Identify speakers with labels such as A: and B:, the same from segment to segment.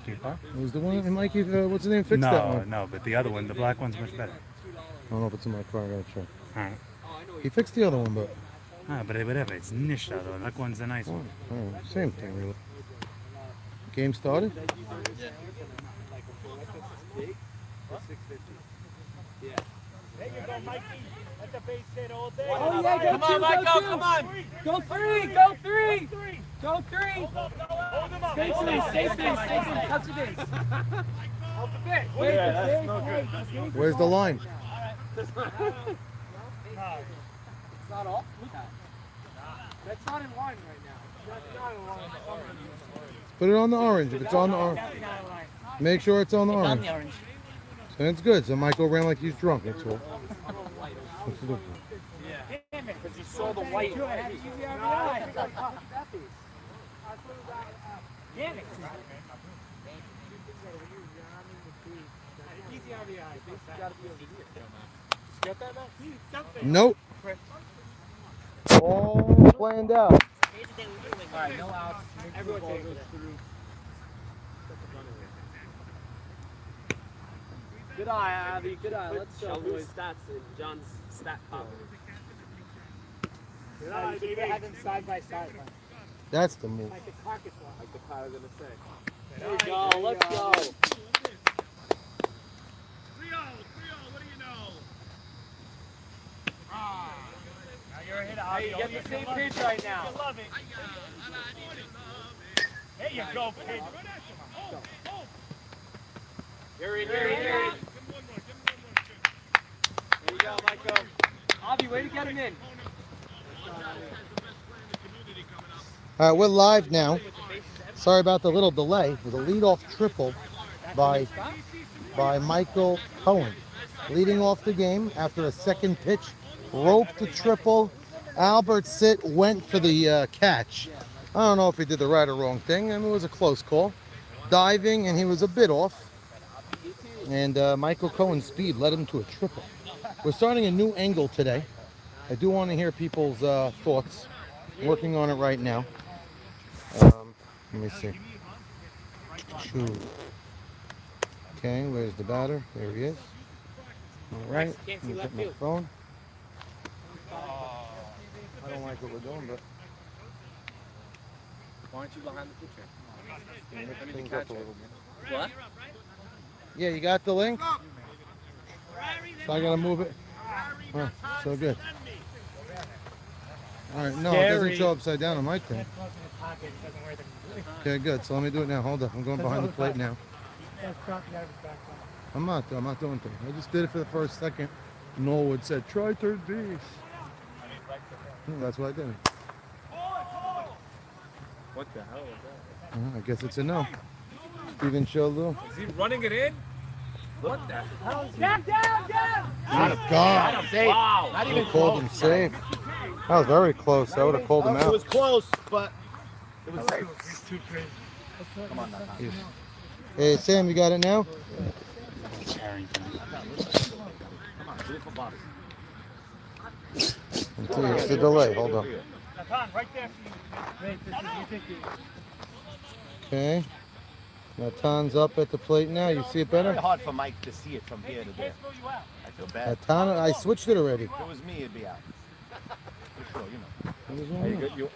A: Mikey car.
B: It was the one, and Mikey, what's his name, fixed that one.
A: No, but the other one, the black one's much better.
B: I don't know if it's in my car, I gotta check.
A: Alright.
B: He fixed the other one, but...
A: But whatever, it's niche though. The black one's the nice one.
B: Alright, same thing, really. Game started?
C: Yeah.
D: There you go, Mikey. That's a base hit all day.
C: Oh, yeah, go
D: come on, Michael, come on.
C: Go three, go three. Go three.
D: Hold him up.
C: Stay safe. Touch the base.
D: Hold the bit.
C: Yeah, that's no good.
B: Where's the line?
C: It's not off? Look at it. That's not in line right now. That's not in line.
B: Put it on the orange. If it's on the orange, make sure it's on the orange. And it's good. So Michael ran like he's drunk. That's all. What's the difference?
C: Damn it, because you saw the white. Damn it.
B: Nope. All planned out.
C: Alright, no outs. Everyone goes through. Good eye, Abby. Good eye. Let's show
E: Whose stats in John's stat column.
D: Good eye, baby.
C: have them side by side.
B: That's the move.
C: Like the carcass one.
E: Like the car was gonna say.
C: There you go. Let's go.
D: 3-0, what do you know? Now you're a hitter.
C: Hey, you get the same pitch right now.
D: You love it. There you go, kid.
C: You're in. There you go, Michael. Avi, way to get him in.
B: All right, we're live now. Sorry about the little delay. It was a leadoff triple by Michael Cohen. Leading off the game after a second pitch, roped the triple. Albert Sitt went for the catch. I don't know if he did the right or wrong thing. I mean, it was a close call. Diving, and he was a bit off. And Michael Cohen's speed led him to a triple. We're starting a new angle today. I do want to hear people's thoughts. Working on it right now. Let me see. Okay, where's the batter? There he is. All right, let me get my phone. I don't like what we're doing, but
C: Why aren't you behind the pitcher?
B: mix things up a little bit.
C: What?
B: Yeah, you got the link? So I gotta move it. Oh, so good. All right, no, it doesn't show upside down on my thing. Okay, good. So let me do it now. Hold up, I'm going behind the plate now. I'm not doing things. I just did it for the first second. Norwood said, try third base. That's what I did.
F: What the hell is that?
B: I guess it's a no. Steven Shalou.
F: Is he running it in? What the hell is he?
D: Down!
B: God.
C: Safe. Wow.
B: I called him safe. That was very close. I would have called him
E: It
B: out.
E: was close, but it was safe.
D: He's too crazy.
E: Come on, Nathan.
B: Hey, Sam, you got it now?
A: Harrington.
E: Come on, do it for Bobby.
B: It's the delay. Hold on.
D: Nathan, right there for you.
B: Okay. Natan's up at the plate now. You see it better?
E: Very hard for Mike to see it from here to there. I feel bad.
B: Natan, I switched it already.
E: If it was me, it'd be out. For sure, you know.
B: What is
F: Are
B: wrong
F: you
B: with
F: good?
B: it?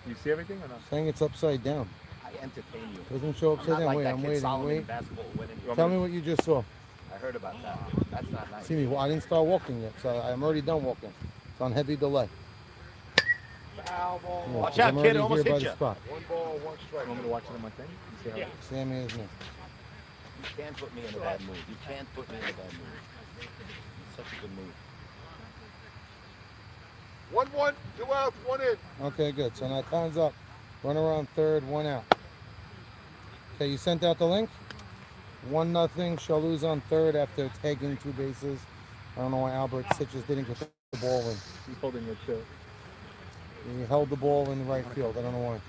F: You see everything or not?
B: Saying it's upside down.
E: I entertain you.
B: Doesn't show
E: I'm
B: upside
E: not
B: down.
E: like
B: Wait,
E: that
B: I'm
E: kid
B: waiting.
E: Solomon in
B: Wait.
E: basketball winning.
B: Tell me what you just saw.
E: I heard about that. That's not nice.
B: See me? Well, I didn't start walking yet, so I'm already done walking. It's on heavy delay. Yeah,
E: Watch
B: 'cause
E: out,
B: I'm
E: kid,
B: already
E: almost
B: here by
E: hit
B: the
E: ya.
B: spot.
F: You want me to watch it on my thing? You see how
B: Sammy is me.
E: You can't put me in a bad mood. You can't put me in a bad mood. It's such a good mood.
G: 1-1, 2 outs, 1 in.
B: Okay, good. So now time's up. Runner on third, 1 out. Okay, you sent out the link? 1-0. Shalou's on third after tagging 2 bases. I don't know why Albert Sitches didn't get the ball in.
F: he's holding it too.
B: He held the ball in the right field. I don't know why.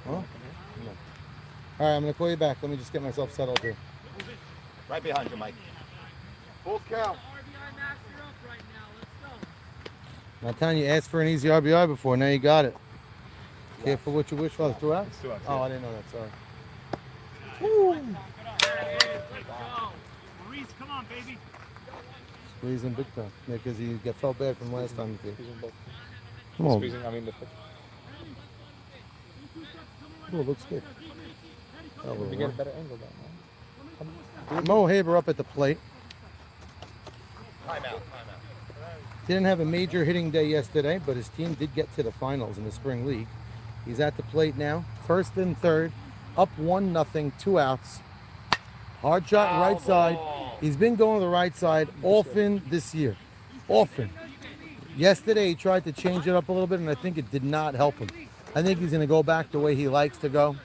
B: Huh? No. All right, I'm going to call you back. Let me just get myself settled here.
E: Right behind you, Mike.
G: Full count.
B: Natan, you asked for an easy RBI before. Now you got it. Careful what you wish for. It's 2 outs?
F: It's 2 outs.
B: Oh, I didn't know that. Sorry.
D: Maurice, come on, baby.
B: Squeezing big time. Yeah, because he felt bad from last time.
F: Squeezing both.
B: Come on.
F: Squeezing, I mean the pitch.
B: Oh, looks good. Oh,
F: We get a better angle down, man.
B: Mo Haber up at the plate.
E: Timeout.
B: Didn't have a major hitting day yesterday, but his team did get to the finals in the spring league. He's at the plate now, first and third, up 1-0, 2 outs. Hard shot right side. He's been going to the right side often this year. Often. Yesterday he tried to change it up a little bit, and I think it did not help him. I think he's going to go back the way he likes to go.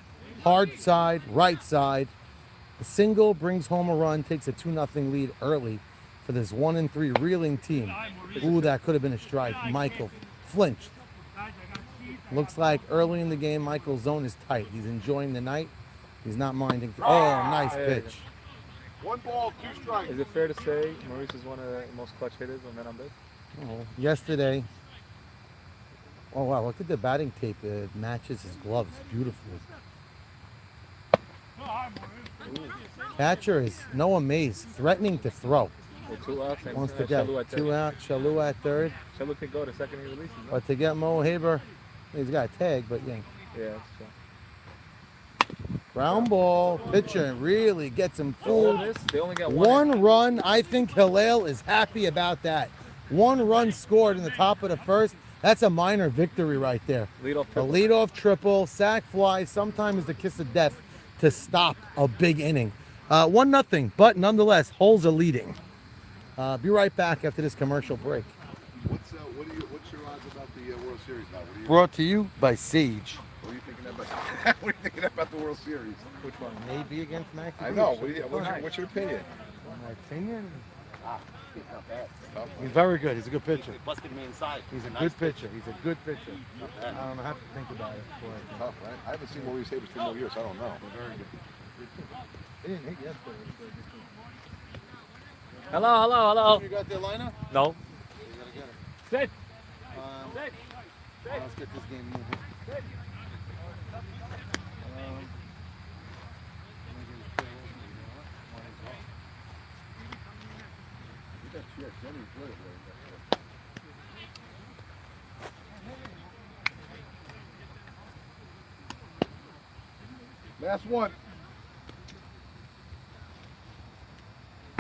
B: Hard side, right side. A single brings home a run, takes a 2-0 lead early for this 1-3 reeling team. Ooh, that could have been a strike. Michael flinched. Looks like early in the game, Michael's zone is tight. He's enjoying the night. He's not minding. Oh, nice pitch.
G: 1 ball, 2 strikes.
F: Is it fair to say Maurice is one of the most clutch hitters when men on base?
B: Oh, yesterday. Oh, wow. Look at the batting tape. It matches his gloves beautifully. Catcher is Noah Mays, threatening to throw.
F: With 2 outs and
B: Wants to get
F: Shalou at third.
B: 2 out. Shalou at third.
F: Shalou can go to second he releases. No?
B: But to get Mo Haber, he's got a tag, but yeah.
F: Yeah, that's true.
B: Ground ball. Pitcher really gets him fooled.
F: They only got
B: One run. I think Hillel is happy about that. 1 run scored in the top of the first. That's a minor victory right there.
F: Leadoff
B: A
F: triple.
B: leadoff triple, sac fly, sometimes the kiss of death to stop a big inning. 1-0, but nonetheless, Holes are leading. Be right back after this commercial break.
G: What's your odds about the World Series now?
B: Brought to you by Sage.
G: What are you thinking about? What are you thinking about the World Series?
F: Which one?
B: Maybe against Mac.
G: I know. What's your opinion?
B: My opinion?
E: Not bad.
B: He's very good. He's a good pitcher.
E: Busted me inside.
B: He's a good pitcher. He's a good pitcher. I don't know. I have to think about it.
G: Tough, right? I haven't seen Maurice Havers for more years. I don't know.
B: He didn't hit yesterday.
F: Hello.
B: You got the lineup?
F: No.
B: You gotta get it.
F: Sit.
B: Let's get this game moving.
G: Last one.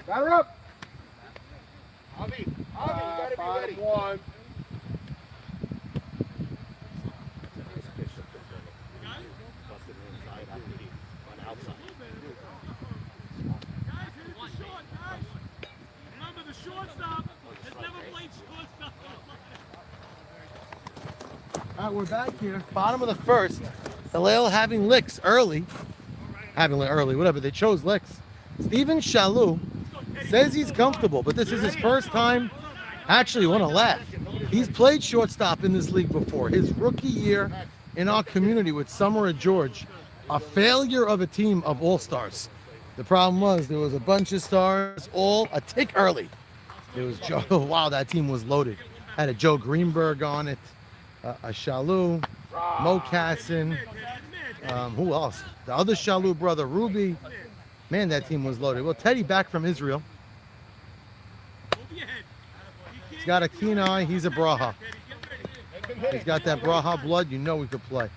G: Batter up.
C: Avi, you gotta be ready.
G: 5-1.
D: Remember, the shortstop has never played shortstop.
B: All right, we're back here. Bottom of the first. Hillel having licks early. Whatever. They chose licks. Steven Shalou says he's comfortable, but this is his first time. Actually, you want to laugh. He's played shortstop in this league before. His rookie year in our community with Summer at George, a failure of a team of all-stars. The problem was there was a bunch of stars, all a tick early. It was Joe. Wow, that team was loaded. Had a Joe Greenberg on it, a Shalou, Mo Casson. Who else? The other Shalou brother, Ruby. Man, that team was loaded. Well, Teddy back from Israel. He's got a keen eye. He's a Braha. He's got that Braha blood. You know he could play.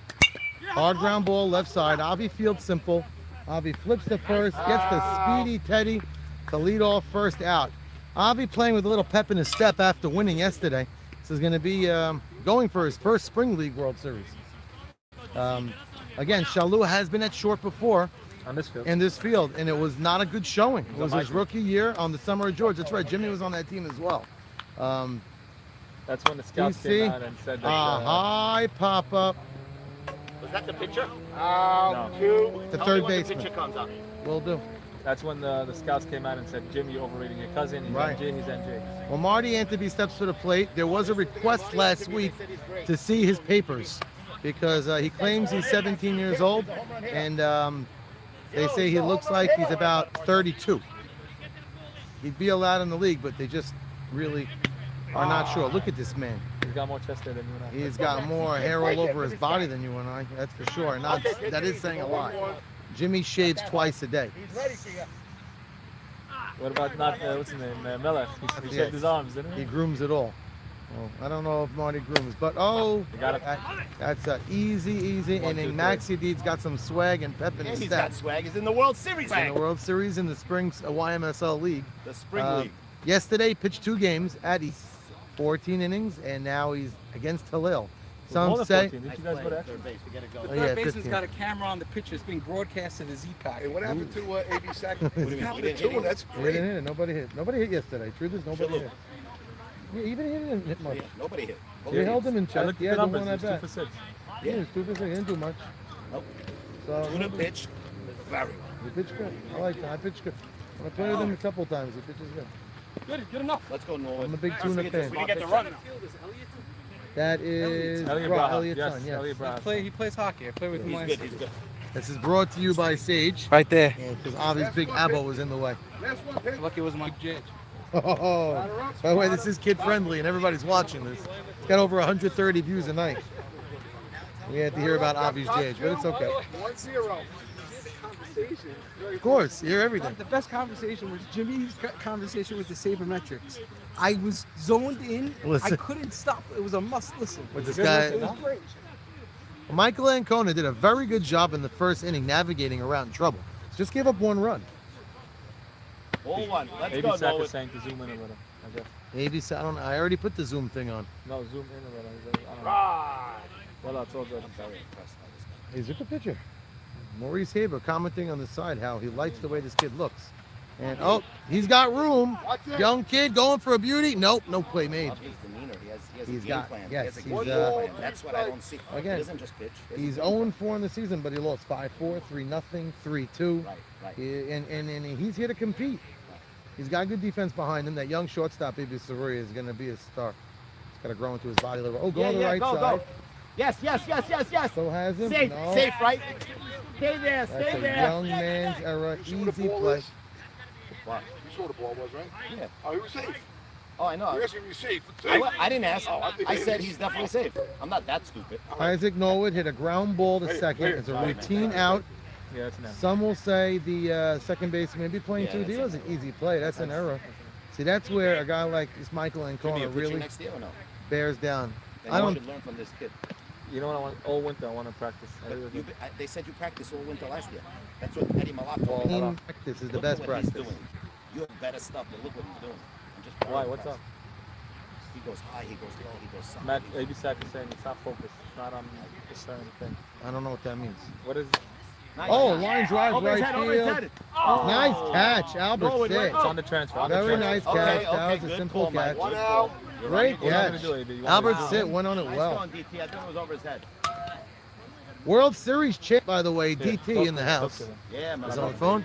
B: Hard ground ball, left side. Avi fields simple. Avi flips to first, gets the speedy Teddy to lead off first out. Avi playing with a little pep in his step after winning yesterday. This is going to be going for his first Spring League World Series. Again, Shalou has been at short before
F: On this field.
B: in this field, and it was not a good showing. It was his rookie year on the Summer of George. That's right, Jimmy was on that team as well.
F: That's when the scouts came out and said that.
B: High pop-up.
E: Was that the pitcher?
F: No.
B: The
E: Tell me
B: third
E: when the
B: baseman.
E: pitcher comes up.
B: Will do.
F: That's when the scouts came out and said, Jim, you're overrating your cousin. He's
B: Right.
F: NJ, he's NJ.
B: Well, Marty Anteby steps to the plate. There was a request last week to see his papers because he claims he's 17 years old, and they say he looks like he's about 32. He'd be allowed in the league, but they just really are not sure. Look at this man.
F: He's got more chest hair than you and I.
B: He's got more hair all over his body than you and I, that's for sure. And that is saying a lot. Jimmy shaves twice a day.
C: He's ready for you.
F: What about not, what's his name? Melech. He shaved his arms, didn't
B: He
F: he?
B: grooms it all. Well, I don't know if Marty grooms, but oh,
F: You got it.
B: that's a easy inning. Maxi Deed's got some swag and pep in
E: Yeah,
B: his
E: he's got
B: step.
E: swag. He's in the World Series.
B: In the World Series in the spring YMSL League.
E: The Spring
B: Uh,
E: League.
B: Yesterday, pitched 2 games at East, 14 innings, and now he's against Halil.
F: More
B: Some
F: than
B: say
F: 14. Didn't you guys go to extra?
E: Third base. We gotta go.
B: Oh,
H: Third
B: yeah,
H: baseman's
B: 15.
H: got a camera on the pitcher. It's being broadcast to the Z-Pack.
G: Hey, what happened to AB Sack? What
E: do you mean? He didn't hit him?
G: That's
B: He
G: great.
B: didn't hit it. Nobody hit yesterday. Truth is, nobody
E: Shalom.
B: hit. Yeah, even he didn't hit much.
E: Yeah, nobody hit.
B: They held him in
F: I
B: check.
F: looked
B: He
F: at
B: had
F: the
B: the
F: numbers.
B: one
F: He
B: at
F: was 2
B: bat.
F: for 6.
B: Yeah, he was 2 for 6. He didn't do much.
E: Nope.
B: So
E: Tuna pitch. Very well.
B: he pitched good. I like that. I pitched good. I played with him a couple times. He pitches good.
C: Good enough.
E: Let's go Norwood.
B: I'm a big
E: Let's
B: Tuna
E: get this
B: fan.
E: spot
C: Get the
E: pitch.
C: run now.
B: That is
F: Elliot
B: Bra-
F: Braha.
B: Elliot's
F: Yes,
B: son. Yes.
F: Elliot Braha.
H: He plays hockey. I play with him
E: He's
H: last
E: good.
H: year.
E: He's good.
B: This is brought to you by Sage.
H: Right there.
B: Because Avi's big elbow was in the way.
G: Last one, pitch.
H: Lucky it was Mike Judge.
B: Oh, by the way, this is kid friendly and everybody's watching this. It's got over 130 views a night. We had to hear about Avi's Jage, but it's okay.
G: 1-0.
B: Of course, you hear everything.
I: The best conversation was Jimmy's conversation with the sabermetrics. I was zoned in.
B: Listen.
I: I couldn't stop. It was a must listen.
B: With this
I: It
B: guy,
I: was great.
B: Michael Ancona did a very good job in the first inning navigating around trouble. Just gave up 1 run.
E: All one. Let's
F: AB
E: go
F: Sack is
E: Norwood.
F: saying to zoom in a little. I guess.
B: Maybe I don't. I already put the zoom thing on.
F: No, zoom in a little. I don't know. Well, that's all good.
E: Very impressed by this guy.
B: He's a good pitcher. Maurice Haber commenting on the side how he likes the way this kid looks. And oh, he's got room. Young kid going for a beauty. Nope, no play made.
E: Love his demeanor. He has
B: He's
E: a game
B: got-
E: plan.
B: yes,
E: he
B: he's,
E: has a game plan. That's what I don't see.
B: again,
E: He doesn't just pitch. He has a
B: He's
E: game plan.
B: 0-4 in the season, but he lost 5-4, 3-0, 3-2.
E: Right, right.
B: And he's here to compete. He's got good defense behind him. That young shortstop, Baby Saruria, is going to be a star. He's got to grow into his body a little. Oh, go on the right
E: go,
B: side.
E: go. Yes, yes, yes, yes, yes.
B: So has him.
E: Safe,
B: No.
E: safe, right? Stay there,
B: That's
E: stay
B: a
E: there.
B: young man's era.
G: You see what
B: Easy
G: the ball
B: play.
G: is?
E: What?
G: You saw what the ball was, right?
E: Yeah.
G: Oh, he was safe.
E: Oh, I know.
G: You're asking if he's safe.
E: I,
G: Safe?
E: I didn't ask.
G: Oh, I think
E: I
G: he
E: said
G: is.
E: he's definitely safe. I'm not that stupid.
B: Isaac Norwood hit a ground ball to
G: Hey,
B: second.
G: hey,
B: It's a
E: sorry,
B: routine
E: man.
B: out.
F: Yeah, that's now.
B: Some will say the second baseman may be playing
E: Yeah,
B: 2D.
E: that's
B: It was an easy play. That's an error. See, that's where a guy like this Michael
E: Should be
B: Ancona
E: a pitcher
B: really
E: next year or no?
B: bears down.
E: Then
B: I
E: you
B: don't.
E: should learn from this kid.
F: You know what I want? All winter I want to practice. I
E: But
F: really do.
E: they said you practiced all winter last year. That's what Eddie Malak told me.
B: Team practice is the
E: Look
B: best
E: at what he's
B: practice.
E: doing. You have better stuff, but look what he's doing. I'm just
F: Why?
E: very
F: What's up?
E: impressed. He goes high, he goes low, he goes south.
F: Matt, AB Sack is saying it's not focused. It's not on a certain thing.
B: I don't know what that means.
F: What is?
E: Nice.
B: Oh, line drive
E: Over his
B: right
E: head, over his
B: field.
E: head.
B: Nice catch, Albert
E: Norwood,
B: Sitt.
F: It's on the transfer. On the
B: Very
F: transfer.
B: nice
E: Okay,
B: catch.
E: okay,
B: That was a
E: good
B: simple
E: call, Mike.
B: catch.
G: One
E: Good
G: out.
E: call. You're
B: Great
E: right.
F: What am I
B: catch.
F: gonna do, AB? You want
B: Albert
F: me to-
B: Sitt went on it
E: Nice
B: well.
E: going, DT. I think it was over his head.
B: World Series champ, by the way,
F: Yeah,
B: DT
F: talk
B: in the
F: to him, talk
B: house.
F: to him.
E: Yeah, man.
B: Is on the phone?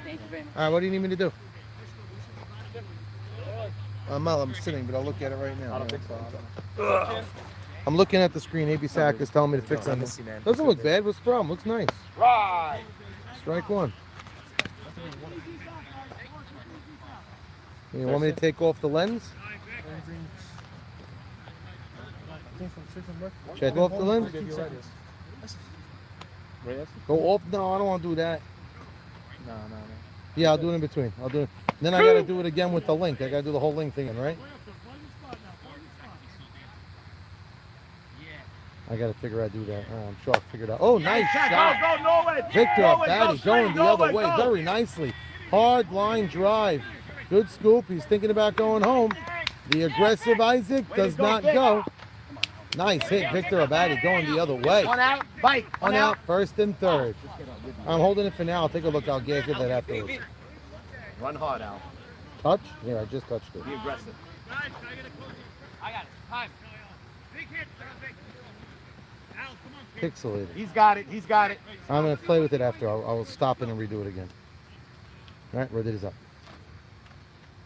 B: All right, what do you need me to do? I'm sitting, but I'll look at it right now.
F: I don't think so. I don't know.
B: I'm looking at the screen. AB Sack is telling me to fix
F: No,
B: on
F: let me
B: this.
F: see, man.
B: Doesn't look bad. What's the problem? Looks nice.
G: Right.
B: Strike one. You want me to take off the lens? Check off the lens?
F: Reyes?
B: Go off? No, I don't want to do that.
F: No, no, no.
B: Yeah, I'll do it in between. I'll do it. Then I got to do it again with the link. I got to do the whole link thing, right? I got to figure out how to do that. I'm sure I'll figure it out. Oh, nice shot.
E: Go, Norwood.
B: Victor
E: Norwood,
B: Abadi
E: go straight,
B: going the other
E: Norwood,
B: way
E: go.
B: very nicely. Hard line drive. Good scoop. He's thinking about going home. The aggressive Isaac does not go. Nice hit, Victor Abadi going the other way.
E: One out, bite.
B: One out, first and third. I'm holding it for now. I'll take a look. I'll gas it that afterwards.
E: Run hard, Al.
B: Touch? Yeah, I just touched it.
E: Be aggressive.
B: Pixelated.
E: He's got it. He's got it.
B: I'm going to play with it after. I'll stop it and redo it again. All right, Roditti's up.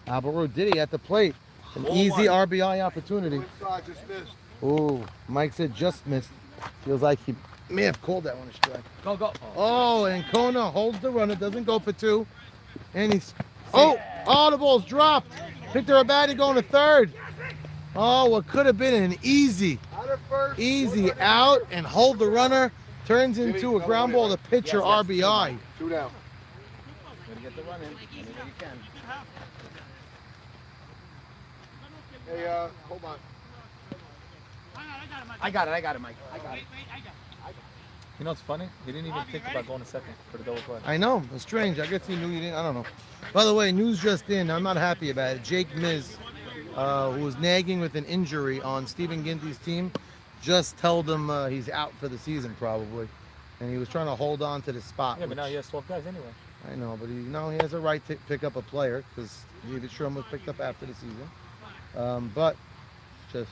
B: Albert Roditi at the plate. An
E: Ball
B: easy
E: one.
B: RBI opportunity.
G: Inside, just missed.
B: Ooh, Mike said just missed. Feels like he may have called that one a strike.
E: Go, go.
B: Oh, and Kona holds the runner, doesn't go for two. And he's, oh, the ball's dropped. Victor Abadi going to third. Oh, what could have been an easy out and hold the runner. Turns into a ground ball to pitcher RBI.
G: 2 down.
E: Gotta get the run in any way you can.
G: Hey, hold on.
E: I got it, Mike. I got it.
F: You know what's funny? He didn't even think about going to second for the double play.
B: I know. It's strange. I guess he knew you didn't. I don't know. By the way, news just in. I'm not happy about it. Jake Miz, who was nagging with an injury on Stephen Ginty's team, just told him he's out for the season probably. And he was trying to hold on to the spot.
F: Yeah, but now he has 12 guys anyway.
B: I know, but he has a right to pick up a player because David Strom was picked up after the season. But just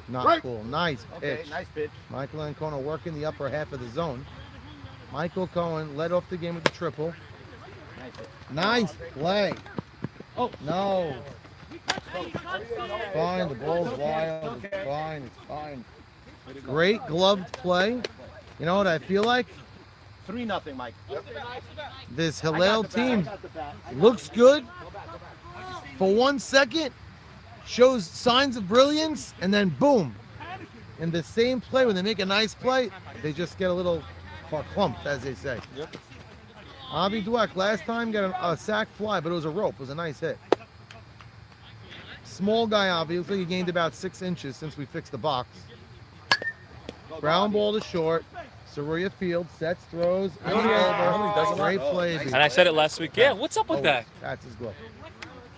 B: not cool. Nice pitch.
E: Okay, nice pitch.
B: Michael Ancona working the upper half of the zone. Michael Cohen led off the game with the triple.
E: Nice hit.
B: Nice play. Oh, no. Fine, the ball's wild. It's fine, it's fine. Great gloved play. You know what I feel like?
E: 3-0, Mike.
B: This Hillel team looks good for 1 second, shows signs of brilliance, and then boom. In the same play, when they make a nice play, they just get a little clumped, as they say.
F: Yep.
B: Avi Dweck last time got a sack fly, but it was a rope. It was a nice hit. Small guy, Avi. Looks like he gained about 6 inches since we fixed the box. Ground ball to short. Saruya Field sets, throws, in the elbow. Great play.
F: And I said it last week. Yeah, what's up with that?
B: That's his glove.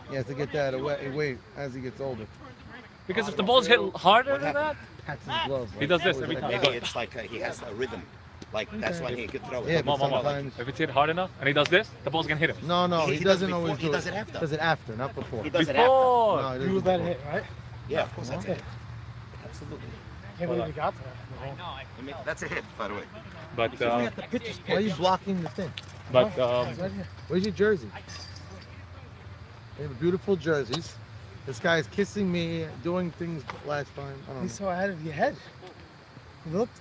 B: He has to get that away as he gets older.
F: Because if the balls hit harder than that,
B: That's his glove.
F: he does this every time.
E: Maybe it's like he has a rhythm. Like that's when he could throw it.
B: Yeah, but
F: Mom,
B: sometimes.
F: if it's hit hard enough and he does this, the ball's gonna hit him.
B: No, he
E: He does
B: doesn't
E: it
B: always
E: before,
B: do
E: he does it after.
B: Does it after, not before.
E: He does it after.
F: Before.
B: No, he doesn't
C: You
B: do
C: let
B: before.
C: it hit, right?
E: Yeah, of course that's a hit. Absolutely.
C: Can't believe you got to that.
E: I mean, that's a hit, by the way.
F: But
B: Why are you blocking the thing? Where's your jersey? They have beautiful jerseys. This guy's kissing me, doing things last time. I don't
C: He's
B: know.
C: so ahead of your head. You looked.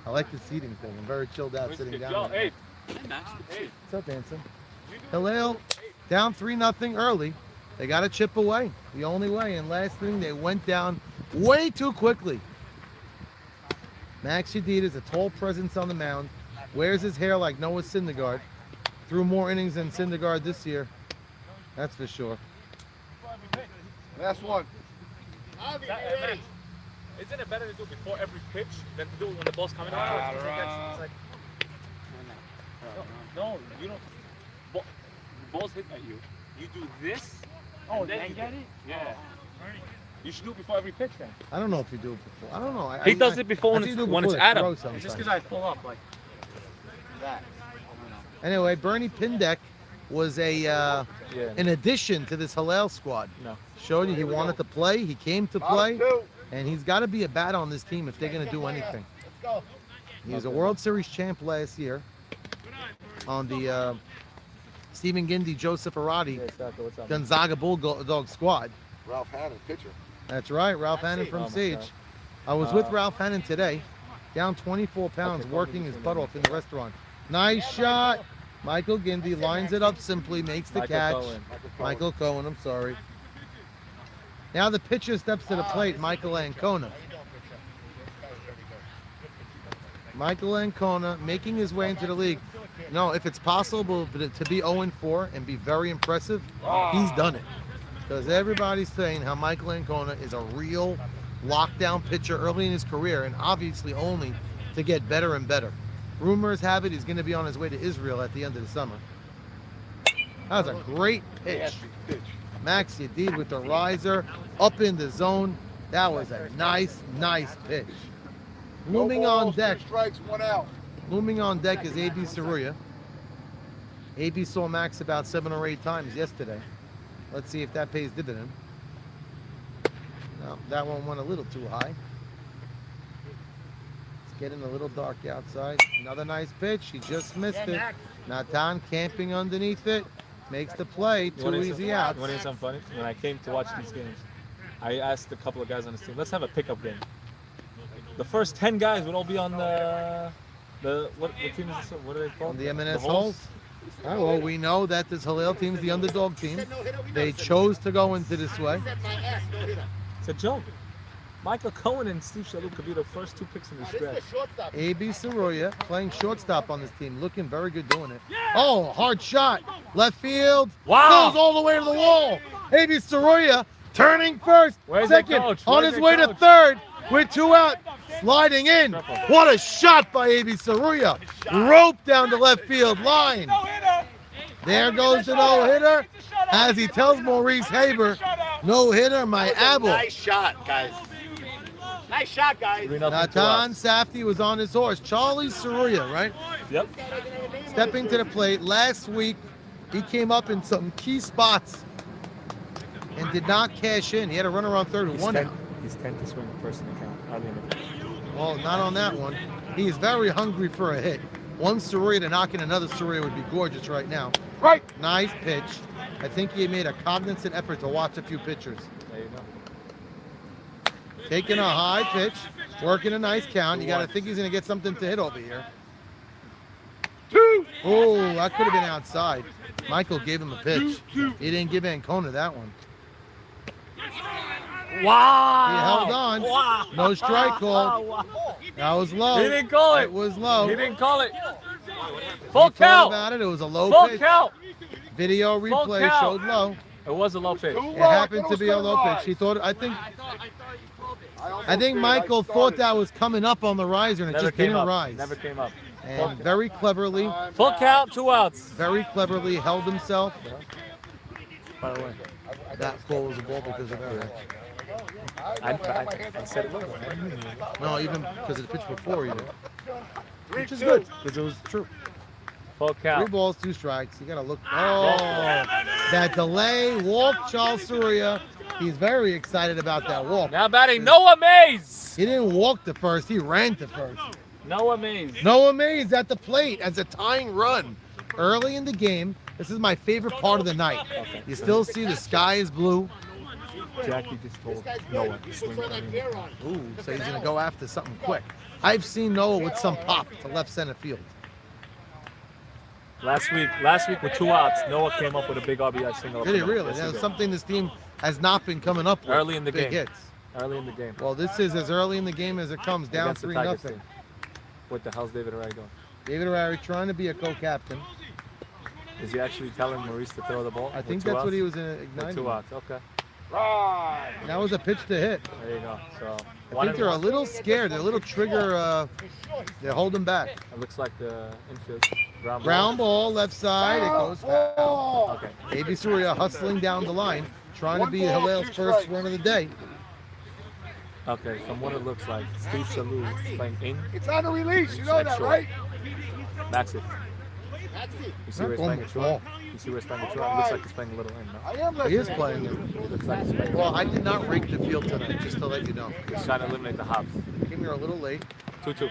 B: I like the seating thing. I'm very chilled out sitting down.
F: Hey,
B: What's up, Anson? Hillel down 3-0 early. They got to chip away the only way. And last thing, they went down way too quickly. Max Yedid is a tall presence on the mound. Wears his hair like Noah Syndergaard. Threw more innings than Syndergaard this year. That's for sure.
G: Last one.
F: isn't it better to do it before every pitch than to do it when the ball's coming out? It's like, no, you don't. Balls hit at you. You do this.
C: Oh,
F: and then
C: then
F: you
C: get it?
F: Yeah. You should do it before every pitch then.
B: I don't know if you do it before. I don't know.
F: He does it before
B: I
F: when
B: think
F: it's-
B: you do it
F: when
B: before
F: it's
B: the
F: at him.
B: throw
F: It's
B: sometimes.
C: Just because I pull up like that.
B: Anyway, Bernie Pindeck was an addition to this Hillel squad.
F: No.
B: Showed you he wanted to play. He came to play. And he's got to be a bat on this team if they're going to do anything. He was a World Series champ last year on the Stephen Gindy, Joseph Arati, Gonzaga Bulldog squad.
G: Ralph Hannon, pitcher.
B: That's right, Ralph Hannon from
F: Oh my
B: Sage.
F: God.
B: I was with Ralph Hannon today, down 24 pounds, working his butt off in the restaurant. Nice shot. Michael Gindy lines it up simply, makes the catch. Michael Cohen, I'm sorry. Now the pitcher steps to the plate, Michael Ancona. Michael Ancona making his way into the league. No, if it's possible to be 0-4 and be very impressive, he's done it. Because everybody's saying how Michael Ancona is a real lockdown pitcher early in his career, and obviously only to get better and better. Rumors have it he's going to be on his way to Israel at the end of the summer. That was a great pitch. Max Yedid with the riser up in the zone. That was a nice pitch. Looming on deck.
G: 2 strikes, 1 out.
B: Looming on deck is A.B. Saruya. A.B. saw Max about 7 or 8 times yesterday. Let's see if that pays dividend. No, that one went a little too high. It's getting a little dark outside. Another nice pitch. He just missed it. Natan camping underneath it. Makes the play. 2 easy outs.
F: You want to hear something funny? When I came to watch these games, I asked a couple of guys on the team, let's have a pickup game. The first 10 guys would all be on what team is this? What are they called?
B: On the M&S holes. Oh, well, we know that this Hillel team is the underdog team. They chose to go into this way.
F: It's a joke. Michael Cohen and Steve Shalhoub could be the first 2 picks in this draft.
B: A.B. Saroya playing shortstop on this team. Looking very good doing it. Oh, hard shot. Left field.
F: Wow.
B: Goes all the way to the wall. A.B. Saroya turning first.
F: Where's the
B: second.
F: coach?
B: On
F: Where's
B: his
F: the
B: way to
F: coach?
B: third. With 2 out. Sliding in. What a shot by A.B. Saroya. Rope down the left field line. There goes the no-hitter. As he tells Maurice Haber, no-hitter, my apple.
E: Nice shot, guys. Nice shot, guys.
F: 3-0
B: Natan
F: 2-outs.
B: Safdie was on his horse. Charlie Saroya, right?
F: Yep.
B: Stepping to the plate. Last week, he came up in some key spots and did not cash in. He had a runner on third with 1 out.
F: He's 10 to swing first in the count. Early in the game.
B: Well, not on that one. He is very hungry for a hit. One Saroya to knock in another Saroya would be gorgeous right now.
G: Right.
B: Nice pitch. I think he made a cognizant effort to watch a few pitchers.
F: There you go.
B: Taking a high pitch, working a nice count. You got to think he's going to get something to hit over here.
G: 2.
B: Oh, that could have been outside. Michael gave him a pitch. He didn't give Ancona that one.
F: Wow.
B: He held on.
F: Wow.
B: No strike call. That was low.
F: He didn't call it.
B: It was low.
F: He didn't call it.
B: He
F: Full
B: thought
F: count.
B: about it. It was a low
F: Full
B: pitch.
F: count.
B: Video replay
F: count.
B: showed low.
F: It was a low pitch.
B: It happened to be a low pitch. He thought. I think Michael thought that was coming up on the riser, and it
F: Never
B: just
F: came
B: didn't
F: up.
B: rise.
F: Never came up.
B: And very cleverly,
F: Full count, 2 outs.
B: very cleverly held himself.
F: By the way,
B: That ball was a ball because of error.
F: I said it was.
B: No, even because of the pitch before he did. Which is good, because it was true.
F: Full
B: 3
F: count.
B: balls, 2 strikes. You got to look. Oh, that delay. Walk, Charles Saroya. He's very excited about that walk.
F: Now batting Noah Mays.
B: He didn't walk to first. He ran to first.
F: Noah Mays.
B: Noah Mays at the plate as a tying run. Early in the game, this is my favorite part of the night. You still see the sky is blue.
F: Jackie just told Noah to swing.
B: Ooh, so he's going to go after something quick. I've seen Noah with some pop to left center field.
F: Last week with 2 outs, Noah came up with a big RBI single.
B: Did he really?
F: Yes, he
B: That's
F: did.
B: something this team has not been coming up with.
F: Early in the
B: big
F: game.
B: hits.
F: Early in the game.
B: Well, this is as early in the game as it comes, down
F: Against the Tigers
B: 3-0.
F: team. What the hell's David Array doing?
B: David Arari trying to be a co-captain.
F: Is he actually telling Maurice to throw the ball?
B: I
F: with
B: think
F: 2
B: that's what
F: outs?
B: he was
F: With
B: igniting.
F: 2 outs, okay.
B: That was a pitch to hit.
F: There you go. So
B: I think they're a little scared. They're a little trigger. They're holding back.
F: It looks like the infield ground ball.
B: Ground ball, left side. It goes foul.
F: Okay.
B: A.B. Saroya hustling down the line, trying to be Hillel's first run of the day.
F: Okay. From what it looks like, Steve Shalhoub is playing in.
G: It's on the release. You know that,
F: Short.
G: right?
F: That's it. You see where he's playing it short?
B: Ball.
F: You see where he's playing it short? It looks like he's playing a little in, no?
G: I am
B: He is
G: listening.
B: playing it.
F: It looks like he's playing.
B: Well, I did not rake the field tonight, just to let you know.
F: He's trying to eliminate the hops.
B: Came here a little late.
F: 2-2.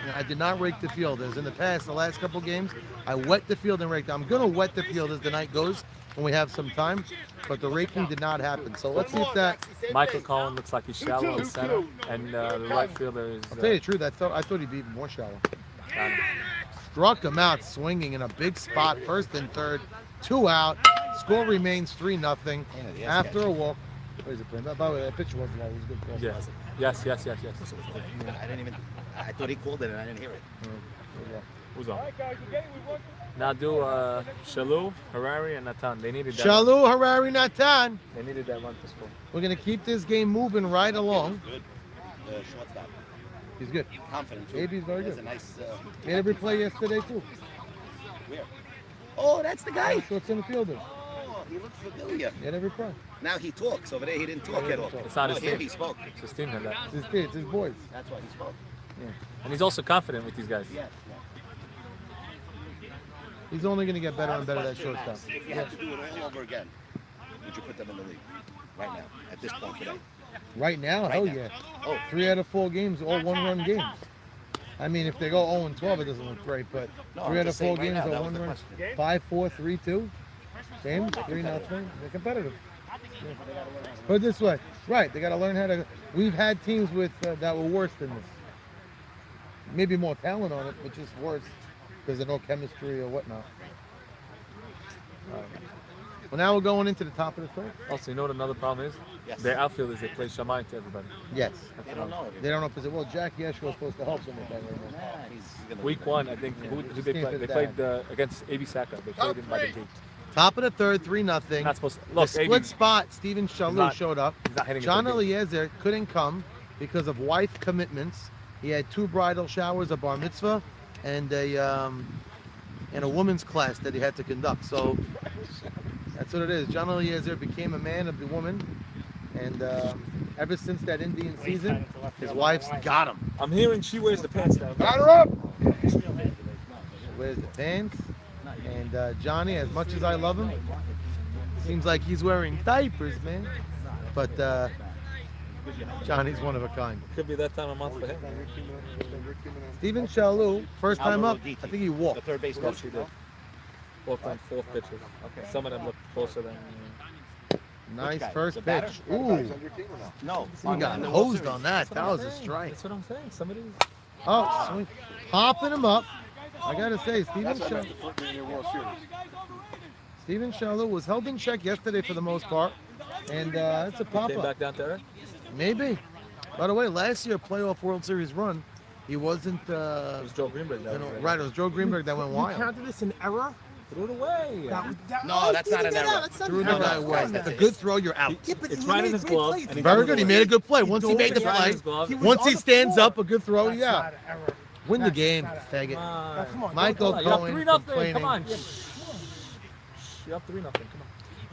B: And I did not rake the field. As in the past, the last couple games, I wet the field and raked. I'm going to wet the field as the night goes when we have some time, but the raking did not happen. So let's see if that.
F: Michael Cohen looks like he's shallow in center, and the right fielder is.
B: I'll tell you the truth. I thought he'd be even more shallow.
F: Got him.
B: Struck him out swinging in a big spot, first and third, 2 out. Score remains 3-0 after a walk. What is it playing? By the way, that pitcher wasn't low. It was a good call.
F: Yes. Yes.
E: I didn't even. I thought he called it and I didn't hear it.
F: Who's on? Now do Shalhoub, Harari, and Natan. They needed that.
B: Shalhoub, Harari, Natan.
F: They needed that run to score.
B: We're going to keep this game moving right along.
E: Good. Shortstop.
B: He's good.
E: Confident too.
B: AB's very
E: He has
B: good.
E: a nice.
B: He had a replay yesterday, too.
E: Where? Oh, that's the guy.
B: Short center fielder.
E: Oh, he looks familiar.
B: He had a replay.
E: Now he talks. Over there, he didn't talk at all.
F: It's not his
E: Here
F: team.
E: he spoke.
F: It's his team had that.
B: It's his kids, it's his boys.
E: That's why he spoke.
F: And he's also confident with these guys.
E: Yes.
B: He's only going to get better and better at shortstop.
E: If you had to do it all over again, would you put them in the league right now at this point today?
B: Right now, hell
E: now.
B: yeah.
E: Oh.
B: 3 out of 4 games, all one-run games. I mean, if they go 0-12, it doesn't look great, but
E: No,
B: 3
E: I'm
B: out of
E: just
B: 4
E: saying right
B: games
E: now,
B: are
E: that was the
B: one-run.
E: question.
B: 5-4, 3-2. Games, 3-0. They're competitive. Yeah. Put it this way. Right, they got to learn how to. We've had teams with that were worse than this. Maybe more talent on it, but just worse because there's no chemistry or whatnot. Well, now we're going into the top of the third.
F: Also, you know what another problem is?
E: Yes.
F: Their outfielders, they play Shammai to everybody.
B: Yes.
E: They don't know
B: They don't know if it's well. Jack Yeshua was supposed to help them with that. Right now.
E: Nah, he's gonna
F: Week one, I think. Who did they
B: Game
F: play?
B: for
F: They
B: the
F: played
B: dad.
F: against AB Saka. They played him by the gate.
B: Top of the third, 3-0.
F: Not supposed to.
B: The
F: Look,
B: split
F: AB,
B: spot, Steven Shalou
F: not-
B: showed up.
F: he's not hitting it
B: John
F: to the gate.
B: Eliezer couldn't come because of wife commitments. He had 2 bridal showers, a bar mitzvah, and a woman's class that he had to conduct. So that's what it is. John Eliezer became a man of the woman, and ever since that Indian season, his wife's got him.
F: I'm hearing she wears the pants now.
B: Got her up. Wears the pants, and Johnny, as much as I love him, seems like he's wearing diapers, man. But Johnny's one of a kind.
F: Could be that time of month for him.
B: Steven Shalou, first time up, I think he
E: the
B: walked.
E: third base coach.
F: She did. Both on 4th pitches. Okay. Some of them look closer than.
B: Nice
E: guy?
B: first
E: The
B: pitch.
E: batter?
B: Ooh,
E: No.
B: he got
E: in the World
B: hosed
E: Series.
B: on that. That was a strike.
F: That's what I'm saying. Somebody.
B: Oh, swing. Popping him up. I gotta say, Steven Shalou was held in check yesterday for the most part, and it's a
F: Came
B: pop-up.
F: back down to earth.
B: Maybe. By the way, last year playoff World Series run, he wasn't.
F: It was Joe Greenberg. That was
B: Right, it was Joe Greenberg that went
I: You
B: wild.
I: counted this an error?
F: Threw it away.
E: No, that's not an error.
B: Threw the guy away. That's a good throw. You're out.
I: Yeah, but
F: It's
I: he
F: right in
I: made
F: his
I: great
F: glove,
I: plays.
F: and he
B: Very good. He made a good play. Once he
I: dove
B: made the
I: it.
F: Right in
B: play,
F: his glove.
I: He was
B: once
I: on
B: he
I: the
B: stands
I: floor.
B: up, a good throw.
C: That's
B: Yeah.
C: not an error.
B: Win the
C: That's
B: game,
C: not a-
B: faggot.
I: Now, come on,
B: Michael
F: You're up
B: Cohen
F: 3-0.
B: complaining.
F: Come on. You're up 3-0. Come on.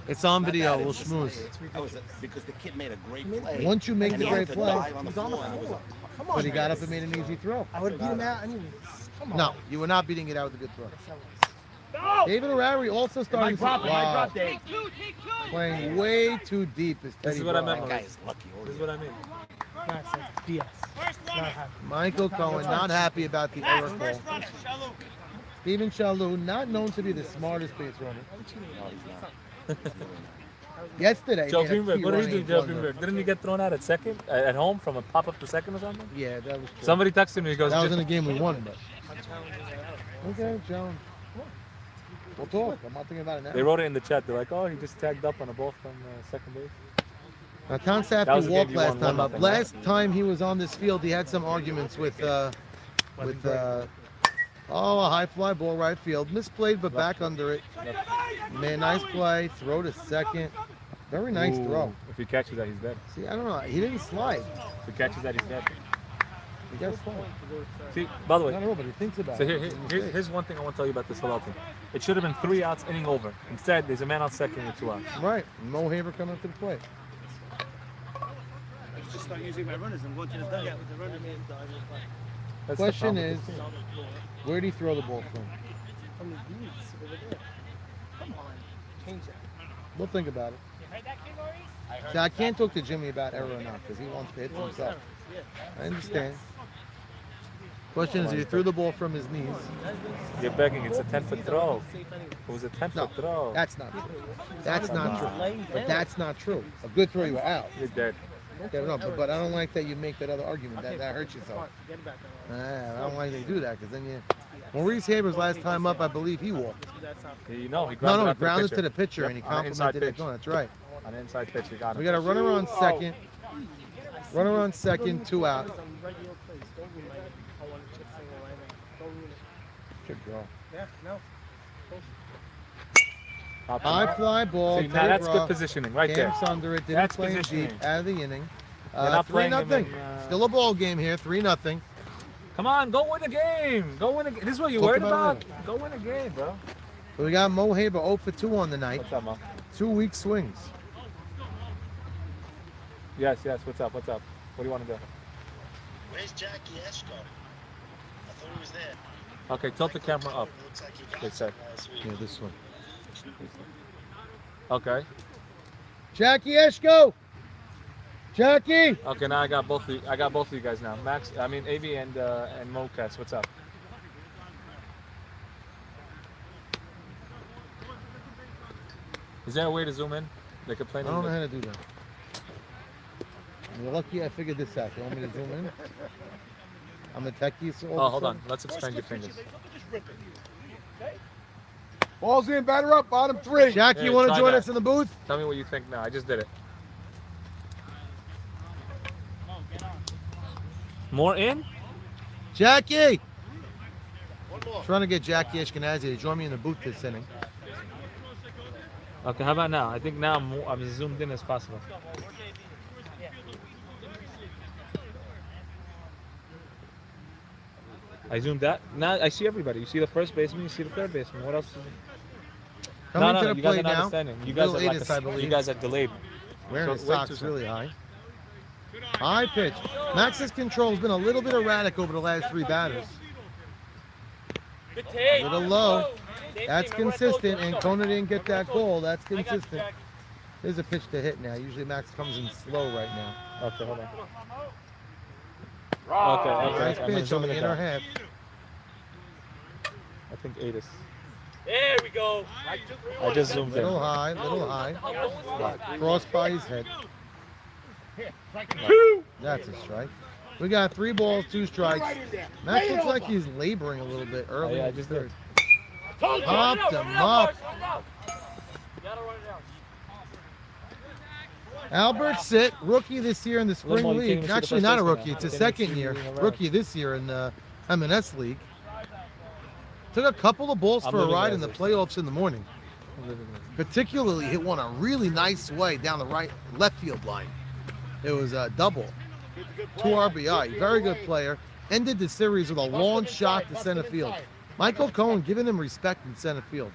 B: It's on
E: Not
B: video.
E: that,
B: We'll
E: it's just
B: schmooze.
E: That was because the kid made a great play.
B: Once you make
E: and
B: the
E: he had
B: great
E: to
B: play,
E: dive on the floor. and it was a-
I: Come on,
B: but he got
I: man.
B: up and made an easy throw.
I: I would have beat him out anyways. Come on.
B: No, you were not beating it out with a good throw. David O'Reilly also starting to wow, playing way too deep. Is
F: This
B: Teddy
F: is what I
B: Brown.
F: meant.
E: That guy is lucky.
F: This is what I mean.
C: Nonsense. BS. Not happy.
B: Michael Cohen not happy about the error call. Steven Shalou, not known to be the smartest base runner.
E: No, he's not.
B: Yesterday,
F: Joe
B: made a
F: Greenberg.
B: key
F: What did
B: run
F: he do,
B: and
F: Joe
B: closed up.
F: Greenberg? Didn't he get thrown out at second, at home from a pop up to second or something?
B: Yeah, that was true.
F: Somebody texted me. He goes,
B: That was
F: "Just-
B: in the game we won, but. Okay, John. We'll talk. I'm not thinking about it now.
F: They wrote it in the chat. They're like, "Oh, he just tagged up on a ball from second base."
B: Now, Tom
F: That was
B: Saffy
F: the
B: walked
F: game you
B: last
F: won
B: time.
F: 1-0,
B: Last time he was on this field, he had some arguments with a high fly ball right field. Misplayed, but back under it. Man, nice play. Throw to second. Very nice
F: Ooh,
B: throw.
F: If he catches that, he's dead.
B: See, I don't know. He didn't slide.
F: If he catches that, he's dead.
B: He got slide.
F: See, by the
B: I don't
F: way,
B: know, but he thinks about
F: so
B: it.
F: here's one thing I want to tell you about this Hillel team. It should have been 3 outs, inning over. Instead, there's a man on second with 2 outs.
B: Right. Mo Haber coming up to the plate.
D: Just start using my runners and going to the dugout with the runner.
F: That's the
B: Question
F: problem
B: is,
F: with this team.
B: where did he throw the ball from?
I: From his knees over there. Come on. Change that.
B: We'll think about it. See, I can't talk to Jimmy about error or not because he wants to hit himself. I understand. Question is, if he threw the ball from his knees,
F: You're begging. It's a 10-foot throw. It was a 10-foot throw.
B: that's not true. That's not true. But that's not true. A good throw, you were out.
F: You're dead.
B: Yeah, no, but I don't like that you make that other argument. That hurts yourself. I don't like that you do that because then you. Maurice Haber's last time up, I believe he walked.
F: You know, he
B: No,
F: grounded
B: he
F: out
B: grounded
F: to
B: to the pitcher
F: Yep,
B: and he
F: on an inside
B: complimented it.
F: pitch.
B: No, that's right.
F: On an inside pitch, he got him.
B: We got a runner on second. Runner on second, 2 out.
C: On regular plays. Don't ruin my I want to chip single landing. Don't ruin it.
B: Good draw.
C: Yeah, no.
F: Top
B: High
F: two.
B: fly ball.
F: See, now that's
B: Teddy
F: good positioning right there.
B: Camps under it. Didn't
F: That's
B: play him
F: positioning.
B: deep out of the inning.
F: They're not
B: 3
F: playing him
B: nothing.
F: in,
B: Still a ball game here. 3-0.
F: Come on, go win a game. Go win a game. This is what you're
B: Talk
F: worried
B: about
F: about? Go win a game, bro.
B: So we got Mo Haber 0 for 2 on the night.
F: What's up, Mo?
B: 2 weak swings.
F: Yes, what's up? What do you want to do?
J: Where's Jackie Eshko? I thought he was there.
F: Okay, tilt the camera up.
J: It looks like he got
F: They said.
J: some last week.
B: Yeah, this one.
F: Okay.
B: Jackie Eshko. Jackie.
F: Okay, now I got both of you guys now. Max, I mean AV and Mocas, what's up? Is there a way to zoom in? They could play
B: I don't know how to do that. You're lucky I figured this out. You want me to zoom in? I'm a techie, so all
F: Oh,
B: of a
F: hold on.
B: sudden-
F: Let's expand your fingers.
G: Ball's in, batter up, bottom 3.
B: Jackie,
F: Here,
B: you want to
F: try
B: join
F: that.
B: us in the booth?
F: Tell me what you think now. I just did it. More in?
B: Jackie! Trying to get Jackie Ashkenazi to join me in the booth this inning.
F: Okay, how about now? I think now I'm as zoomed in as possible. I zoomed out. Now I see everybody. You see the first baseman, you see the third baseman. What else is
B: Coming to the
F: you guys are
B: plate
F: not
B: now.
F: understanding. You guys
B: Bill
F: are like
B: Atis, I believe.
F: you guys are delayed.
B: Wearing his
F: So, way
B: socks
F: too
B: really high. High pitch. Max's control has been a little bit erratic over the last 3 batters. A little low. That's consistent, and Kona didn't get that goal. That's consistent. There's a pitch to hit now. Usually Max comes in slow right now.
F: Okay, hold on. Okay,
B: Nice
F: I'm gonna
B: pitch
F: zoom
B: on the
F: in
B: inner
F: again.
B: half.
F: I think Atis.
D: There we go.
F: I just zoomed in.
B: Little high, little high. Cross by his head. That's a strike. We got 3 balls, 2 strikes. Max looks like he's laboring a little bit early.
F: Yeah, I
B: in the
F: just
B: third.
F: did.
B: Popped him up. Albert Sit, rookie this year in the spring
F: Lamar, you can't even
B: league.
F: see the
B: Actually,
F: first
B: not a
F: baseman
B: rookie.
F: now.
B: It's his
F: You can't even
B: second
F: see
B: year.
F: moving around.
B: Rookie this year in the M&S league. Took a couple of balls
F: I'm
B: for a
F: living
B: ride
F: as
B: in the
F: is.
B: playoffs in the morning.
F: I'm living this.
B: Particularly hit one a really nice way down the left field line. It was a double. 2 RBI. Very good player. Ended the series with a long shot to center field. Michael Cohen giving him respect in center field.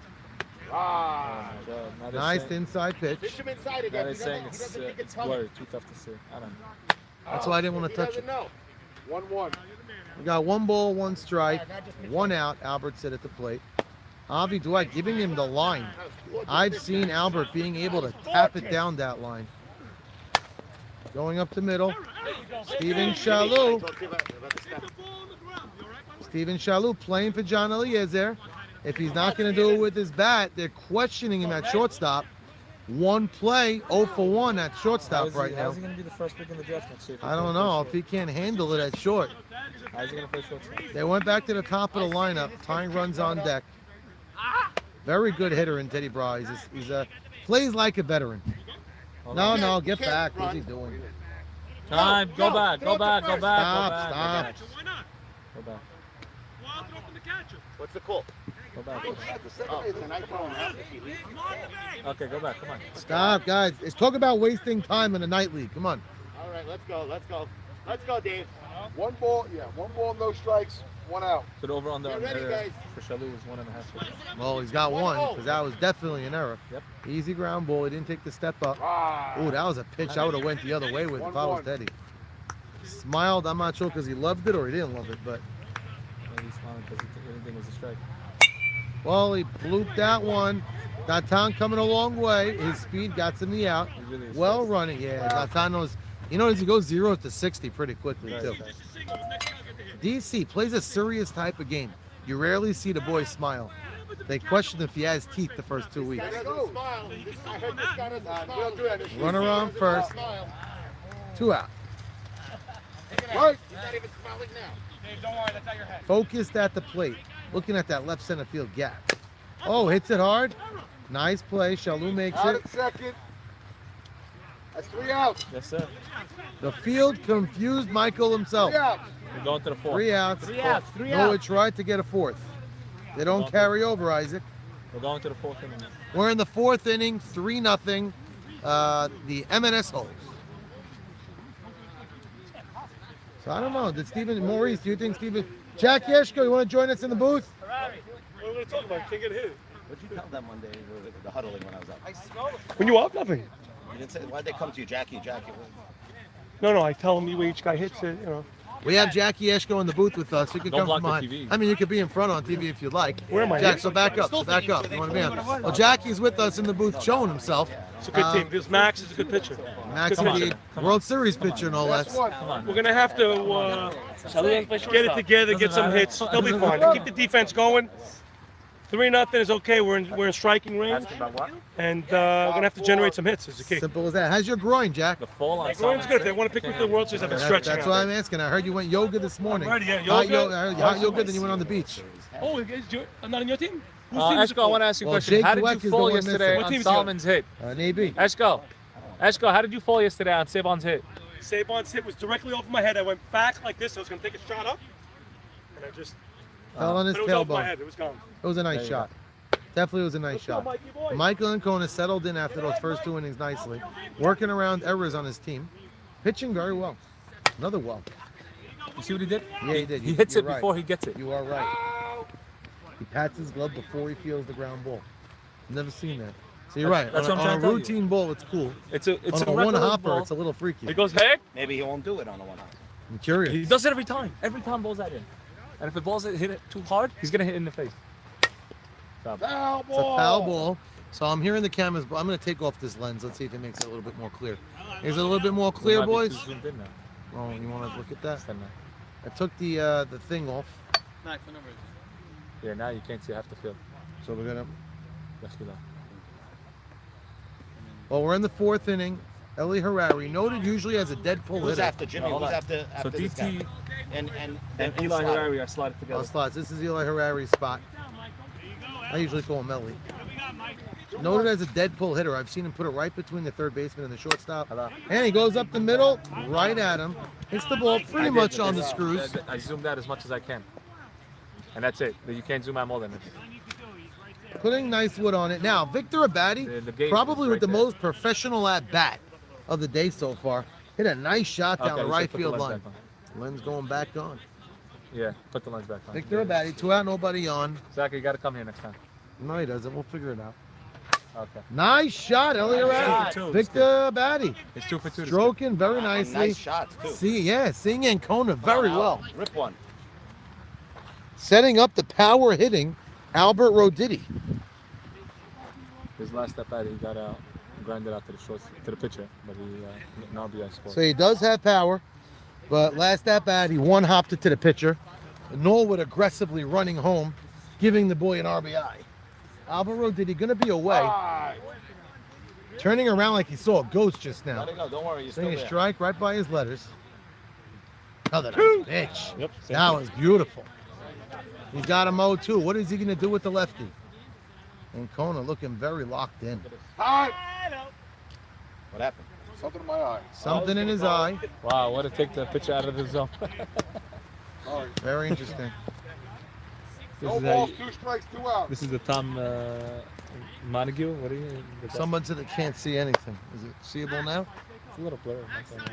F: Oh my God. Now they're
B: Nice
F: saying-
B: inside pitch.
F: now they're saying it's blurry, too tough to see. I don't know.
B: That's why I didn't want to touch it.
G: 1-1.
B: We got 1 ball, 1 strike, 1 out. Albert Sit at the plate. Avi Dwight giving him the line. I've seen Albert being able to tap it down that line. Going up the middle. Steven Shalou. Steven Shalou playing for John Eliezer. If he's not going to do it with his bat, they're questioning him at shortstop. 1 play, 0 for 1 at shortstop right now.
F: How's he going to be the first pick in the draft next year?
B: I don't know if he can't handle it at short.
F: How's he going to play shortstop?
B: They went back to the top of the lineup. Tying runs on deck. Very good hitter in Teddy Bry. He's a plays like a veteran. No, get back. What's he doing?
F: Time. Go back. Go back. Go back.
B: Stop.
F: Go back.
E: What's the call?
F: Go back. Go back.
E: Oh.
F: Okay, go back. Come on.
B: Stop, guys. Let's talk about wasting time in the night league. Come on.
E: All right, let's go. Let's go, Dave.
G: 1 ball, no strikes, 1 out.
F: So the over under
E: Get ready, guys.
F: for Shalou was 1.5.
B: Well, he's got 1 because that was definitely an error.
F: Yep.
B: Easy ground ball. He didn't take the step up. Oh, that was a pitch I would have went the other way with if I was Teddy. Smiled. I'm not sure because he loved it or he didn't love it, but
F: Maybe he's smiling because he didn't think it was a strike.
B: well, he blooped that one. Natan coming a long way. His speed got him the out.
F: He really is
B: Well
F: fast.
B: running. Yeah, Natan knows. You notice he goes 0 to 60 pretty quickly
F: Very
B: too.
F: fast.
B: DC plays a serious type of game. You rarely see the boy smile. They question if he has teeth the first 2 weeks.
E: I heard this guy doesn't smile.
B: Runner on first. 2 out.
E: Right. He's not even smiling now.
D: Dave, don't worry, that's out your head.
B: Focused at the plate. Looking at that left center field gap. Oh, hits it hard. Nice play. Shalou makes
G: Out
B: it.
G: at second. That's 3 outs.
F: Yes, sir.
B: The field confused Michael himself.
G: 3 outs.
F: We're going to the 4th.
B: 3 outs.
D: 3 outs, 3
B: Norwich tried to get a 4th. They don't carry over, Isaac.
F: We're going to the 4th inning.
B: We're in the 4th inning, 3-0. The M&S holds. So I don't know. Did Stephen Maurice? Do you think Stephen? Jack Yeshko, you want to join us in the booth?
D: We're going to talk about King of the Hit.
E: What'd you tell them one day, the huddling when I was up?
D: When you up, nothing.
E: You didn't say, why'd they come to you, Jackie?
D: No, I tell them each guy hits it, you know.
B: We have Jackie Yeshko in the booth with us. You can
F: Don't
B: come
F: block
B: from
F: the
B: behind.
F: TV.
B: I mean, you could be in front on TV if you'd like.
D: Where am I?
B: Jack, so back up. So back up. You want to be on? Well, Jackie's with us in the booth showing himself.
D: It's a good team because Max is a good pitcher.
B: Max
F: Come on.
B: indeed. World Series pitcher, no less.
F: Come on.
D: We're going to have to get it together, get some hits. They'll be fine. Keep the defense going. 3-0 is okay. We're in striking range.
F: Asking about what?
D: And we're going to have to generate some hits as a key.
B: Simple as that. How's your groin, Jack?
F: The fall on
D: Groin's good. If they want to pick me for the World Series, I've been stretching
B: That's
D: out.
B: why I'm asking. I heard you went yoga this morning.
D: I'm ready, yeah.
B: Hot
D: Yoga.
B: hot yoga, then you went on the beach.
D: Oh, I'm not on your team?
F: Eshko, I want to ask you a
B: Well,
F: question.
B: Jake
F: How did
B: Dweck
F: you
B: is the
F: fall
B: one
F: yesterday
B: missing.
D: What
F: on
D: team is he on?
F: Solomon's hit?
B: Maybe.
F: Eshko, how did you fall yesterday on Sabon's hit?
D: Sabon's hit was directly over my head. I went back like this. I was going to take a shot up. And I just...
B: Fell on his
D: But it was over my
B: tailbone.
D: head. It was gone.
B: It was a
F: There
B: nice
F: you
B: shot. Definitely was a nice
D: Let's go,
B: shot.
D: Mikey boy.
B: Michael Ancona settled in after those first 2 innings nicely, working around errors on his team, pitching very well. Another well.
F: You see what he did?
B: Yeah, he did.
F: He hits
B: You're
F: it
B: right.
F: before he gets it.
B: You are right. He pats his glove before he feels the ground ball. Never seen that. So you're right.
F: That's
B: on
F: what I'm
B: a
F: trying to tell you.
B: routine ball, it's cool.
F: It's a
B: On a
F: regular
B: one-hopper,
F: ball.
B: it's a little freaky.
F: He goes, hey.
E: Maybe he won't do it on a one-hop.
B: I'm curious.
F: He does it every time. Every time balls that in. And if the ball's hit it too hard, he's going to hit it in the face.
G: Foul
B: It's a
G: ball.
B: foul ball. So I'm hearing the cameras, but I'm going to take off this lens. Let's see if it makes it a little bit more clear. Is it a little bit more clear,
F: Might be
B: boys?
F: too zoomed in now.
B: Oh, you want to look at that?
F: It's 10 now.
B: I took the thing off,
H: Nice, what number is it?
F: Yeah, now you can't see half the field.
B: so we're gonna.
F: Dakhila.
B: Well, we're in the 4th inning. Eli Harari, noted usually as a dead pull
E: Who's
B: hitter.
E: after Jimmy?
F: No, hold
E: Who's
F: on.
E: after
F: So
E: this guy?
F: DT
E: And
F: and
E: who's
F: Eli
E: slotted?
F: Harari are slotted
B: Oh,
F: together.
B: slots. This is Eli Harari's spot. I usually call him Eli. Noted as a dead pull hitter. I've seen him put it right between the third baseman and the shortstop.
F: Hello.
B: And he goes up the middle, right at him. Hits the ball pretty much on the screws.
F: I zoomed out as much as I can. And that's it. You can't zoom out more than this.
B: Putting nice wood on it. Now, Victor Abadi,
F: The gauge
B: probably
F: is
B: with the
F: right there.
B: most professional at bat of the day so far. Hit a nice shot down
F: Okay,
B: the
F: so
B: right
F: put the
B: field
F: lens
B: line.
F: back on.
B: Lens going back on.
F: Yeah, put the lens back on.
B: Victor Abadi, 2 out, nobody on.
F: Zach, you got to come here next time.
B: No, he doesn't. We'll figure it out.
F: Okay.
B: Nice shot, Eli
F: Nice
B: Harari.
F: shot.
B: Victor Abadi.
F: It's 2 for 2.
B: Stroking very nicely.
E: Nice shots, too.
B: Seeing Ancona very well.
E: Rip one.
B: Setting up the power hitting Albert Roditi.
F: His last step at it, he got out, grinded out to the short, to the pitcher, but he now RBI scored.
B: So he does have power, but last at bat, he one-hopped it to the pitcher. Norwood aggressively running home, giving the boy an RBI. Albert Roditi going to be away. Turning around like he saw a ghost just now.
E: Let it go. Don't worry. You're still
B: Saying a
E: there.
B: strike right by his letters. Another nice pitch.
F: Yep.
B: That was beautiful. He's got a 0-2. What is he going to do with the lefty? And Kona looking very locked in.
G: Time.
E: What happened?
G: Something in my eye.
B: Something in his eye.
F: Wow, what to take the pitcher out of the zone.
G: Sorry.
B: Very interesting.
F: This
G: No
F: is how
G: balls,
F: you-
G: 2 strikes, 2 outs.
F: This is the Tom Montague. What are you?
B: Someone said they can't see anything. Is it seeable now?
F: It's a little blurry. not that much.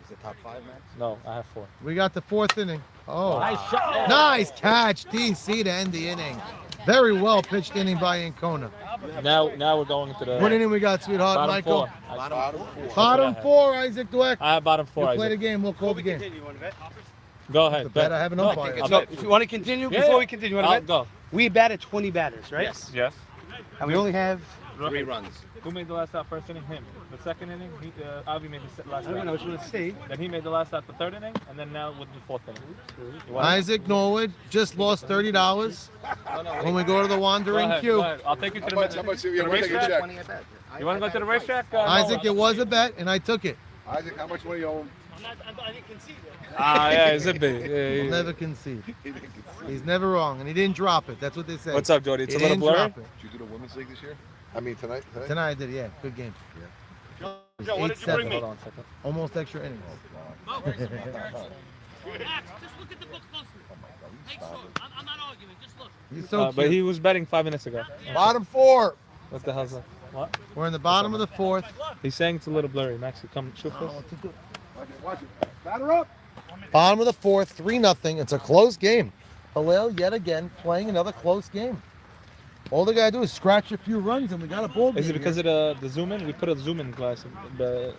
E: Is it top 5, man?
F: No, I have 4.
B: We got the 4th inning. Oh,
E: Nice shot.
B: nice catch, DC to end the inning. Very well pitched inning by Ancona.
F: Now we're going into the
B: What inning we got, sweetheart,
F: bottom
B: Michael?
F: 4.
E: Bottom 4.
B: Bottom
F: I have.
B: 4, Isaac Dweck.
F: I have bottom 4.
B: We'll play the
F: Isaac.
B: game. We'll call the game.
F: Go ahead.
B: The bet, I have an umpire.
F: I'll
C: So,
F: bet.
C: if you want to continue,
F: Yeah,
C: before
F: yeah.
C: we continue, you
F: I'll
C: want to bet?
F: go.
C: We batted 20 batters, right?
F: Yes.
C: And we only have,
E: 3 runs.
F: Who made the last out first inning? Him. The second inning, Avi made the last
C: I don't
F: out.
C: know which one to see.
F: Then he made the last out the third inning, and then now with the fourth inning. You want it?
B: Isaac Norwood just lost $30 when we go to the
F: Go
B: Wandering
F: ahead,
B: Q.
F: go ahead. I'll take you to the,
G: How much? Yeah, we'll take a check.
F: You want to go to the racetrack?
B: Isaac, it was a bet, and I took it.
G: Isaac, how much money you owe him?
F: Yeah, it's a bit.
B: He'll never concede. He's never wrong, and he didn't drop it. That's what they say.
F: What's up, Jody? It's
B: He
F: a little
B: didn't
F: blurry.
B: drop it.
G: Did you do the women's league this year? I mean, tonight?
B: Tonight I did, yeah. Good game.
F: Joe, what did you bring
B: 8-7.
F: me? Hold on a second.
B: Almost extra innings.
K: Just look at the book closely. Make sure. I'm not arguing. Just look.
B: He's so
F: But
B: cute.
F: he was betting 5 minutes ago.
B: Bottom 4.
F: What the hell's that? What?
B: We're in the bottom of the 4th.
F: He's saying it's a little blurry. Max, you come shoot for us.
G: Watch it. Batter up.
B: Bottom of the 4th, 3-0. It's a close game. Hillel yet again playing another close game. All they gotta do is scratch a few runs, and we got a ball game.
F: Is it because
B: here.
F: of the zoom in? We put a zoom in glass. But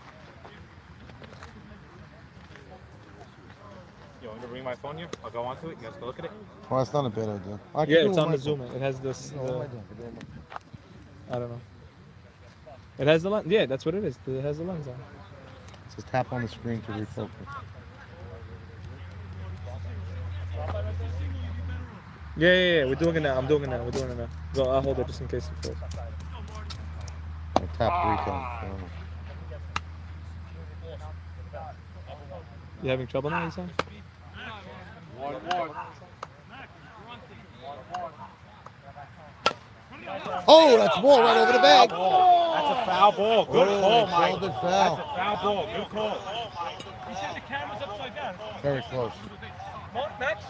F: you want me to bring my phone here? I'll go onto it. You guys go look at it.
B: Well, that's not a bad idea. I can
F: Yeah,
B: do
F: it's
B: it
F: on the
B: with
F: zoom
B: my
F: in. It has this.
B: phone. No, what am I doing? I can do it with my-
F: I don't know. It has the lens. Yeah, that's what it is. It has the lens on.
B: Just tap on the screen to refocus.
F: Yeah. We're doing it now. I'm doing it now. We're doing it now. Go. I'll hold it just in case it falls.
B: I tap recon.
F: You having trouble now, Isan?
G: 1-1.
B: Oh, that's a ball right over the bag.
F: That's a foul ball. Good
B: Oh,
F: call,
B: they
F: Mike.
B: called it foul.
F: That's a foul ball. Good call.
D: You said the camera's upside down.
B: Very close.
D: Max?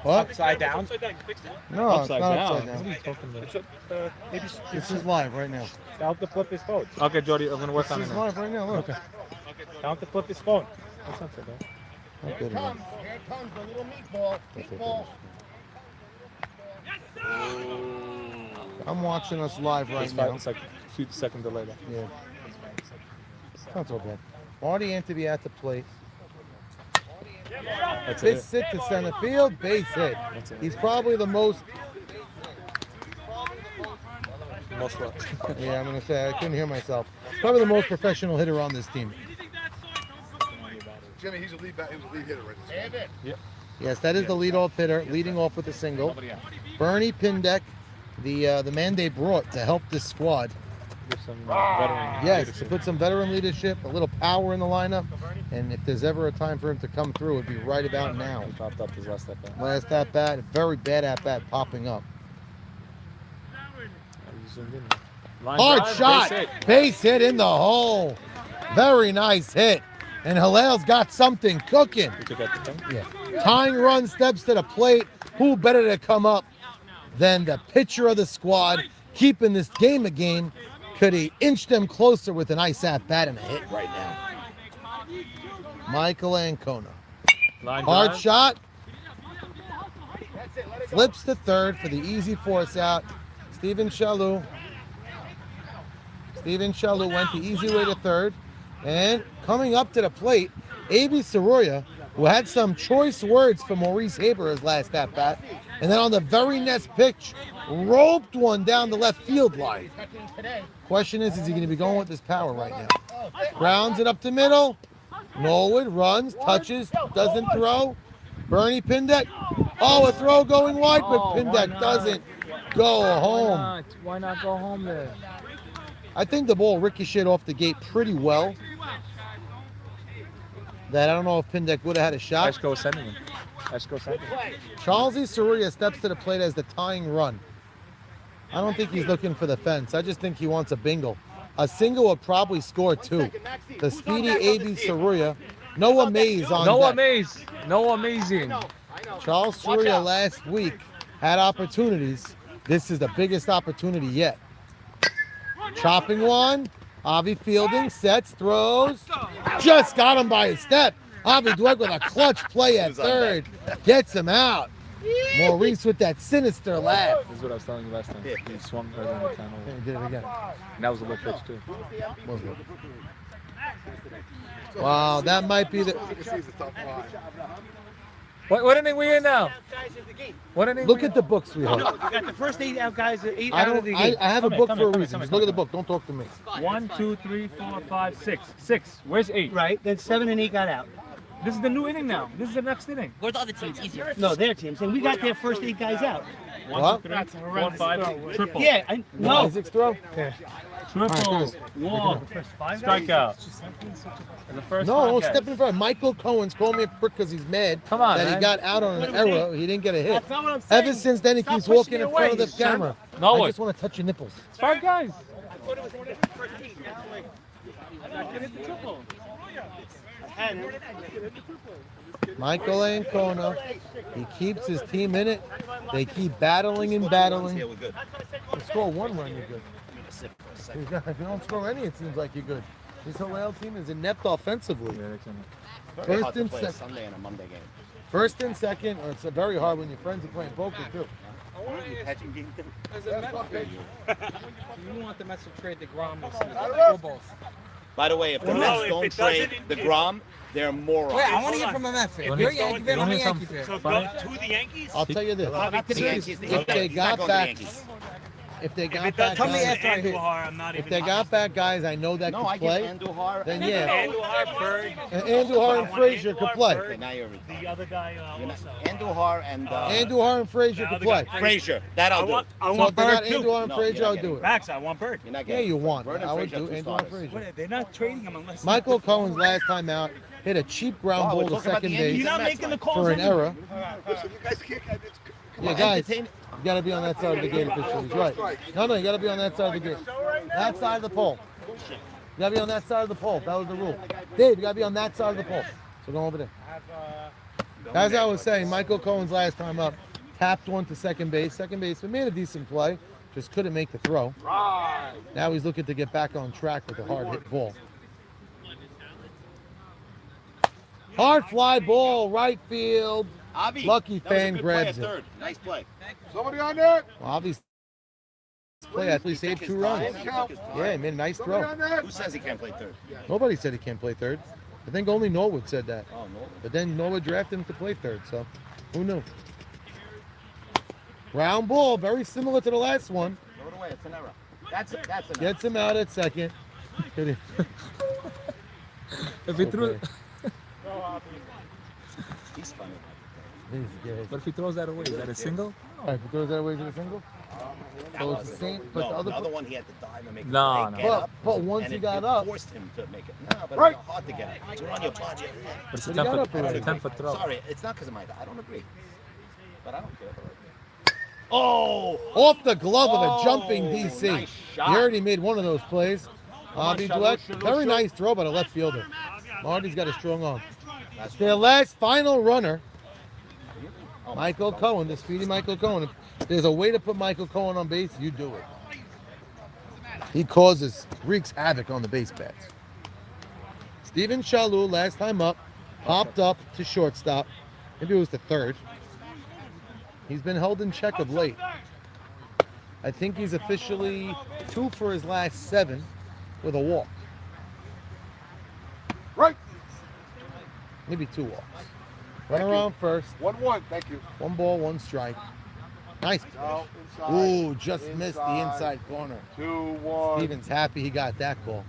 B: What?
D: Upside down. Upside down. You fixed it?
B: No,
F: Upside
B: it's not
F: down.
B: upside
F: What are
B: down.
F: you talking about?
D: It's up, maybe
B: This is live right now.
D: Count to flip his phone.
F: Okay, Jody, I'm gonna work
B: This
F: on it
B: is
F: now.
B: live right now. Look.
D: Count to flip his phone.
F: That's not so bad.
B: Not good enough.
E: Here comes the little meatball. Meatball.
B: I'm watching us live right
F: It's
B: now.
F: like a few second delay. There.
B: Yeah. It's not so bad. Marty Antony at the plate.
F: That's
B: This
F: it.
B: hit to center field, base hit.
F: That's it.
B: He's probably the most.
F: Most what?
B: Yeah, I'm gonna say I couldn't hear myself. Probably the most professional hitter on this team.
G: Jimmy, he's a lead back. He was a lead hitter right this
F: Yep.
B: Yes, that is the leadoff hitter, leading off with a single. Bernie Pindek, the man they brought to help this squad.
F: Give some veteran
B: Yes, to
F: leadership.
B: put some veteran leadership, a little power in the lineup, and if there's ever a time for him to come through, it'd be right about now.
F: He popped up his last at bat.
B: Last at bat, very bad at bat popping up.
F: He zoomed in. Line
B: Hard
F: drive,
B: shot,
F: base hit.
B: base hit in the hole. Very nice hit. And Halal's got something cooking.
F: He took out the thing.
B: Yeah. Tying run steps to the plate. Who better to come up than the pitcher of the squad, keeping this game a game? Could he inch them closer with a nice at bat and a hit right now? Michael Ancona.
F: Line
B: Hard
F: drive.
B: shot. Flips to third for the easy force out. Steven Shalou. Steven Shalou went the easy way to third. And coming up to the plate, A.B. Soroya, who had some choice words for Maurice Haber his last at bat. And then on the very next pitch, roped one down the left field line. Question is he going to be going with this power right now? Grounds it up the middle. Norwood runs, touches, doesn't throw. Bernie Pindek. Oh, a throw going wide, but Pindek doesn't go home.
F: Why not go home there?
B: I think the ball ricocheted off the gate pretty well. That I don't know if Pindek would have had a shot.
F: Eshko sending him. Eshko sending him.
B: Charlesy Soroya steps to the plate as the tying run. I don't think he's looking for the fence. I just think he wants a bingo. A single would probably score two. The speedy A.B. Soroya. Noah Mays on
F: Noah
B: deck.
F: Mays. Noah Amazing.
B: Charles Soroya last week had opportunities. This is the biggest opportunity yet. Chopping one. Avi fielding, sets, throws. Just got him by a step. Avi Dweck with a clutch play at third. Gets him out. Maurice with that sinister laugh.
F: This is what I was telling you last time. He swung harder than the time over.
B: He did it again.
F: And that was a low pitch too.
B: Wow, that might be the.
F: What inning we in now? What inning?
B: Look at the book, sweetheart.
C: You got the first 8 out guys, 8
B: I
C: out of
B: don't.
C: the
B: I
C: game.
B: have a book for a reason. Just look at the book. Don't talk to me.
D: 1, 2, 3, 4, 5, 6. 6. Where's 8?
C: Right, then 7 and 8 got out.
D: This is the new inning now. This is the next inning.
K: Where's the other teams? Easier.
C: No, their teams. And we got their first 8 guys out.
B: What?
D: 1, 2, 3, 4, 5, triple.
C: Yeah, no.
B: Isaac's throw?
D: Triple. Walk. Strikeout. And the first
B: No,
D: podcast.
B: step in front. Michael Cohen's called me a prick because he's mad
F: Come on,
B: that he
F: man.
B: got out on an error. He didn't get a hit.
C: That's not what I'm saying.
B: Ever since then, he
C: Stop
B: keeps
C: pushing
B: walking
C: it
B: in front of
C: away,
B: the camera.
F: No
B: I
F: one.
B: just want to touch your nipples.
F: It's 5 guys.
B: Michael Ancona, he keeps his team in it. They keep battling and battling.
E: Yeah, we're good.
B: You score 1 run, you're good. If you don't score any, it seems like you're good. This Hillel team is inept offensively.
E: Very
B: First
E: hard to
B: and
E: play a
B: second.
E: Sunday and a Monday game.
B: First and second, or it's very hard when your friends are playing poker too.
I: You want the Mets to trade the Grom with some balls.
E: By the way, if the Mets don't trade the Grom, they're morons.
I: Wait, I want to hear from a Met fan. You're a Yankee fan, I'm a Yankee fan.
D: So go to the Yankees?
B: I'll tell you this:
E: Not to the Yankees.
B: if they
E: He's not
B: got
E: going to the
B: back,
E: Yankees.
B: if they
D: If
B: got
D: it doesn't
B: back,
I: Tell me
B: guys,
I: after I hit.
D: Andujar, I'm not
B: if
D: even.
B: they got back guys I know that
E: No, I
B: could play,
E: get Andujar.
B: then yeah,
D: Andujar, Bird.
B: and Andujar and Frazier could
E: Okay,
B: play.
E: now you're
D: The other guy
E: You're not,
D: also.
E: Andujar and
B: Andujar and Frazier could play.
E: Frazier. That I'll do.
D: I
B: So
D: want
B: if they got
D: Bird too.
B: Andujar and
E: No,
B: Frazier,
E: you're
B: I'll
E: not
B: do it.
D: Max, I want Bird.
E: You're not
B: Yeah,
E: getting
B: you want.
E: Bird and
B: I would
E: Frazier are
B: do
E: two
B: Andujar and
E: starters.
B: Frazier.
D: What, they're not trading him unless.
B: Michael Cohen's last time out hit a cheap ground
E: Oh, we're
B: ball to
E: talking about
B: second
E: the Yankees.
B: base
D: You're not
E: Mets,
D: making the
E: Mike.
D: calls
B: for an
D: anyway.
B: error.
G: Listen, you guys can't.
B: Yeah, guys.
E: Entertain-
B: You got to be on that side of the gate officially. He's right. No, you got to be on that side of the gate. That side of the pole. You got to be on that side of the pole. That was the rule. Dave, you got to be on that side of the pole. So go over there. As I was saying, Michael Cohen's last time up tapped one to second base. Second baseman made a decent play, just couldn't make the throw. Now he's looking to get back on track with a hard hit ball. Hard fly ball, right field.
E: Avi,
B: Lucky
E: that was a
B: fan
E: good
B: grabs
E: play
B: it.
E: at third. Nice play.
G: Somebody on there?
B: Well, obviously, play actually saved 2 runs. Yeah, he made a nice
G: Somebody
B: throw.
G: on there?
E: Who says he can't play third?
B: Nobody said he can't play third. I think only Norwood said that.
E: Oh, no.
B: But then Norwood drafted him to play third, so who knew? Round ball, very similar to the last one.
E: Throw it away. It's an error. That's an error.
B: Gets him out at second.
F: If he threw it,
E: He's funny.
F: but if he throws that away, is that a single?
B: All right, if he throws that away to the single. So it's the same, but
E: No,
B: the other.
E: one he had to dive and make
F: No,
E: a
F: no.
E: break, get up,
B: But once
E: and
B: he
E: it
B: got up,
E: forced him to make it. No, but
G: Right.
E: it's hard to get it. It's on your body.
F: But it's
B: But
F: a
B: he got
F: 10
B: up
F: foot,
B: already.
F: 10-foot throw.
E: Sorry, it's not because of my. I don't agree. But I don't care.
B: Oh, off the glove of a jumping DC.
E: nice shot.
B: He already made one of those plays. Avi Dweck, very nice throw by the left fielder. Marty's got a strong arm.
E: That's
B: Their last final runner,
E: Oh,
B: Michael Cohen, the speedy Michael Cohen. If there's a way to put Michael Cohen on base, you do it. He wreaks havoc on the base paths. Steven Shalou, last time up, popped up to shortstop. Maybe it was the third. He's been held in check of late. I think he's officially 2 for his last 7 with a walk.
G: Right.
B: Maybe 2 walks. Run around first.
G: 1-1. Thank you.
B: 1 ball, 1 strike. Nice.
G: No, inside.
B: Ooh, just missed the inside corner.
G: 2-1.
B: Steven's happy he got that call.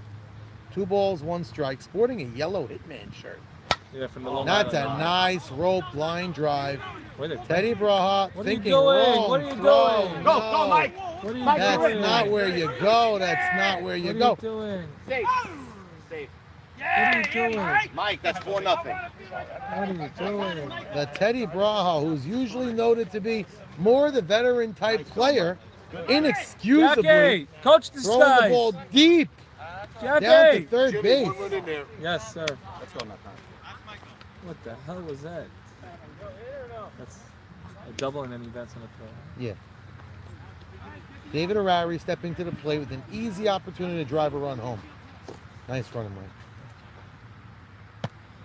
B: 2 balls, 1 strike. Sporting a yellow Hitman shirt.
F: Yeah, from the Long
B: That's a
F: Island.
B: nice rope line drive.
F: Wait a
B: Teddy Braha
F: What are you
B: thinking
F: doing?
B: wrong.
F: What are you
B: throw.
F: doing?
B: No,
E: Go, Mike.
F: What are you
B: That's
F: doing?
B: not where you go. That's not where you
F: What
B: go.
F: are you doing?
E: Safe. Safe.
F: What are you doing?
E: Mike, that's 4-0.
F: What are you doing?
B: The Teddy Braha, who's usually noted to be more the veteran type player, inexcusably
F: Jackie, coach this
B: throwing
F: guy.
B: the ball deep down to
F: Jackie.
B: third
G: Jimmy,
B: base.
G: 1 run in there.
F: Yes, sir.
E: Let's go, Nathan.
F: What the hell was that? That's a double and then he bats on a throw.
B: Yeah. David Arari stepping to the plate with an easy opportunity to drive a run home. Nice running, Mike.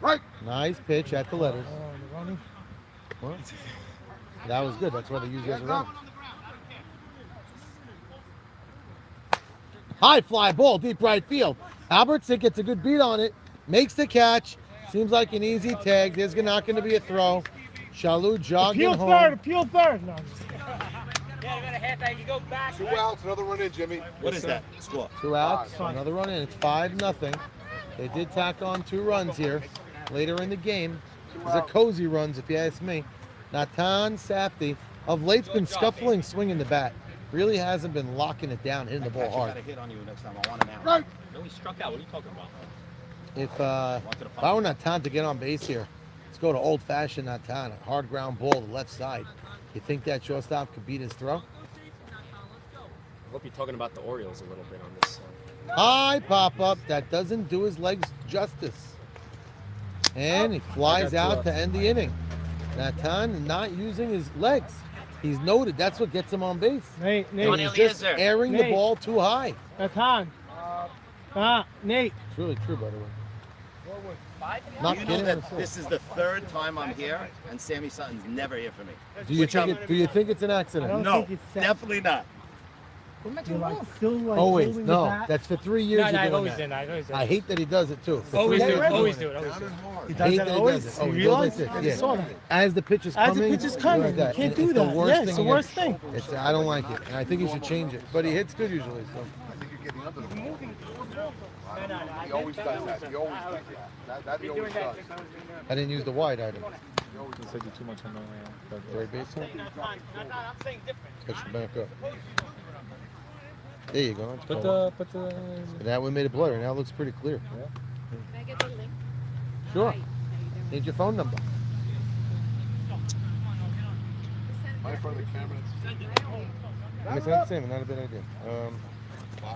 G: Right.
B: Nice pitch at the letters. What? That was good. That's why they use you as a run. High fly ball, deep right field. Albertson gets a good beat on it, makes the catch. Seems like an easy tag. There's not going to be a throw. Shalou jogging
C: Appeal
B: home.
C: third. Appeal third. No, I'm just kidding.
G: Two outs. Another run in, Jimmy.
E: What is that? Score.
B: 2 outs, another run in. It's 5-0. They did tack on 2 runs here later in the game. These are cozy runs, if you ask me. Natan Safdie of late's been scuffling, swinging the bat. Really hasn't been locking it down, hitting the ball
E: I
B: hard.
E: got a hit on you next time. I want an out.
G: Right.
H: No, he struck out. What are you talking about?
B: If I were Natan to get on base here, let's go to old-fashioned Natan, a hard ground ball to the left side. You think that shortstop could beat his throw?
H: I hope you're talking about the Orioles a little bit on this.
B: High pop-up. That doesn't do his legs justice. And he flies out to end the inning. Natan not using his legs. He's noted. That's what gets him on base.
C: Nate,
B: And he's just airing the
C: Nate.
B: ball too high.
C: That's Han. Nate.
B: It's really true, by the way.
E: Do
B: Not
E: you know
B: kidding.
E: that this is the 3rd time I'm here, and Sammy Sutton's never here for me?
B: Do you think it's an accident?
C: I don't
E: No,
C: think it's
E: definitely not.
C: You're like still like
B: Always.
C: holding the
B: No,
C: bat.
B: that's for 3 years.
H: No,
B: you're
H: I've
B: doing
H: always
B: that.
H: done that. I've always done
B: I
H: that.
B: hate that he does it too. For
H: Always
B: 3
H: do it.
B: years.
H: Always do it. Always do it.
C: He
B: I
C: does
B: hate
C: that
B: that he
C: always.
B: does it. Oh,
C: You
B: he goes like
C: realize?
B: this.
C: I
B: Yeah.
C: saw that.
B: As the pitch is
C: As
B: coming,
C: the pitch is
B: you
C: coming,
B: like that.
C: you can't
B: And
C: do
B: it's
C: that.
B: The worst
C: Yeah, it's
B: thing
C: the
B: ever.
C: worst thing.
B: It's, I don't like it, and I think he should change it. But he hits good usually. So.
G: I think you're getting under the ball. He always does that. He always does that. That he always does.
B: I didn't use the wide item.
F: You said you too much on the
B: Third base.
K: I'm saying different.
B: Push it back up. There you go.
F: Put the.
B: That one made it blurry. Now it looks pretty clear.
L: Can I get the link?
B: Sure.
L: Hi, how you doing?
B: Need your phone number.
G: Right in front of the camera.
B: Let me say the same, not a bad idea.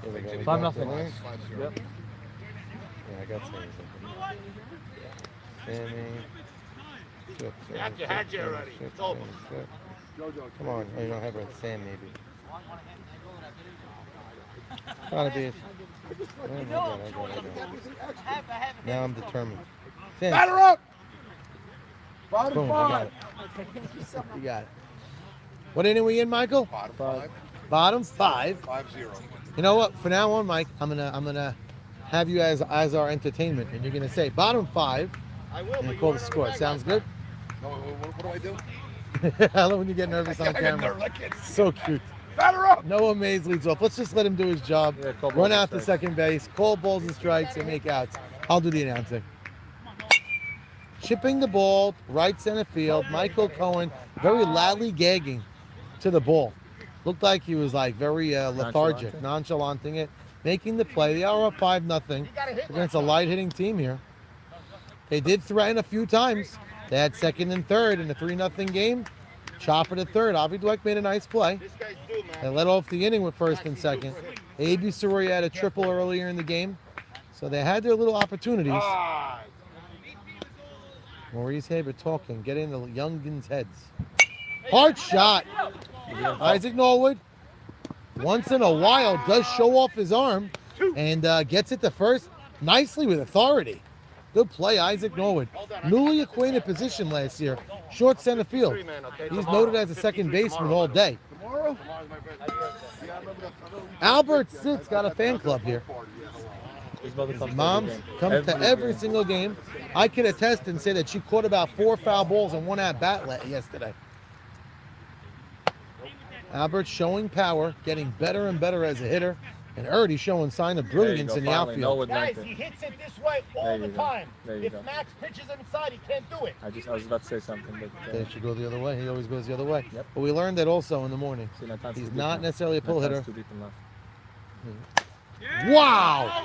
B: Here we go. We got
F: 5-0.
B: Delay.
F: Yep.
B: Yeah, I got Sammy.
J: Jack, you had you already. It's over.
B: Come on. Oh, you don't have it. Sam, maybe. Gotta be it. Oh, my God, I got it. Now I'm determined. Sam.
G: Batter up! Bottom
B: Boom, I
G: five.
B: got it. You got it. What inning we in, Michael?
G: Bottom five.
B: Bottom 5.
G: 5-0.
B: You know what? For now on, Mike, I'm gonna have you as our entertainment, and you're gonna say bottom 5, and you call the score. Sounds good?
G: No, what do I do?
B: I love when you get nervous on
G: I get
B: camera.
G: nervous. I can't see.
B: So cute.
G: Batter up!
B: Noah Mays leads off. Let's just let him do his job.
F: Yeah, call balls
B: Run
F: and
B: out to
F: strikes.
B: second base, call balls and strikes, and make outs. I'll do the announcing. Chipping the ball, right center field. Michael Cohen very loudly gagging to the ball. Looked like he was like very lethargic, nonchalanting it, making the play. They are up 5-0 against a light hitting team here. They did threaten a few times. They had second and third in the 3-0 game. Chopper to third. Avi Dweck made a nice play. They led off the inning with first and second. A.B. Suri had a triple earlier in the game. So they had their little opportunities. Maurice Haber talking, getting the youngins' heads. Hard shot. Isaac Norwood, once in a while, does show off his arm and gets it to first nicely with authority. Good play, Isaac Norwood. Newly acquainted position last year, short center field. He's noted as a second baseman all day.
G: Tomorrow?
B: Albert Sitz got a fan club here.
F: His mother comes
B: Mom comes to every single game. I can attest and say that she caught about 4 foul balls and 1 at bat yesterday. Albert showing power, getting better and better as a hitter, and already showing sign of brilliance in the outfield.
J: Guys, he hits it this way all the time.
F: There you
J: If
F: go.
J: Max pitches inside, he can't do it.
F: I was about to say something, but
B: They should go the other way. He always goes the other way.
F: Yep.
B: But we learned that also in the morning.
F: see, Natan's
B: He's
F: too
B: not
F: deep
B: necessarily a
F: in-
B: pull
F: Natan's
B: hitter.
F: too deep in left.
B: Wow!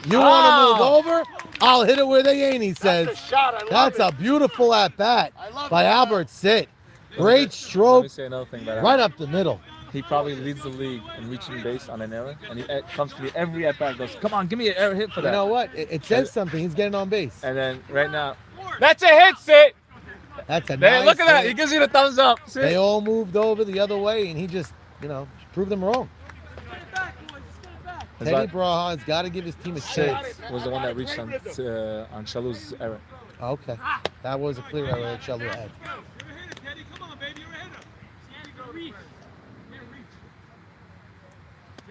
B: You want to move over? I'll hit it where they ain't, he says.
J: That's a shot. I love
B: That's
J: it.
B: a beautiful at bat
J: I love
B: by
J: that.
B: Albert Sitt. Great
F: Let me
B: stroke
F: say another thing about
B: right
F: Albert.
B: up the middle.
F: He probably leads the league in reaching base on an error, and he comes to me every at bat. Goes, come on, give me an error hit for that.
B: You know what? It says something. He's getting on base.
F: And then right now, that's a hit, Sit.
B: That's a
F: There,
B: nice
F: look at that.
B: hit.
F: He gives you the thumbs up. Sit.
B: They all moved over the other way, and he just, proved them wrong.
F: His
B: Teddy
F: bat-
B: Braha's got to give his team a
F: Sit
B: chance.
F: was the one that reached on Shalu's error.
B: Okay. That was a clear error that Shalu had.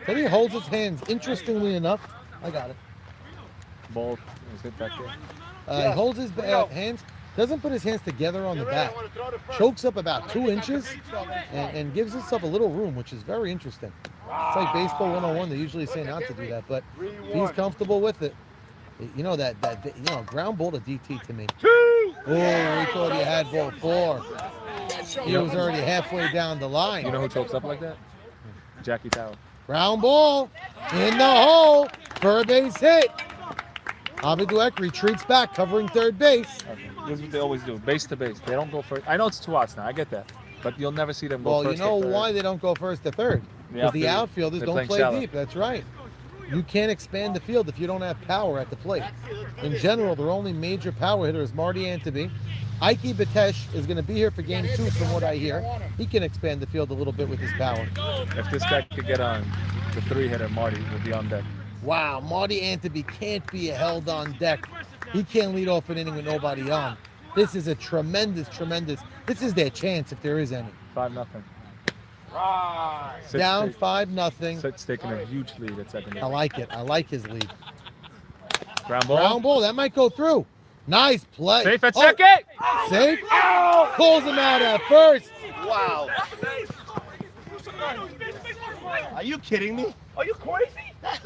B: Teddy holds his hands, interestingly enough. I got it.
F: Ball was hit back there.
B: He holds his hands, doesn't put his hands together on the bat. Chokes up about 2 inches and gives himself a little room, which is very interesting. It's like baseball 101. They usually say not to do that, but if he's comfortable with it. Ground ball to DT to me. Oh, we thought he had ball 4. He was already halfway down the line.
F: You know who chokes up like that? Jackie Tower.
B: Ground ball in the hole for a base hit. Avi Dweck retreats back, covering third base.
F: This is what they always do, base to base. They don't go first. I know it's 2 outs now. I get that, but you'll never see them go
B: Well,
F: first.
B: you know
F: to third.
B: why they don't go first to third? Because the outfielders
F: they're
B: don't
F: playing
B: play
F: shallow.
B: deep. That's right. You can't expand the field if you don't have power at the plate. In general, their only major power hitter is Marty Antoby. Ike Batesh is going to be here for game 2 from what I hear. He can expand the field a little bit with his power.
F: If this guy could get on the 3-hitter, Marty would be on deck.
B: Wow, Marty Antoby can't be held on deck. He can't lead off an inning with nobody on. This is a tremendous, this is their chance if there is any.
F: 5-0.
B: Down 5-0.
F: Sit's taking a huge lead at second.
B: I like it. I like his lead.
F: Ground ball.
B: Ground ball. That might go through. Nice play.
F: Safe at second.
B: Safe. Pulls him out at first.
J: Wow. Are you kidding me? Are you crazy?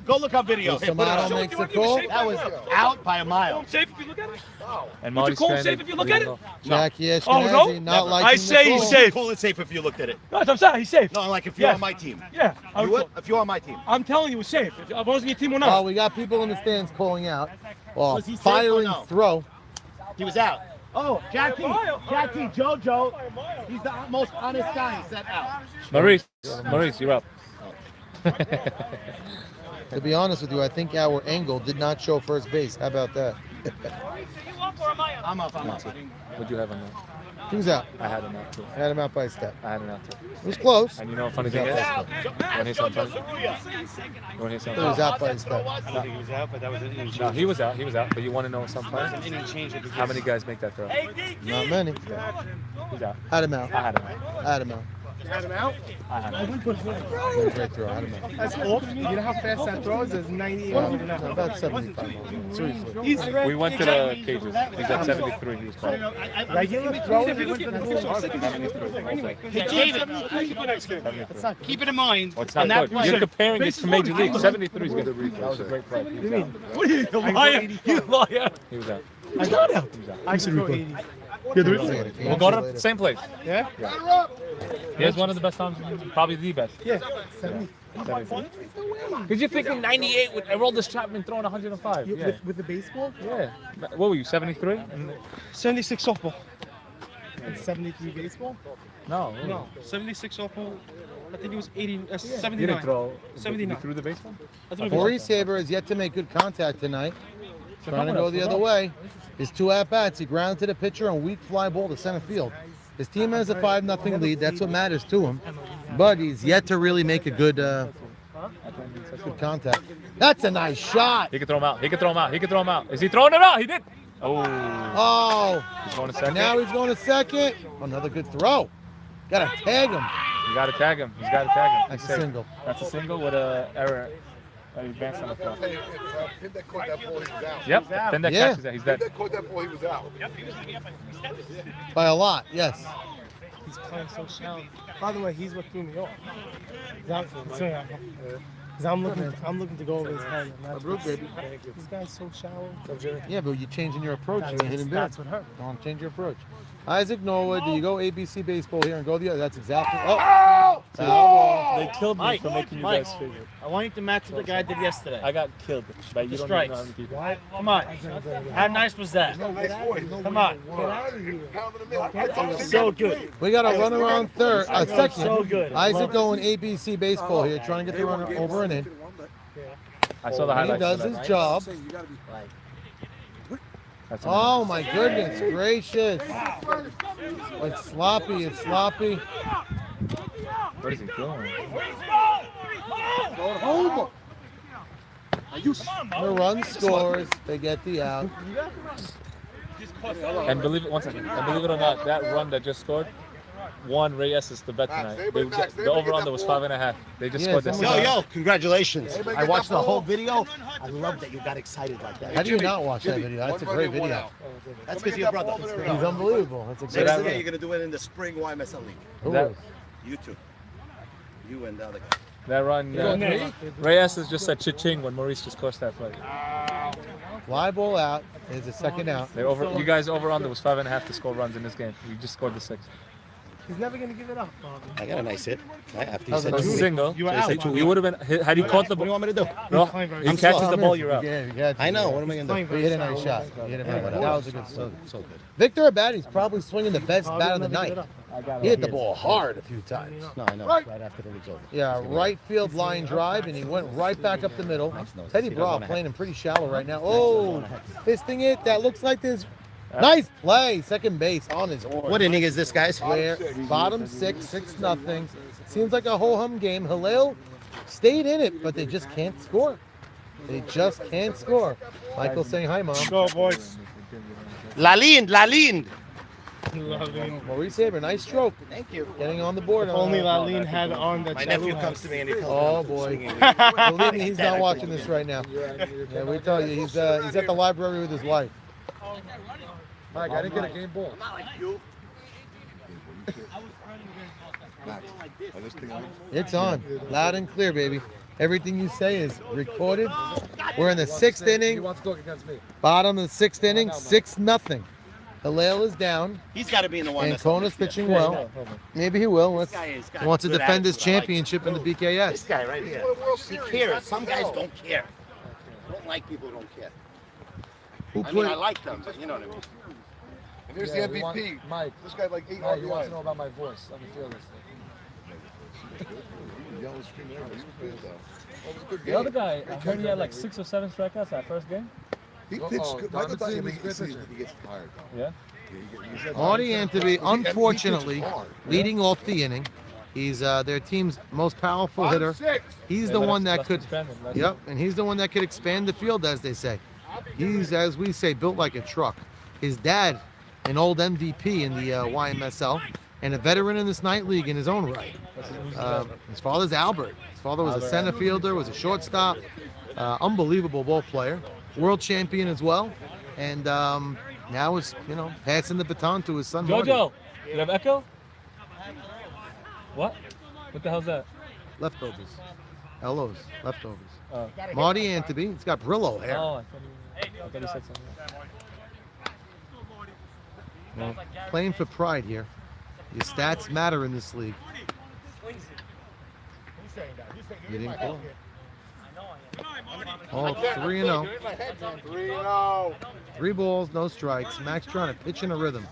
J: Go look up video.
B: Well,
J: Hey, put it
B: Samato
J: up.
B: makes the call.
J: That was out by a mile.
D: Safe if you look at it.
F: And
D: Would you
F: Marty's
D: call him
F: stranded.
D: safe if you look at it?
B: Jackie Ashkenazi
D: Oh, no?
B: not liking
D: I
B: the
D: say
B: call.
D: he's safe.
J: Call it safe if you looked at it.
D: No, I'm sorry, he's safe.
J: No, like if you're
D: Yes.
J: on my team.
D: Yeah. I
J: You
D: would
J: would? If you're on my team.
D: I'm telling you, it's safe. If I wasn't your team or
B: Oh,
D: not.
B: we got people in the stands calling out. Well,
J: Was he safe or
B: firing
J: no?
B: throw.
J: He was out.
E: Oh, Jackie, JoJo. He's the most honest guy. He said out.
F: Maurice, you're up.
B: To be honest with you, I think our angle did not show first base. How about that?
E: I'm up.
F: What'd you have on that?
B: Who's out?
F: I had him out too.
B: I had him out by a step.
F: I had him out too.
B: It was close.
F: And you know what funny thing is? You want to hear something funny? You want to hear
B: It
F: something
B: was
F: funny?
B: out by a step.
A: I think he was out, but that was an inning
F: No, he was out. But you want to know something
A: That was
F: funny?
A: an inning change at the
F: How many guys make that throw?
B: Not many.
F: He's out.
B: Had him out.
F: I had him out.
B: Had him out.
C: Had him out.
F: I had him out.
B: Great throw. Had him out.
C: That's off. You know how fast that throws? It's 98 miles an hour.
B: About 75 miles. Seriously.
F: We went to the cages. He's at 73. He was called.
C: Regular throws. He went to the ball.
F: 73.
K: Keep it in mind.
F: Well, it's not good. You're comparing it to Major League. 73 is good. That was a great play. He was out.
D: What are you, a liar? You liar.
F: He was out.
C: I got him. I should throw 80.
F: We'll go to the same place.
C: Yeah?
F: He has one of the best times, probably the best.
C: Yeah. 70.
F: Because you're thinking 98 with Aroldis Chapman throwing 105. Yeah.
C: With the baseball?
F: Yeah. What were you, 73?
C: 76 softball. And 73 baseball?
F: No.
C: No. 76 softball. I think it was 80, 79.
F: You didn't throw.
C: 79.
F: You threw the baseball?
B: Maurice Haber has yet to make good contact tonight. Trying to go the other way. His 2 at-bats, he grounded to the pitcher on weak fly ball to center field. His team has a 5-0 lead. That's what matters to him. But he's yet to really make a good contact. That's a nice shot.
F: He can throw him out. He can throw him out. He can throw him out. Is he throwing it out? He did. Oh.
B: Oh.
F: He's going to second.
B: Now he's going to second. Another good throw. Got to tag him.
F: You got to tag him. He's got to tag him.
B: That's
F: He's
B: a
F: safe.
B: single.
F: That's a single with a error. Advance on the throw.
G: Hey, if Pindeck caught that ball, he was out.
F: Yep. Pindeck
B: Yeah.
F: catches that. He's dead.
G: Pindeck caught that ball, he was out.
B: By a lot, yes.
C: He's playing so shallow. By the way, he's what threw me off. I'm looking to go over his head. This guy's so shallow.
B: Yeah, but you're changing your approach. You're hitting big.
C: That's what hurt.
B: Don't change your approach. Isaac Norwood, do you go ABC baseball here and go the other? That's exactly. Oh! Foul ball.
F: They killed me for making you guys figure.
E: I want you to match what the guy did yesterday.
F: I got killed by you. Don't even know how many people.
E: Come on. How nice was that? Come on. So good.
B: We got a runner on second.
E: So good.
B: Isaac going ABC baseball here, trying to get the runner over and in.
F: I saw the
B: And he
F: highlights.
B: does
F: of that.
B: his job.
F: That's
B: Oh my goodness gracious. It's sloppy, it's sloppy.
F: What is he doing?
B: The run scores, they get the out.
F: And believe it, one second. And believe it or not, that run that just scored won Reyes the bet tonight. The over-under was 5.5. They just scored this.
E: Yo, congratulations. I watched the whole video. I love that you got excited like that.
B: How do you not watch that video? That's a great video.
E: That's because your brother.
B: He's unbelievable. That's a great
E: Next year,
B: video.
E: you're going to do it in the spring YMSL League.
B: Who
F: That-
B: is?
E: You two. You and the other guy.
F: That run, Reyes has just said cha-ching when Maurice just coached that play.
B: Fly ball out. There's a second out.
F: You guys over-under was 5.5 to score runs in this game. You just scored the 6.
C: He's never going to give it up, Bobby.
E: I got a nice hit. After
B: That was
E: you said
B: a
F: That's a
B: nice
F: single.
C: You were out.
F: You would have been, had you caught the
E: What do you
F: ball,
E: want me to do?
F: no, he catches the ball, you're out.
B: Yeah, you catch it.
E: I know. What am I going to do?
B: You hit a nice shot. You hit a nice shot. That was a good
E: So,
B: swing.
E: so good.
B: Victor Abadi's probably swinging the best bat of the night. He hit the ball hard a few times.
E: No, I know. Right after the league's over.
B: Yeah, right field line drive, and he went right back up the middle. Teddy Bra playing him pretty shallow right now. Oh, fisting it. That looks like this. Nice play. Second base on his horn.
E: What inning is this, guys?
B: Where bottom 6-0. Seems like a ho-hum game. Hillel stayed in it, but they just can't score. They just can't score. Michael saying hi, Mom.
C: Go, boys.
E: La Lind.
B: Maurice Haber, nice stroke.
E: Thank you.
B: Getting on the board.
C: If only Laline had on that.
E: My nephew comes to me and he tells me.
B: Oh boy! Believe me, he's not watching this right now. Yeah, we tell you, he's at the library with his wife. Mike, I didn't get a game ball. It's on, loud and clear, baby. Everything you say is recorded. We're in the 6th inning. Bottom of the 6th inning, 6-0. Hillel is down.
E: He's got to be in the one.
B: And Kona's pitching well. Maybe he will. He wants to defend his championship in the
E: This
B: BKS.
E: guy right here. He cares. Some guys don't care. I don't like people who don't care. I mean, I like them, but you know what I mean.
G: And there's
B: Yeah,
G: the
B: you want-
G: MVP.
B: Mike.
G: This guy like 8
B: Mike, you want
G: RBIs.
B: to know about my voice? Let me feel this.
G: Yellow screen there. He was good though. That was a good
F: The
G: game.
F: other guy, I heard he had like 6 or 7 strikeouts that first game.
G: He
B: Uh-oh,
G: pitched good. Michael thought
B: Davidson
G: he
B: was a good pitcher.
G: gets tired though.
F: Yeah.
B: Marty Antony,
G: He pitched
B: unfortunately,
G: hard.
B: leading off the inning. He's their team's most powerful
G: On
B: hitter.
G: 6.
B: He's
F: They
B: the
F: let
B: one
F: us-
B: that
F: let
B: could.
F: us expand him, let us-
B: Yep, and he's the one that could expand the field, as they say. He's, as we say, built like a truck. His dad, an old MVP in the YMSL, and a veteran in this night league in his own right. His father's Albert. His father was a
F: Albert.
B: center fielder, was a shortstop, unbelievable ball player, world champion as well, and now is passing the baton to his son. Marty.
F: Jojo, you have echo? What? What the hell's that?
B: Leftovers, LOs, leftovers.
F: Oh.
B: Marty Antony, he's got Brillo hair.
F: Oh, I thought you said something.
B: Well, playing for pride here. Your stats matter in this league. You didn't call. Oh, 3-0.
G: 3-0.
B: 3 balls, no strikes. Max trying to pitch in a rhythm.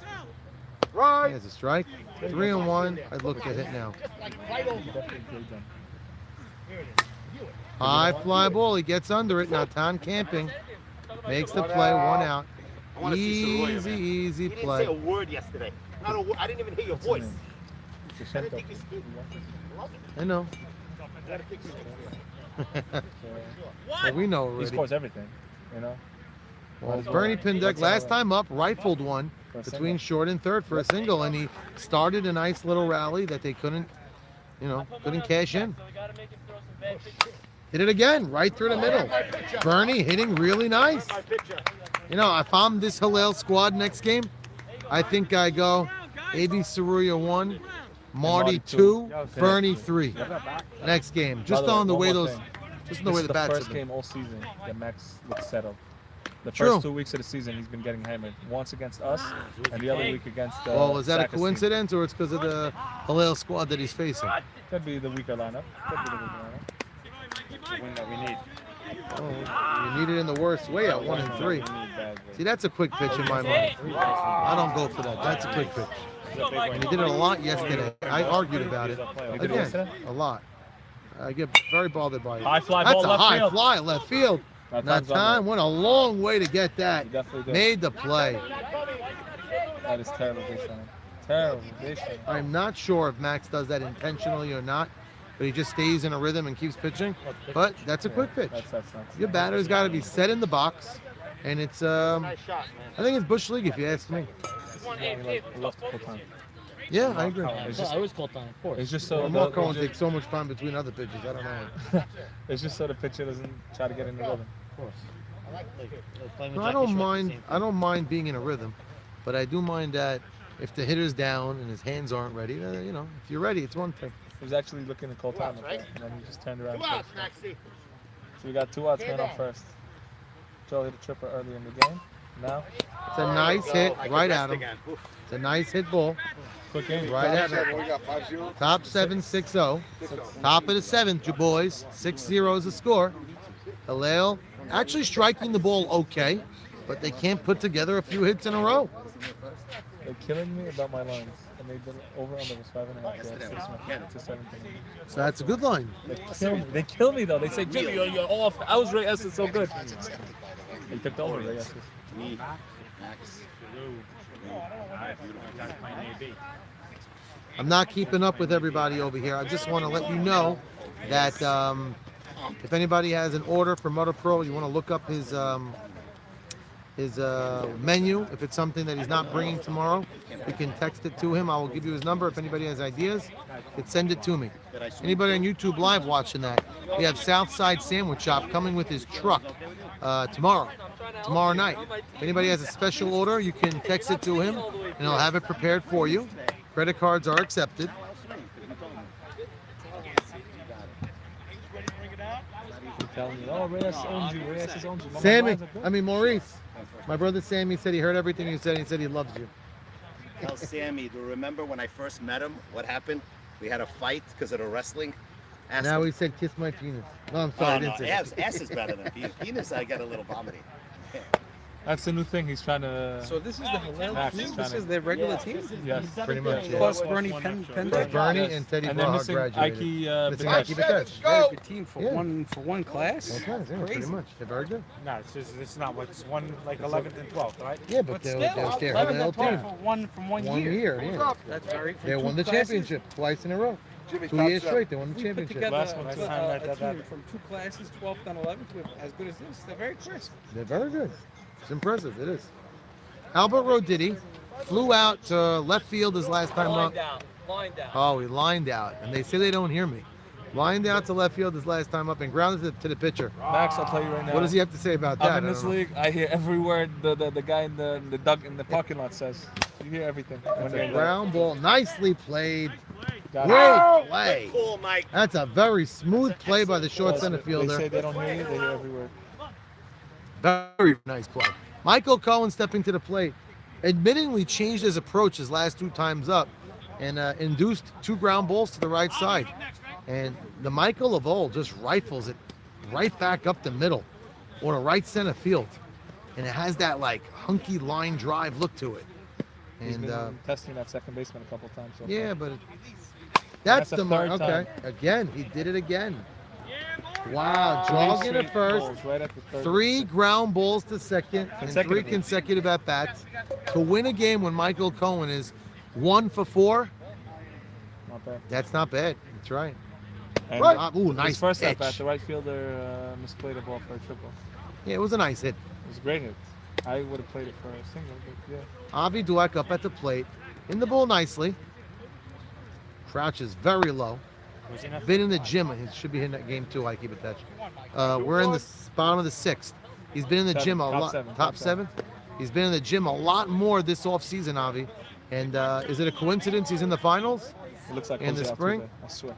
G: Right.
B: There's a strike. 3-1. I'd look to hit now. High fly ball. He gets under it. Natan Camping makes the play. 1 out.
E: I wanna see Soroya,
B: Easy,
E: man.
B: easy
E: You didn't
B: play.
E: say a word yesterday. Not a word. I didn't even hear your voice. I didn't think you speak.
B: I know. Well, we know
F: He
B: already.
F: scores everything, you know?
B: Well, Bernie Pindek, last time up, rifled one
F: For a
B: between
F: single.
B: short and third for a single, and he started a nice little rally that they couldn't cash in. Hit it again, right through the middle. Bernie hitting really nice. If I'm this Hillel squad next game, I think I go A.B. Soroya 1, Marty 2, Bernie 3. Next game, just
F: By
B: on the
F: one
B: way
F: more
B: those,
F: thing.
B: just in the way the
F: This is
B: bats
F: the
B: have
F: first
B: been.
F: game all season that Max looks settled. The
B: True.
F: first 2 weeks of the season, he's been getting hammered. Once against us, and the other week against.
B: Well, is that a
F: Sacker's team.
B: coincidence, or it's because of the Hillel squad that he's facing?
F: Could be the weaker lineup. Could be the weaker lineup.
A: The win that we need.
B: Oh, you need it in the worst way at 1 and 3. See, that's a quick pitch in my mind. I don't go for that. That's a quick pitch. And he did it a lot yesterday. I argued about it.
F: did it
B: Again,
F: yesterday?
B: a lot. I get very bothered by it.
F: High fly
B: That's
F: ball
B: a
F: left
B: high
F: field.
B: fly left field.
F: Natan's on
B: Natan went a long way to get that.
F: He definitely did.
B: Made the play.
F: That is terrible baseline. Terrible baseline.
B: I'm not sure if Max does that intentionally or not, but he just stays in a rhythm and keeps pitching. But that's a quick pitch.
F: That's nice.
B: Your batter's got to be set in the box, and it's I think it's Bush League if you ask me.
F: He loves to pull time.
B: Yeah, I agree.
F: It's just,
C: always call time, of course.
F: it's just so
B: Well,
F: the,
B: Mark Cohen takes so much time between other pitches. I don't know.
F: it's just so the pitcher doesn't try to get in the rhythm.
C: Of course.
B: No, I don't mind. I don't mind being in a rhythm, but I do mind that if the hitter's down and his hands aren't ready, if you're ready, it's one thing.
F: He was actually looking to call time, and then he just turned around.
E: 2 outs, Maxie.
F: So we got 2 outs, man on first. Joe hit a tripper early in the game. Now,
B: It's a nice hit right at him. It's a nice hit ball
F: quick game.
B: right at him.
G: We got 5-0.
B: Top 7, 6-0. Top of the 7th, you boys. 6-0 is the score. Hillel actually striking the ball okay, but they can't put together a few hits in a row.
F: They're killing me about my lines. And they did over under was 5.5. Yeah, to 17.
B: So that's a good line.
F: They kill me though. They say, Jimmy, you're off. I was Ray Estes so good. They took over Ray Estes.
E: Me, Max.
B: I'm not keeping up with everybody over here. I just want to let you know that if anybody has an order for Motor Pro, you want to look up his menu. If it's something that he's not bringing tomorrow, you can text it to him. I will give you his number. If anybody has ideas, send it to me. Anybody on YouTube Live watching that, we have Southside Sandwich Shop coming with his truck tomorrow night. If anybody has a special order, you can text it to him, and he'll have it prepared for you. Credit cards are accepted.
F: They're telling me, oh, Ray Estes owns you. Ray Estes owns you. My
B: Sammy,
F: lines are good.
B: I mean Maurice. My brother Sammy said he heard everything you said. He said he loves you.
E: Tell Sammy, do you remember when I first met him? What happened? We had a fight because of the wrestling. Ask
B: Now
E: him.
B: he said, "Kiss my penis." No, I'm sorry, I didn't say that.
E: Ass is better than penis. Penis, I got a little vomiting.
F: That's the new thing. He's trying to.
I: So this is the Hillel
F: Max is
I: team?
F: trying
I: This
F: to-
I: is their regular team?
F: Yes.
B: Pretty much, yeah.
I: Plus Bernie Pendek?
B: Bernie
F: Yes.
B: and Teddy
F: And they're
B: Braha
F: missing
B: graduated.
F: Ike
B: Missing
F: Bitesh.
B: Ike Bitesh.
I: Very good team for
B: Yeah.
I: one class.
B: Okay, yeah, pretty
I: Crazy.
B: much. They're very good.
A: No, it's not what it's one like 11th and 12th, right?
B: Yeah, but they're Hillel team.
C: From one
B: One year, yeah.
I: That's very
B: They won the championship twice in a row.
G: Jimmy,
B: 2
G: top
B: years
G: seven.
B: straight, they won the
I: We put
B: championship.
I: together
F: Last one,
I: a
F: too.
I: team from 2 classes, 12th and 11th, with as good as this. They're very crisp.
B: They're very good. It's impressive. It is. Albert Roditi flew out to left field his last time up.
H: Line down.
B: Oh, he lined out, and they say they don't hear me. Lined out to left field his last time up and grounded to the pitcher.
F: Max, I'll tell you right now.
B: What does he have to say about that?
F: I'm in
B: I
F: this
B: don't know.
F: league. I hear every word the guy in the parking lot says. You hear everything. When they're in the-
B: Ground ball, nicely played.
F: Got it.
B: Great play.
E: Cool, Mike.
B: That's a very smooth play by the short center
F: They say
B: fielder.
F: they don't hear you. They hear every word.
B: Very nice play. Michael Cohen stepping to the plate, admittingly changed his approach his last 2 times up, and induced 2 ground balls to the right side. And the Michael of old just rifles it right back up the middle or to right center field. And it has that like hunky line drive look to it.
F: He's
B: And
F: been testing that second baseman a couple times. So far.
B: yeah, but
F: That's
B: that's
F: the
B: the mark.
F: third
B: Okay,
F: time.
B: again, he did it again. Wow, jogging
F: Three
B: at first.
F: balls right at the third.
B: 3 ground balls to second and 3
F: Consecutively.
B: consecutive at bats to win a game when Michael Cohen is 1 for 4.
F: Not bad.
B: That's not bad. That's right.
F: And
B: Ooh,
F: his
B: nice
F: first at
B: pitch.
F: bat, the right fielder misplayed a ball for a triple.
B: Yeah, it was a nice hit.
F: It was a great hit. I would have played it for a single, but yeah.
B: Avi Dweck up at the plate, in the ball nicely. Crouches very low. Been in the gym. He should be hitting that game too. I keep it touch. We're in the bottom of the 6th. He's been in the gym a
F: Top
B: lot.
F: seven,
B: Top 7. He's been in the gym a lot more this offseason, Avi. And is it a coincidence he's in the finals?
F: It looks like
B: In the
F: Jose
B: spring?
F: Altuve, I swear.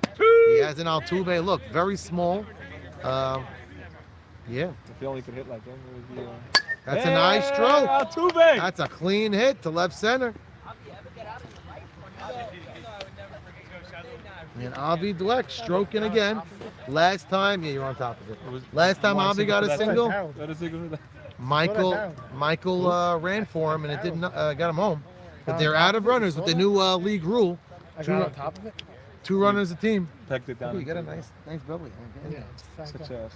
B: He has an Altuve look, very small. Yeah,
F: If he only could hit like him, it would be.
B: that's a nice stroke.
F: Altuve!
B: That's a clean hit to left center. And Avi Dweck stroking again. Last time, yeah, you're on top of it. Last time Avi got a single,
F: Got a single for that.
B: Michael ran for him and it didn't got him home. But they're out of runners with the new league rule.
C: I got on top of it.
B: 2 runners a team.
F: Pegged it down.
B: Oh, you got a nice belly.
C: Yeah, it's
F: Such a.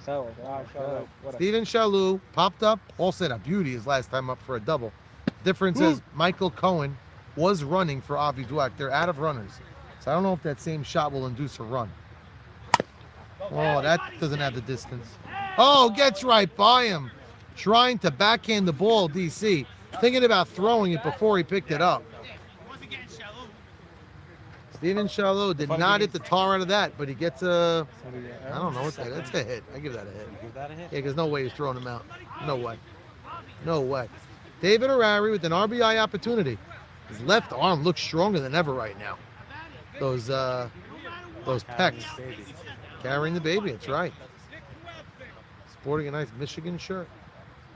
F: So, what a-
B: Steven Shalou popped up, also had a beauty his last time up for a double. Difference is Michael Cohen was running for Avi Dweck. They're out of runners. So I don't know if that same shot will induce a run. Oh, that doesn't have the distance. Oh, gets right by him. Trying to backhand the ball, DC. Thinking about throwing it before he picked it up. Steven Shalou did not hit the tar out of that, but he gets a, I don't know, what's that? That's a hit. I give that a hit.
A: Give that a hit.
B: Yeah, because no way he's throwing him out. No way. No way. David Harari with an RBI opportunity. His left arm looks stronger than ever right now. Those pecs. Carrying the baby, that's right. Sporting a nice Michigan shirt.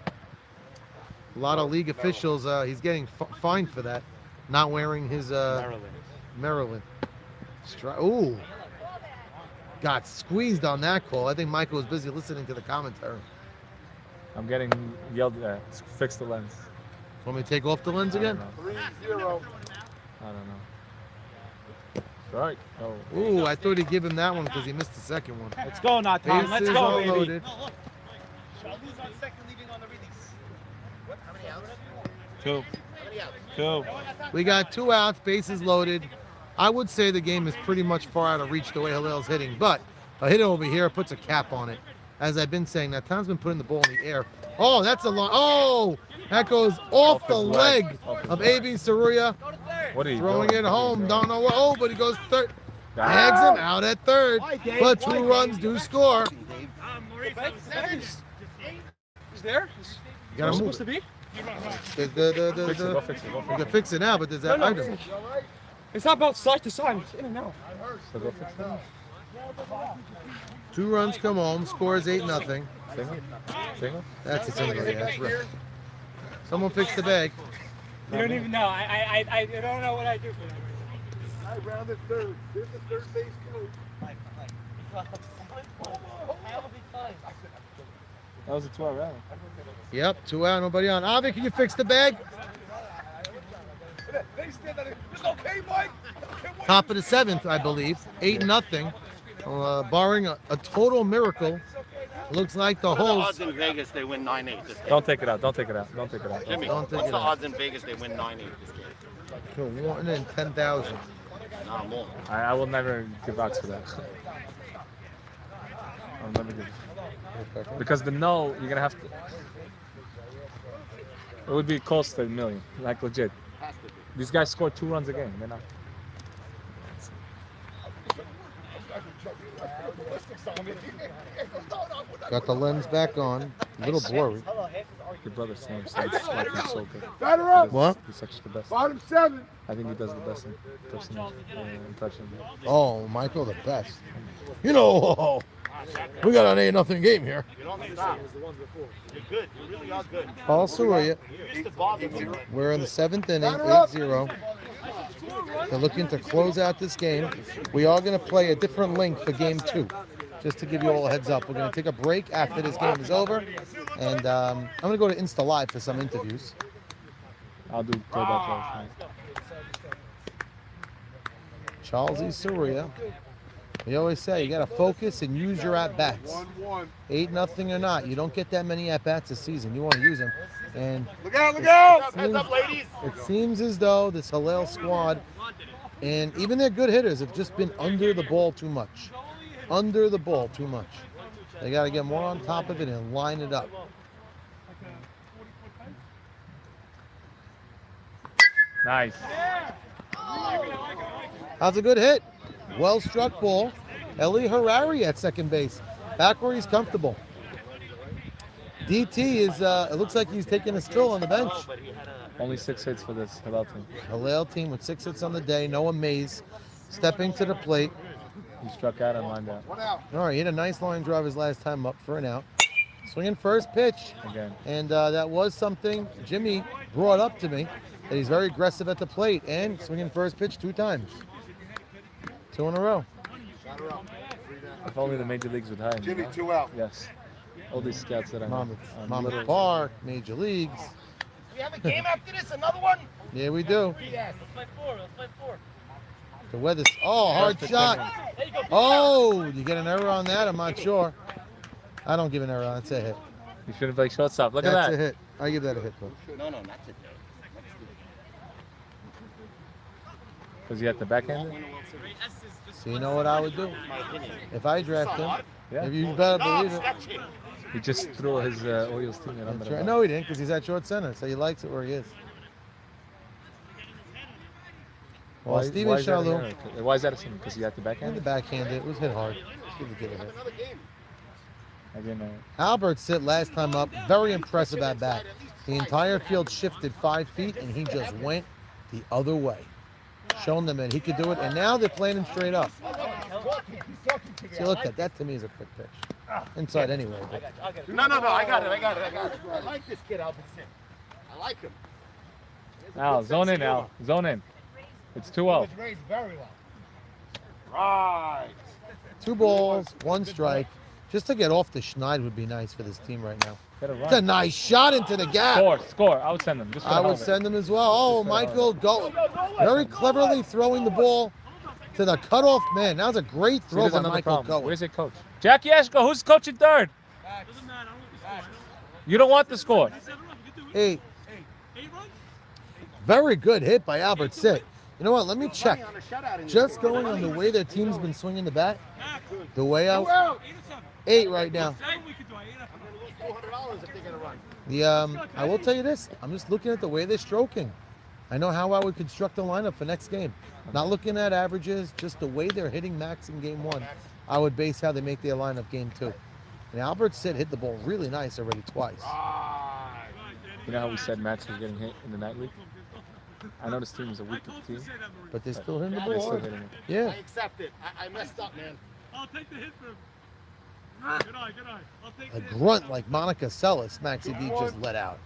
B: A lot of league officials, he's getting fined for that. Not wearing his Maryland. Ooh. Got squeezed on that call. I think Michael was busy listening to the commentary.
F: I'm getting yelled at. Fix the lens.
B: Want me to take off the lens again?
G: 3-0.
F: I don't know. Strike. Oh.
B: Ooh, I thought he'd give him that one because he missed the second one.
A: Let's go now, Tom. Let's
B: Bases
A: go,
B: all
A: baby.
B: loaded.
F: Two.
B: We got 2 outs, bases loaded. I would say the game is pretty much far out of reach the way Hillel's hitting, but a hit over here puts a cap on it. As I've been saying, that Tom's been putting the ball in the air. Oh, that's a long. Oh, that goes off the
F: his
B: leg
F: leg. Off his
B: of
F: leg.
B: AB Saruya.
F: What are you
B: Throwing
F: doing?
B: it home. Don't know what. Oh, but he goes third.
F: Ah.
B: Tags him out at third. But 2 runs do score.
I: He's there?
B: You gotta move
I: supposed to
B: it.
I: be?
F: Fix it. Go fix it. Go
B: You can fix it now, but there's that
I: No,
B: item.
I: It's not about side to side. It's in and out.
F: So go fix it.
B: 2 runs come home. Scores 8-0.
F: Single. Single.
B: That's a single. Yeah, that's right. Someone fix the bag.
C: You don't even know. I don't know what I do for that.
G: I rounded third. Here's the third base coach.
F: That was a 2-hour rally.
B: Yep, 2 out, nobody on. Avi, can you fix the bag? Top of the 7th, I believe. 8-0. Barring a total miracle, looks like the
E: What are the
B: whole.
E: odds in Vegas they win 9-8 this game?
F: Don't take it out. Don't take it out. Don't take it out.
E: Jimmy,
B: Don't take
E: what's
B: it
E: the
B: out.
E: odds in Vegas they win 9-8 this game?
B: For 1 in 10,000.
E: Nah, more.
F: I will never give odds for that. I'll never give. Because the no, you're gonna have to. It would be close to $1 million, like legit. These guys score 2 runs a game. They're not.
B: Got the lens back on. A little blurry.
F: Your brother Sam says like he's so good.
G: Batter up.
B: What?
F: He's such the best.
G: Bottom 7.
F: I think he does the best impression.
B: Oh, Michael, the best. You know, we got an 8-0 game here.
E: You don't stop. You're good. You really are good.
B: Paul Soria.
E: You used to bother me.
B: We're in the 7th inning, 8-0. They're looking to close out this game. We are going to play a different link for game 2. Just to give you all a heads up. We're going to take a break after this game is over. And I'm going to go to Insta Live for some interviews.
F: I'll do play-by-play.
B: Charles E. Soria. We always say you got to focus and use your at-bats. 8-0 or not, you don't get that many at-bats this season. You want to use them. And
G: Look out, look out!
E: Heads up, ladies.
B: it seems as though this Hillel squad and even their good hitters have just been under the ball too much. Under the ball too much. They got to get more on top of it and line it up.
F: Nice.
B: That's a good hit. Well struck ball. Eli Harari at second base. Back where he's comfortable. DT is, it looks like he's taking a spill on the bench.
F: Only 6 hits for this Hillel team.
B: Hillel team with 6 hits on the day. Noah Mays stepping to the plate.
F: He struck out and lined out.
B: All right, he had a nice line drive his last time up for an out. Swinging first pitch.
F: Again.
B: And that was something Jimmy brought up to me, that he's very aggressive at the plate and swinging first pitch 2 times. 2 in a row.
F: If only the major leagues would hire him.
G: Jimmy,
F: you know?
G: 2 out.
F: Yes. All these scouts that I know.
B: Monmouth Park, Major Leagues.
E: We have a game after this, another one?
B: Yeah, we do.
K: Let's play 4. Let's play 4.
B: The weather's, oh, hard shot. Oh, you get an error on that? I'm not sure. I don't give an error on it. That's a hit.
F: You shouldn't play shortstop. Look at
B: That's
F: that.
B: a hit. I give that a hit, bro.
E: No, not today.
F: Was he at the backhand?
B: So you know what I would do? If I draft him,
F: Yeah.
B: if you better believe it.
F: He just threw his Orioles team under
B: That's
F: the
B: right.
F: bus.
B: No, he didn't, because he's at short center, so he likes it where he is. Well, Steven
F: is that an
B: Shalhoub,
F: error? Why is that a sin? Because he had the
B: and
F: backhand?
B: the backhand, it was hit hard. Give the kid a hit.
F: I didn't know.
B: Albert sit last time up, very impressive at bat. The entire field shifted 5 feet, and he just went the other way. Showing them that he could do it, and now they're playing him straight up. See, look at that. To me is a quick pitch. Inside anyway. But
E: No, I got it. I like this kid, Albert Sim. I like him.
F: Al, zone in, Al. Zone in. It's 2-0.
G: Raised very well. Right.
B: 2 balls, 1 strike. Just to get off the schneid would be nice for this team right now.
F: Get a run.
B: It's a nice shot into the gap.
F: Score. I would send him. Just for
B: I
F: the
B: would
F: hell of it.
B: send him as well. Oh, Michael go very cleverly throwing the ball to the cutoff man. That was a great
F: See,
B: throw
F: there's
B: by
F: another
B: Michael
F: problem.
B: Cohen.
F: Where's your coach? Jackie Ashko, who's coaching third? You don't want the score.
B: 8. Very good hit by Albert Sitt. You know what? Let me check. Just going on the way their team's been swinging the bat, the way out. 8 right now. I will tell you this. I'm just looking at the way they're stroking. I know how I would construct a lineup for next game. Not looking at averages, just the way they're hitting max in game 1. I would base how they make their lineup game 2. And Albert Sitt hit the ball really nice already twice.
F: You know how we said Max was getting hit in the night league? I know this team is a weaker team.
B: But they're still hitting the
F: They're
B: ball.
F: still hitting it.
B: Yeah.
E: I accept it. I messed up, man.
K: I'll take the hit for him. Good eye. I'll take
B: A grunt like Monica Seles, Maxi D just let out.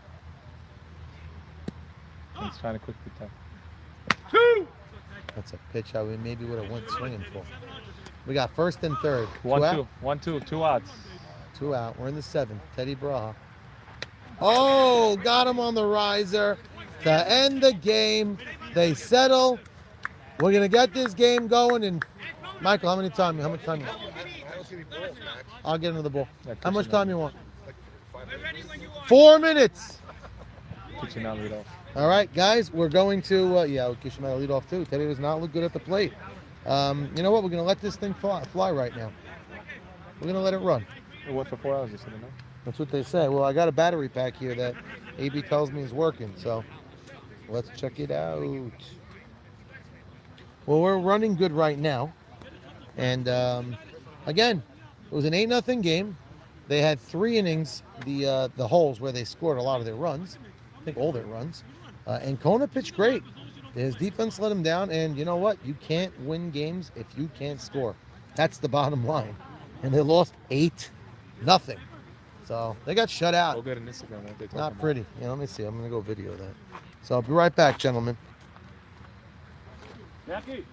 F: He's trying to quickly tell.
B: That's a pitch I maybe would have went swinging for. We got first and third.
F: 1-2.
B: Two out.
F: 1-2. 2 outs.
B: 2 out. We're in the 7th. Teddy Braha. Oh, got him on the riser to end the game. They settle. We're gonna get this game going. And Michael, how much time you want?
G: I don't see any balls, Max.
B: I'll get into the ball.
F: Yeah,
B: How much time you want?
G: Like 5 minutes.
B: 4 minutes.
F: Kitchener lead off.
B: All right, guys, we're going to, Kishima lead off too. Teddy does not look good at the plate. You know what? We're going to let this thing fly right now. We're going to let it run.
F: It went for 4 hours yesterday, no?
B: That's what they say. Well, I got a battery pack here that AB tells me is working, so let's check it out. Well, we're running good right now. And again, it was an 8-0 game. They had 3 innings, the holes where they scored a lot of their runs. I think all their runs. And Kona pitched great. His defense let him down, and you know what? You can't win games if you can't score. That's the bottom line. And they lost 8-0. So they got shut out.
F: Go get an Instagram. What they talking
B: Not
F: about.
B: pretty. Yeah, let me see. I'm going to go video that. So I'll be right back, gentlemen.
D: Jackie.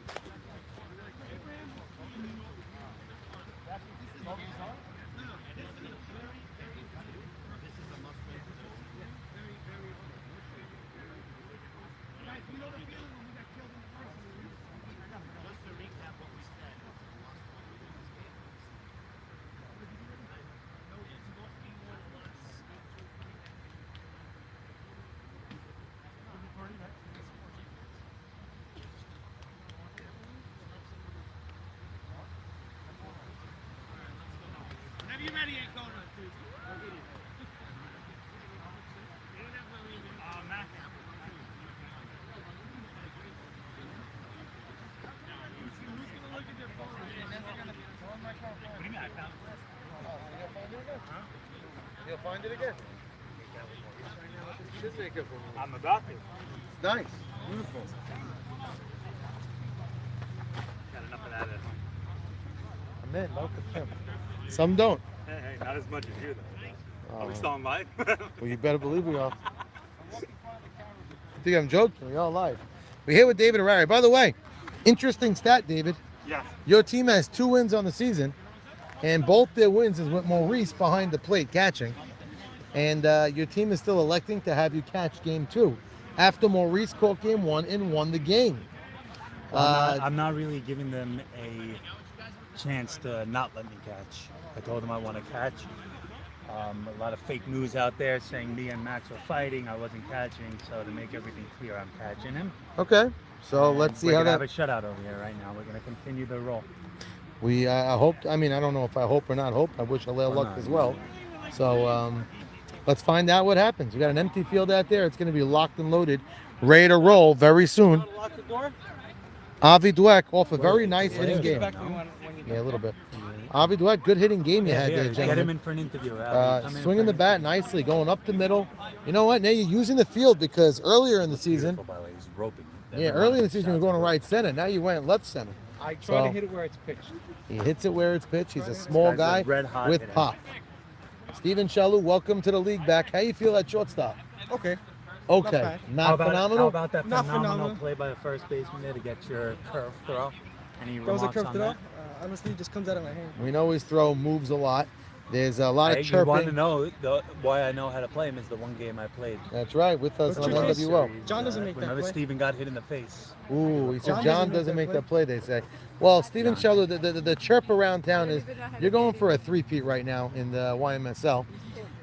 K: Whenever you're ready, ain't going on Tuesday. Mac. What do you mean I found it?
B: You'll find it again. Should make it for me.
A: I'm about to.
B: It's nice. Beautiful.
A: Got enough of that at home.
B: I'm in. Look at him. Some don't.
A: Hey, not as much as you though. Are we
B: Oh.
A: still on live?
B: Well, you better believe we are. I think I'm joking. We all live. We're here with David Harari. By the way, interesting stat, David.
A: Yes.
B: Your team has 2 wins on the season, and both their wins is with Maurice behind the plate catching. And your team is still electing to have you catch game 2 after Maurice caught game 1 and won the game.
A: Well, I'm not really giving them a chance to not let me catch. I told them I want to catch. A lot of fake news out there saying me and Max were fighting. I wasn't catching, so to make everything clear, I'm catching him.
B: Okay, so let's see
A: We're
B: how
A: gonna
B: that.
A: have a shutout over here right now. We're gonna continue the roll.
B: We I hope. I mean, I don't know if I hope or not hope. I wish Alea luck
A: not.
B: as well. So let's find out what happens. We got an empty field out there. It's going to be locked and loaded, ready to roll very soon.
C: Lock the door.
B: Avi Dweck off a very nice hitting
C: Get
B: game.
C: back to me when you
B: Yeah, a little bit. Avi Dweck, good hitting game you had
A: Here,
B: there,
A: get him
B: gentlemen.
A: in for an interview.
B: Swinging the bat nicely, going up the middle. You know what? Now you're using the field because earlier in the season,
A: By the way, he's roping.
B: earlier in the season you were going to right center. Now you went left center.
C: I try
B: So-
C: to hit it where it's pitched.
B: He hits it where it's pitched. He's a small
A: guy's
B: guy
A: a red-hot
B: with
A: hitter.
B: pop. Steven Shalou, welcome to the league back. How you feel at shortstop?
C: Okay.
B: Okay,
C: bad.
B: not
A: How about,
B: phenomenal.
A: How about that
C: Not
A: phenomenal
C: phenomenal.
A: play by the first baseman there to get your curve throw? Any
C: That was a
A: remarks
C: curve
A: on
C: throw.
A: that?
C: Honestly, it just comes out of my hand.
B: We know his throw moves a lot. There's a lot of
A: Hey, you want to
B: chirping.
A: know why I know how to play him is the one game I played.
B: That's right, with us
C: But
B: on
C: John-
B: NWO.
C: John doesn't make that
A: Whenever
C: play.
A: Steven got hit in the face.
B: Ooh, he said
C: John
B: John doesn't make that play, they say. Well, Steven Shalou, the chirp around town is you're going for a three-peat right now in the YMSL,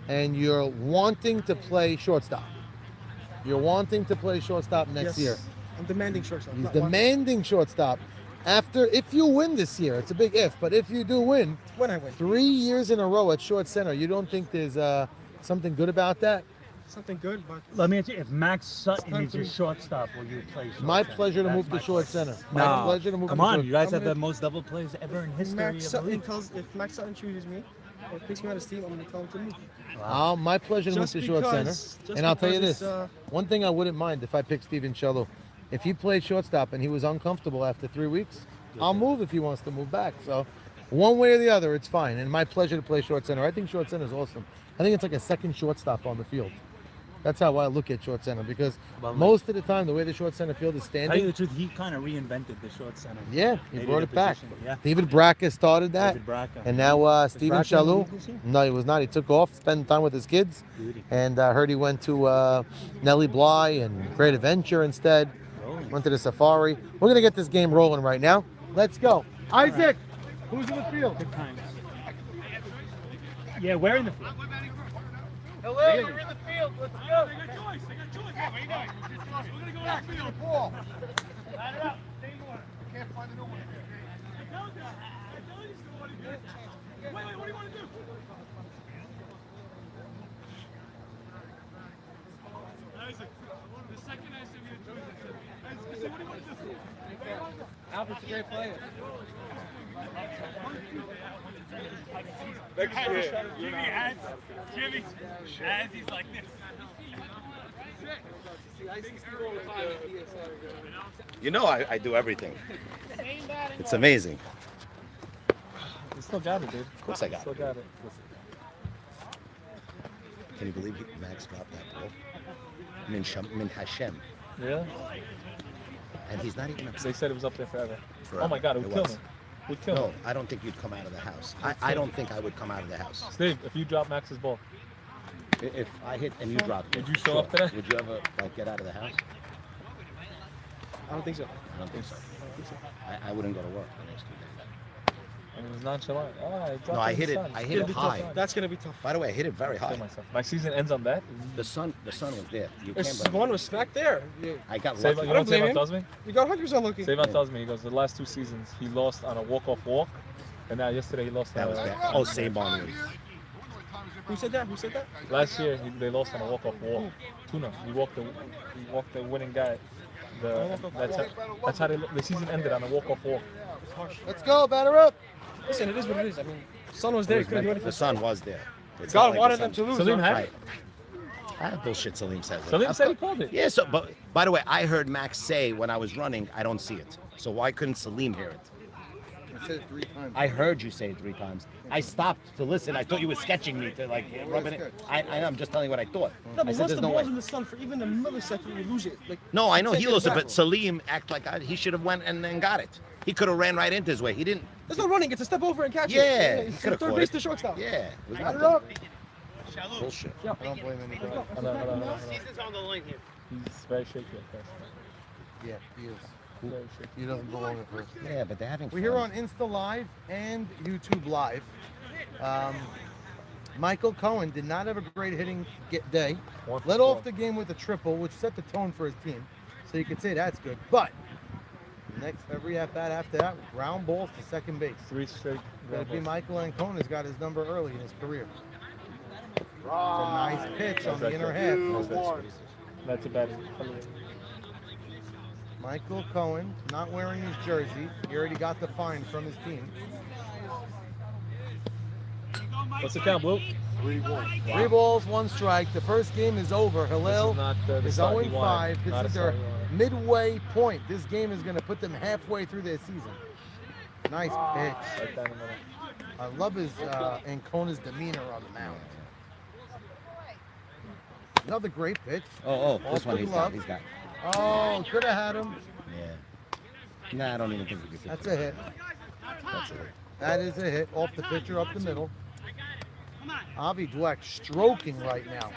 B: and you're wanting to play shortstop. You're wanting to play shortstop next
C: Yes.
B: year.
C: I'm demanding shortstop.
B: He's
C: not wanting.
B: demanding shortstop. If you win this year, it's a big if, but if you do win,
C: When I win.
B: 3 years in a row at short center, you don't think there's something good about that?
C: Something good, but
A: Let me ask you, if Max Sutton
C: time
A: is
C: for
A: your
C: me.
A: shortstop, will you play short
B: My
A: center?
B: pleasure to
A: That's
B: move to
A: my
B: short
A: question.
B: center. My
A: No,
B: pleasure to move
A: come
B: to
A: on,
B: short.
A: you guys
C: I'm
A: have
C: gonna-
A: the most double plays ever in history
C: Max
A: of the
C: Sutton
A: league.
C: tells if Max Sutton chooses me or picks me on his team, I'm gonna tell him to move.
B: My pleasure to move
C: Just
B: to short center.
C: because- just
B: And I'll tell you
C: because
B: this,
C: it's,
B: one thing I wouldn't mind if I picked Steven Shalou. If he played shortstop and he was uncomfortable after 3 weeks, I'll move if he wants to move back. So one way or the other, it's fine. And my pleasure to play short center. I think short center is awesome. I think it's like a second shortstop on the field. That's how I look at short center because
A: Well,
B: most of the time, the way the short center field is
A: Tell you
B: standing,
A: the truth, he kind of reinvented the short center.
B: yeah, he
A: Made
B: brought
A: a
B: it back.
A: position, Yeah.
B: David Bracca started that,
A: David Bracca.
B: and now Steven
A: Bracca in the
B: Shalou.
A: league this year?
B: No, he was not. He took off, spent time with his kids,
A: Beauty.
B: and I heard he went to Nellie Bly and Great Adventure instead. Went to the Safari. We're gonna get this game rolling right now. Let's go, Isaac. Who's in the field?
A: Good times. Yeah, we're in the field.
C: Hello, we're in the field. Let's go.
G: Ball. Can't find a new one.
C: Albert's a great player.
K: Jimmy, as he's like this.
E: You know I do everything. It's amazing.
F: You still got it, dude.
E: Of course I got
F: Still
E: it.
F: got it.
E: Can you believe Max dropped that ball? Min Hashem.
F: Yeah.
E: And he's not even
F: They
E: upset.
F: said it was up there forever.
E: Forever.
F: Oh my God, it would kill
E: was.
F: me. It would kill
E: No,
F: me.
E: I don't think you'd come out of the house. I don't think I would come out of the house.
F: Steve, if you drop Max's ball,
E: If I hit and you dropped it,
F: Would you show up today?
E: Would you ever like get out of the house?
C: I don't think so.
E: I don't think so. I wouldn't go to work the next 2 days.
F: I mean, it was nonchalant. Oh, I dropped
E: No, I
F: in the
E: hit it.
F: sun.
E: I
F: It's
E: hit
F: gonna
E: it
F: be
E: high.
F: tough.
C: That's gonna be tough.
E: By the way, I hit it very
F: Kill
E: high.
F: myself. My season ends on that.
E: The sun was there. You
C: There's
E: can't.
C: one respect there.
E: I got
F: Savon,
E: lucky.
F: you know what
C: blame
F: Savon
C: him.
F: tells me?
C: You got 100% lucky.
F: Savon tells me, he goes, the last 2 seasons, he lost on a walk-off walk. And now yesterday he lost
E: That
F: on
E: was
F: a...
E: bad. Oh, Saban was.
C: Who said that? Who said that?
F: Last year, they lost on a walk-off walk. Tuna. He walked the winning guy. That's how the season ended, on a walk-off walk.
B: Let's go, batter up.
C: Listen, it is what it is. I mean, sun was there. He couldn't do anything.
E: The sun was there. It's
C: God
E: not like
C: wanted
E: the
C: them to
E: sun-
C: lose.
F: Salim
C: huh?
F: had
E: Right.
F: it.
E: I have bullshit Salim says.
F: Salim said he called it.
E: Yeah, so, but by the way, I heard Max say when I was running, I don't see it. So why couldn't Salim hear it?
B: I said it 3 times.
E: I heard you say it 3 times. I stopped to listen. I thought you were sketching me to like rubbing it. I know, I'm just telling you what I thought.
C: No,
E: I
C: but
E: said
C: once
E: there's
C: the
E: no
C: ball's
E: way.
C: in the sun for even a millisecond, you lose it. Like,
E: No, I know
C: can't
E: he
C: get it
E: lost it,
C: back.
E: but Salim act like he should have went and then got it. He could have ran right into his way. He didn't.
C: there's no running. It's a step over and catch
E: Yeah,
C: it.
E: he
C: It's
E: could have
C: third
E: caught
C: base
E: it.
C: to shortstop.
E: Yeah, it was
C: Batter
E: not
C: up.
E: bullshit.
B: I don't blame anybody.
F: No.
K: Season's on the line here.
F: He's very shaky at first.
B: Yeah, he is.
F: Very shaky.
B: He doesn't belong at first.
E: Yeah, but they're having
B: We're
E: fun.
B: here on Insta Live and YouTube Live. Michael Cohen did not have a great hitting day.
F: One for
B: Led
F: four.
B: off the game with a triple, which set the tone for his team. So you could say that's good. But next, every at bat after that, ground balls to second base.
F: 3 straight.
B: That'd be
F: ground
B: Michael Ancona's got his number early in his career. It's a nice pitch on the inner half.
F: balls. That's a bad.
B: Michael Cohen not wearing his jersey. He already got the fine from his team.
F: What's the count, Blue?
G: 3-1.
B: 3 balls, 1 strike. The first game is over. Hillel
F: This is not the
B: is
F: start he
B: 0-5.
F: wanted.
B: This
F: Not
B: is
F: a
B: their
F: start he wanted.
B: midway point. This game is going to put them halfway through their season. Nice pitch.
F: Right down the middle.
B: I love his Ancona's demeanor on the mound. Another great pitch.
E: Oh, this
B: Off
E: one
B: the
E: he's
B: glove.
E: got. He's got.
B: Oh, could have had him.
E: Yeah. Nah, I don't even think we could.
B: That's a hit.
E: That's it.
B: That is a hit off the pitcher up the middle. Avi Dweck stroking right now.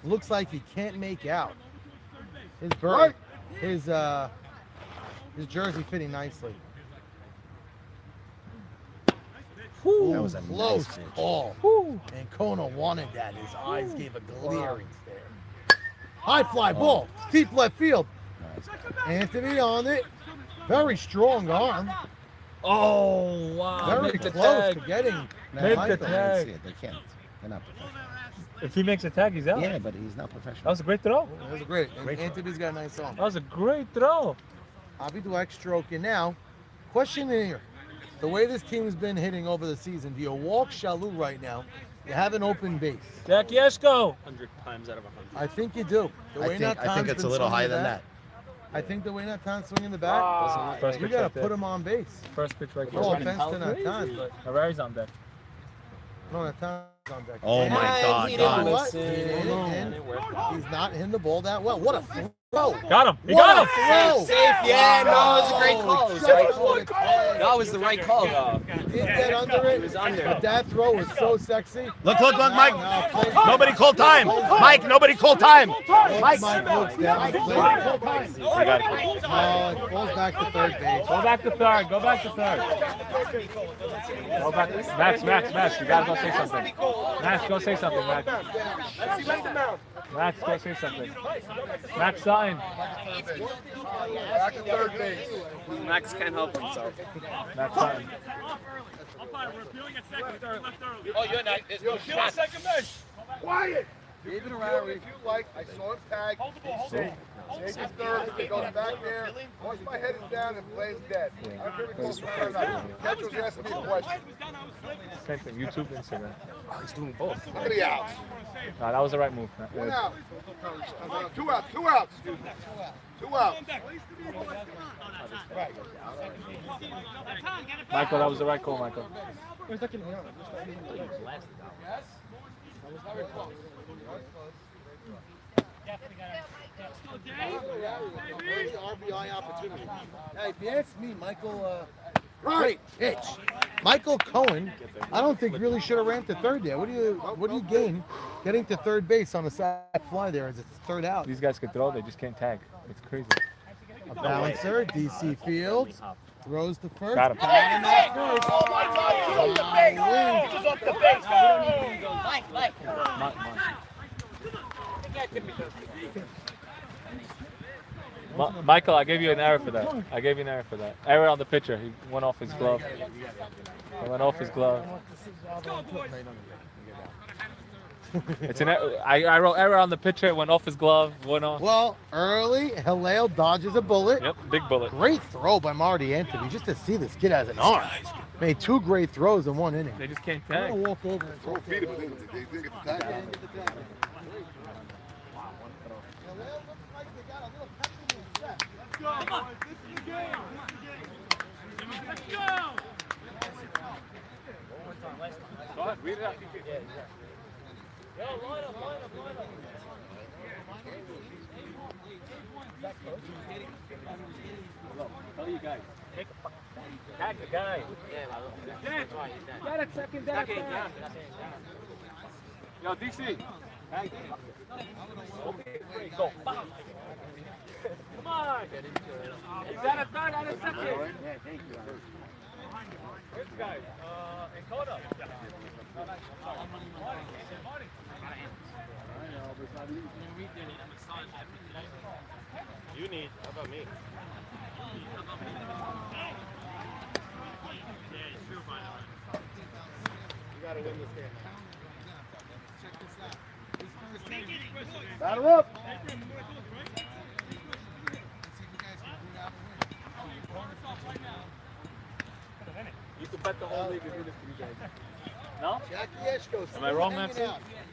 B: Looks like he can't make out. His bird, his jersey fitting nicely.
E: That was a
B: Close
E: nice pitch.
B: call. And Kona wanted that. His eyes gave a glaring stare. High fly ball, deep left field. Anthony on it. Very strong arm.
F: Oh, wow.
B: Very
F: Make the
B: close
F: tag.
B: to getting
E: Nah,
F: Make
B: Michael.
F: the
E: they can't
F: tag.
E: see it. They can't. They're not professional.
F: If he makes a tag, he's out.
E: Yeah, but he's not
F: That
E: professional.
F: was a great throw.
B: That was great. And
E: Great throw.
B: Anthony's got a nice arm.
F: That was a great throw.
B: Avi Dweck stroking. Now, question here. The way this team's been hitting over the season, do you walk Shalou right now? You have an open base.
F: Jack Yesko.
H: 100 times out of 100.
B: I think you do. The way
E: I think
B: Natan's
E: it's a
B: been
E: little
B: swinging
E: higher
B: the
E: than
B: bat,
E: that.
B: I think the way Natan's swinging the bat,
F: First
B: you
F: pitch
B: got
F: right
B: to put
F: there.
B: him on base.
F: First pitch right
B: No
F: there.
B: offense to Natan, but
F: Harari's on deck.
B: No, that's not on deck.
E: Oh my
B: And
E: God,
B: he
E: God.
B: didn't what? He didn't hit. He's not hitting the ball that well. What a throw!
F: Got him. He
B: What
F: got
B: a
F: him.
B: throw!
H: Safe, yeah, no, it was a great call. It was a great call.
B: Just like
H: That was the right call, though.
B: did get under it.
H: was under.
B: But that throw was so sexy.
E: Look, Mike.
B: Now, plays-
E: Nobody called time. Mike, nobody called time. Mike.
B: Mike looks down.
F: I got it.
B: It falls back to third base.
F: Go back to third. Go back to third. Go back. Max. You gotta go say something. Max, go say something, Max. Max, go say something. Max Sutton.
G: Back to third base.
H: Max can't help himself.
F: Max Sutton.
J: Oh, you're not. There's no shot.
G: Quiet. David O'Reilly, if you like, I saw him tag. Take his third. He goes back there. Once my head is down and plays dead. I don't care if he goes down or not. Catcher was asking me a question.
F: Same thing. YouTube, Instagram.
H: Oh, he's doing both.
G: Look at the outs.
F: No, that was the right move.
G: 1 out. 2 outs. 2 outs. 2 outs.
F: Michael, that was the right call, Michael.
B: RBI opportunity. Hey, if you ask me, Michael, great pitch. Michael Cohen, I don't think really should have ran to third there. What do you gain getting to third base on a sac fly there as it's third out?
F: These guys can throw, they just can't tag. It's crazy.
B: A bouncer, DC Fields throws to first.
F: Got him.
B: Down at first.
J: Oh my God, he's off the base. He's off the base. Mike.
F: Michael, I gave you an error for that. Error on the pitcher. He went off his glove. It's an error. I wrote error on the pitcher. It went off his glove. Went off.
B: Well, early, Hillel dodges a bullet.
F: Yep, big bullet.
B: Great throw by Marty Anthony. Just to see this kid has an arm. Made 2 great throws in 1 inning.
F: They just can't
B: I'm
F: tag.
B: gonna walk over and throw.
G: Beat him, but they didn't get the tag.
F: Go ahead, read it out. Tell you guys. Tag the guy. Get it, second down. Yo, DC. Tag. Okay, great. Go. Come on. He's at a third and a second. This guy. Encoda.
E: You need. How about me? You gotta win this game.
G: Battle up.
F: You can bet the whole league to do this to you guys. No?
B: Jackie Eshko.
F: Am I wrong, Max?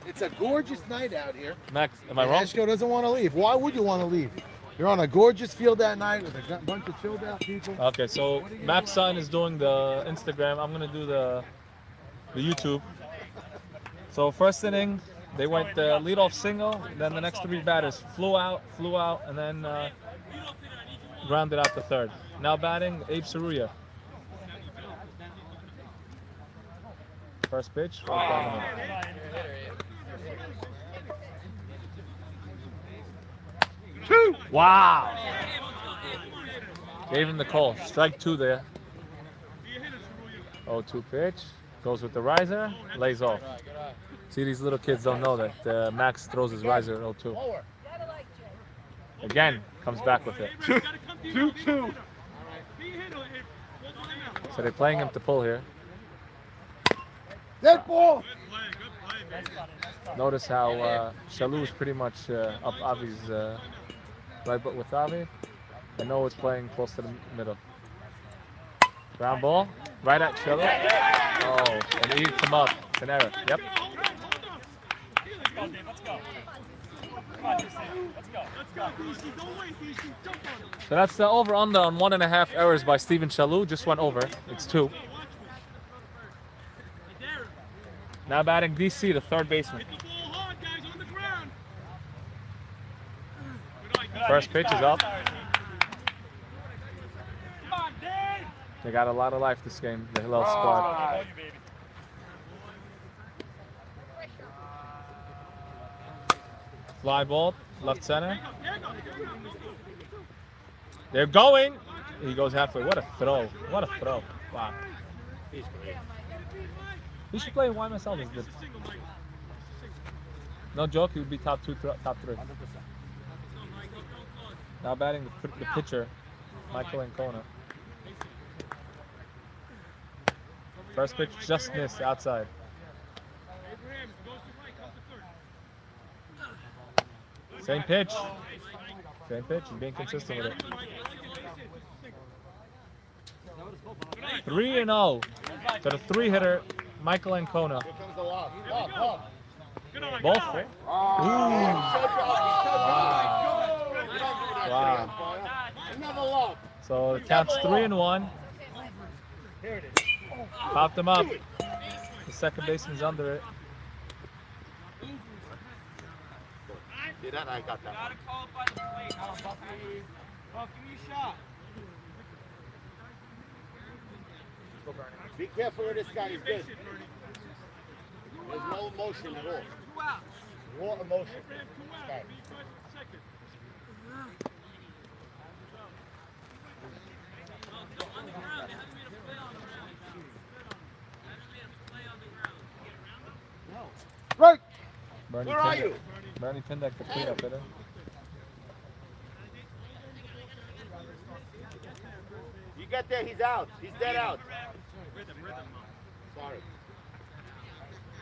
B: It's a gorgeous night out here.
F: Max, am I wrong?
B: Eshko doesn't want to leave. Why would you want to leave? You're on a gorgeous field that night with a bunch of chilled out people.
F: Okay, so Max Sutton is doing the Instagram. I'm gonna do the YouTube. So first inning, they went the leadoff single. Then the next 3 batters flew out, and then grounded out the third. Now batting, Abe Saruya. First pitch. Right down the middle. 2. Wow. Gave him the call. Strike 2 there. 0-2 pitch. Goes with the riser. Lays off. See, these little kids don't know that Max throws his riser at 0-2. Again, comes back with it.
D: 2-2.
F: So they're playing him to pull here.
G: Dead ball.
F: Notice how Shalou is pretty much up Avi's right, but with Avi, I know it's playing close to the middle. Ground ball, right at Shalou. Oh, and he eats him up. It's an error. Yep. So that's the over-under on 1.5 errors by Steven Shalou. Just went over. It's 2. Now batting DC, the third baseman. First pitch is up. They got a lot of life this game, the Hillel squad. Fly ball, left center. They're going. He goes halfway. What a throw. What a throw. Wow.
D: He's great.
F: He should play YMSL this good. No joke, he would be top 2, top 3. Now batting the pitcher, Michael Ancona. First pitch just missed outside. Same pitch. Same pitch. He's being consistent with it. 3-0 to the 3-hitter, Michael Ancona. Both. Wow. So it counts 3-1. Popped him up. The second baseman's under it.
E: See that? I got that. Be careful with this guy. He's good. There's no emotion at all. Raw emotion. This guy.
G: Right.
E: Where are you?
F: Bernie Pindeck, the cleanup hitter.
E: You get there, he's out. He's dead out. Sorry.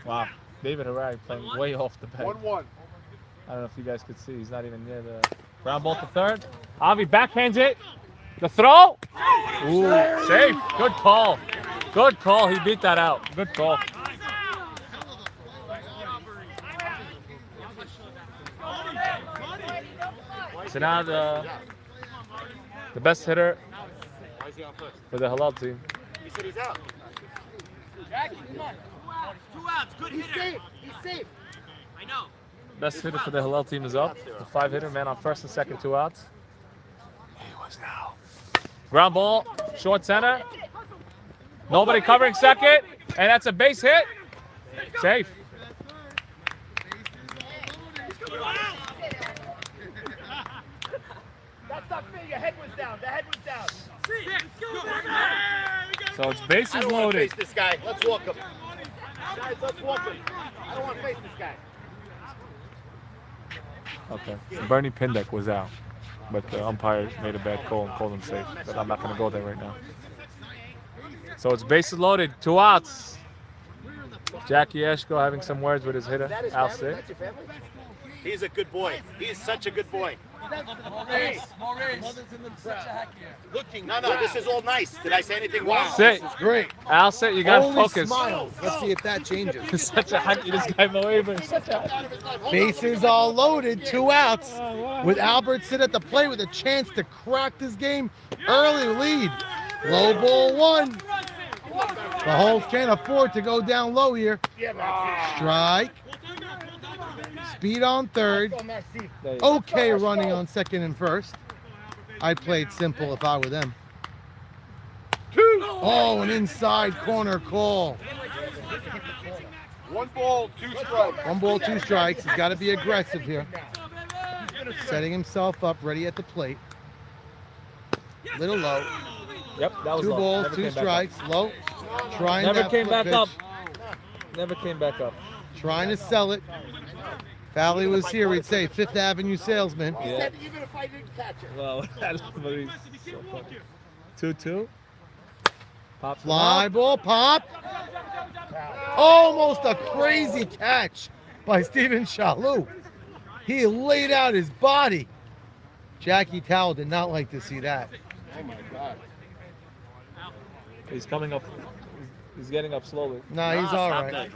F: Wow. David Harari playing way off the bench.
G: 1-1.
F: I don't know if you guys could see. He's not even near the ground ball to third. Avi backhands it. The throw. Ooh, safe. Good call. Good call. He beat that out. Good call. So now the best hitter for the Hillel team.
E: He said he's out.
K: Jackie, come on. 2 outs. Good hitter.
E: He's safe. He's safe.
K: I know.
F: Best hitter for the Hillel team is up. The 5-hitter, man on first and second, 2 outs. He was out. Ground ball, short center. Nobody covering second, and that's a base hit. Safe.
J: That's not fair. Your head was down. The head was down.
F: So it's bases
E: I don't want to
F: loaded.
E: face this guy. Let's walk him. Guys, let's walk him. I don't want to face this guy.
F: Okay. So Bernie Pindeck was out, but the umpire made a bad call and called him safe. But I'm not going to go there right now. So it's bases loaded, 2 outs. Jackie Eshko having some words with his hitter, Al Sit.
E: That's your family? He's a good boy. He's such a good boy.
J: Maurice. Looking.
E: No, this is all nice. Did I say anything wrong?
F: Sit.
B: Great.
F: Al Sit, you got to
B: Holy
F: focus.
B: smiles. Let's see if that changes.
F: He's such a hacky, this guy Moever. Such a
B: Bases all loaded, 2 outs. With Albert sit at the plate with a chance to crack this game early lead. Low ball 1. The Holes can't afford to go down low here. Strike. Speed on third. Okay running on second and first. I played simple if I were them.
G: 2.
B: Oh, an inside corner call.
G: 1 ball, 2 strikes.
B: 1 ball, 2 strikes. He's got to be aggressive here. Setting himself up, ready at the plate. Little low.
F: Yep, that was
B: 2
F: low.
B: balls,
F: Never
B: 2
F: came back
B: strikes. Low. Trying
F: Never
B: that
F: came
B: flip
F: back up.
B: pitch.
F: Never came back up.
B: Trying to sell it. Fowley was here, we'd say Fifth Avenue salesman.
E: He said even if I didn't catch it.
F: Well, that's so 2-2. Pop
B: Fly ball, pop. Almost a crazy catch by Steven Shalou. He laid out his body. Jackie Towell did not like to see that.
G: Oh my God.
F: He's coming up. He's getting up slowly.
B: Nah, he's all right.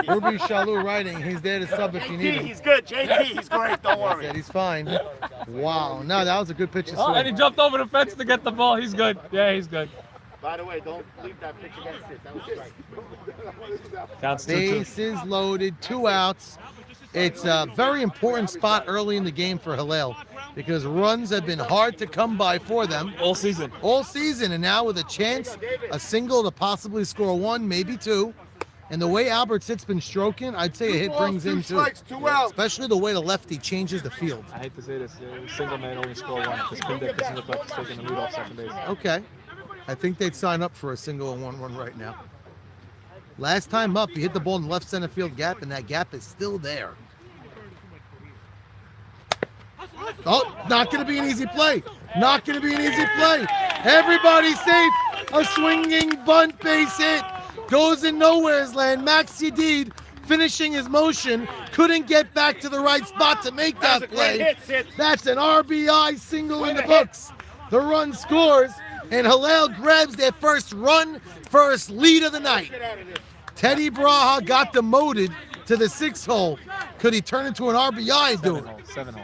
B: Ruby Shalou writing. He's there to sub if you need him.
E: He's good. JT, he's great. Don't
B: He
E: worry.
B: said he's fine. Wow. No, that was a good pitch to
F: Oh, and he
B: swing.
F: jumped over the fence to get the ball. He's good. Yeah, he's good.
E: By the way, don't leave that pitch against it. That was right.
F: Counts 2-2.
B: Bases loaded, 2 outs. It's a very important spot early in the game for Hillel because runs have been hard to come by for them
F: all season.
B: All season, and now with a chance, a single to possibly score 1, maybe 2. And the way Albert Sitt's been stroking, I'd say a hit brings in 2.
G: Strikes, 2 outs.
B: Especially the way the lefty changes the field.
F: I hate to say this, single man only score 1 because Pindick doesn't look like he's taking the lead off second base.
B: Okay. I think they'd sign up for a single and 1 run right now. Last time up, he hit the ball in the left center field gap, and that gap is still there. Oh, not going to be an easy play. Not going to be an easy play. Everybody's safe. A swinging bunt base hit. Goes in nowhere's land. Max Yedid finishing his motion. Couldn't get back to the right spot to make that play. That's an RBI single in the books. The run scores, and Hillel grabs their first run, first lead of the night. Teddy Braha got demoted to the 6th hole. Could he turn into an RBI, dude?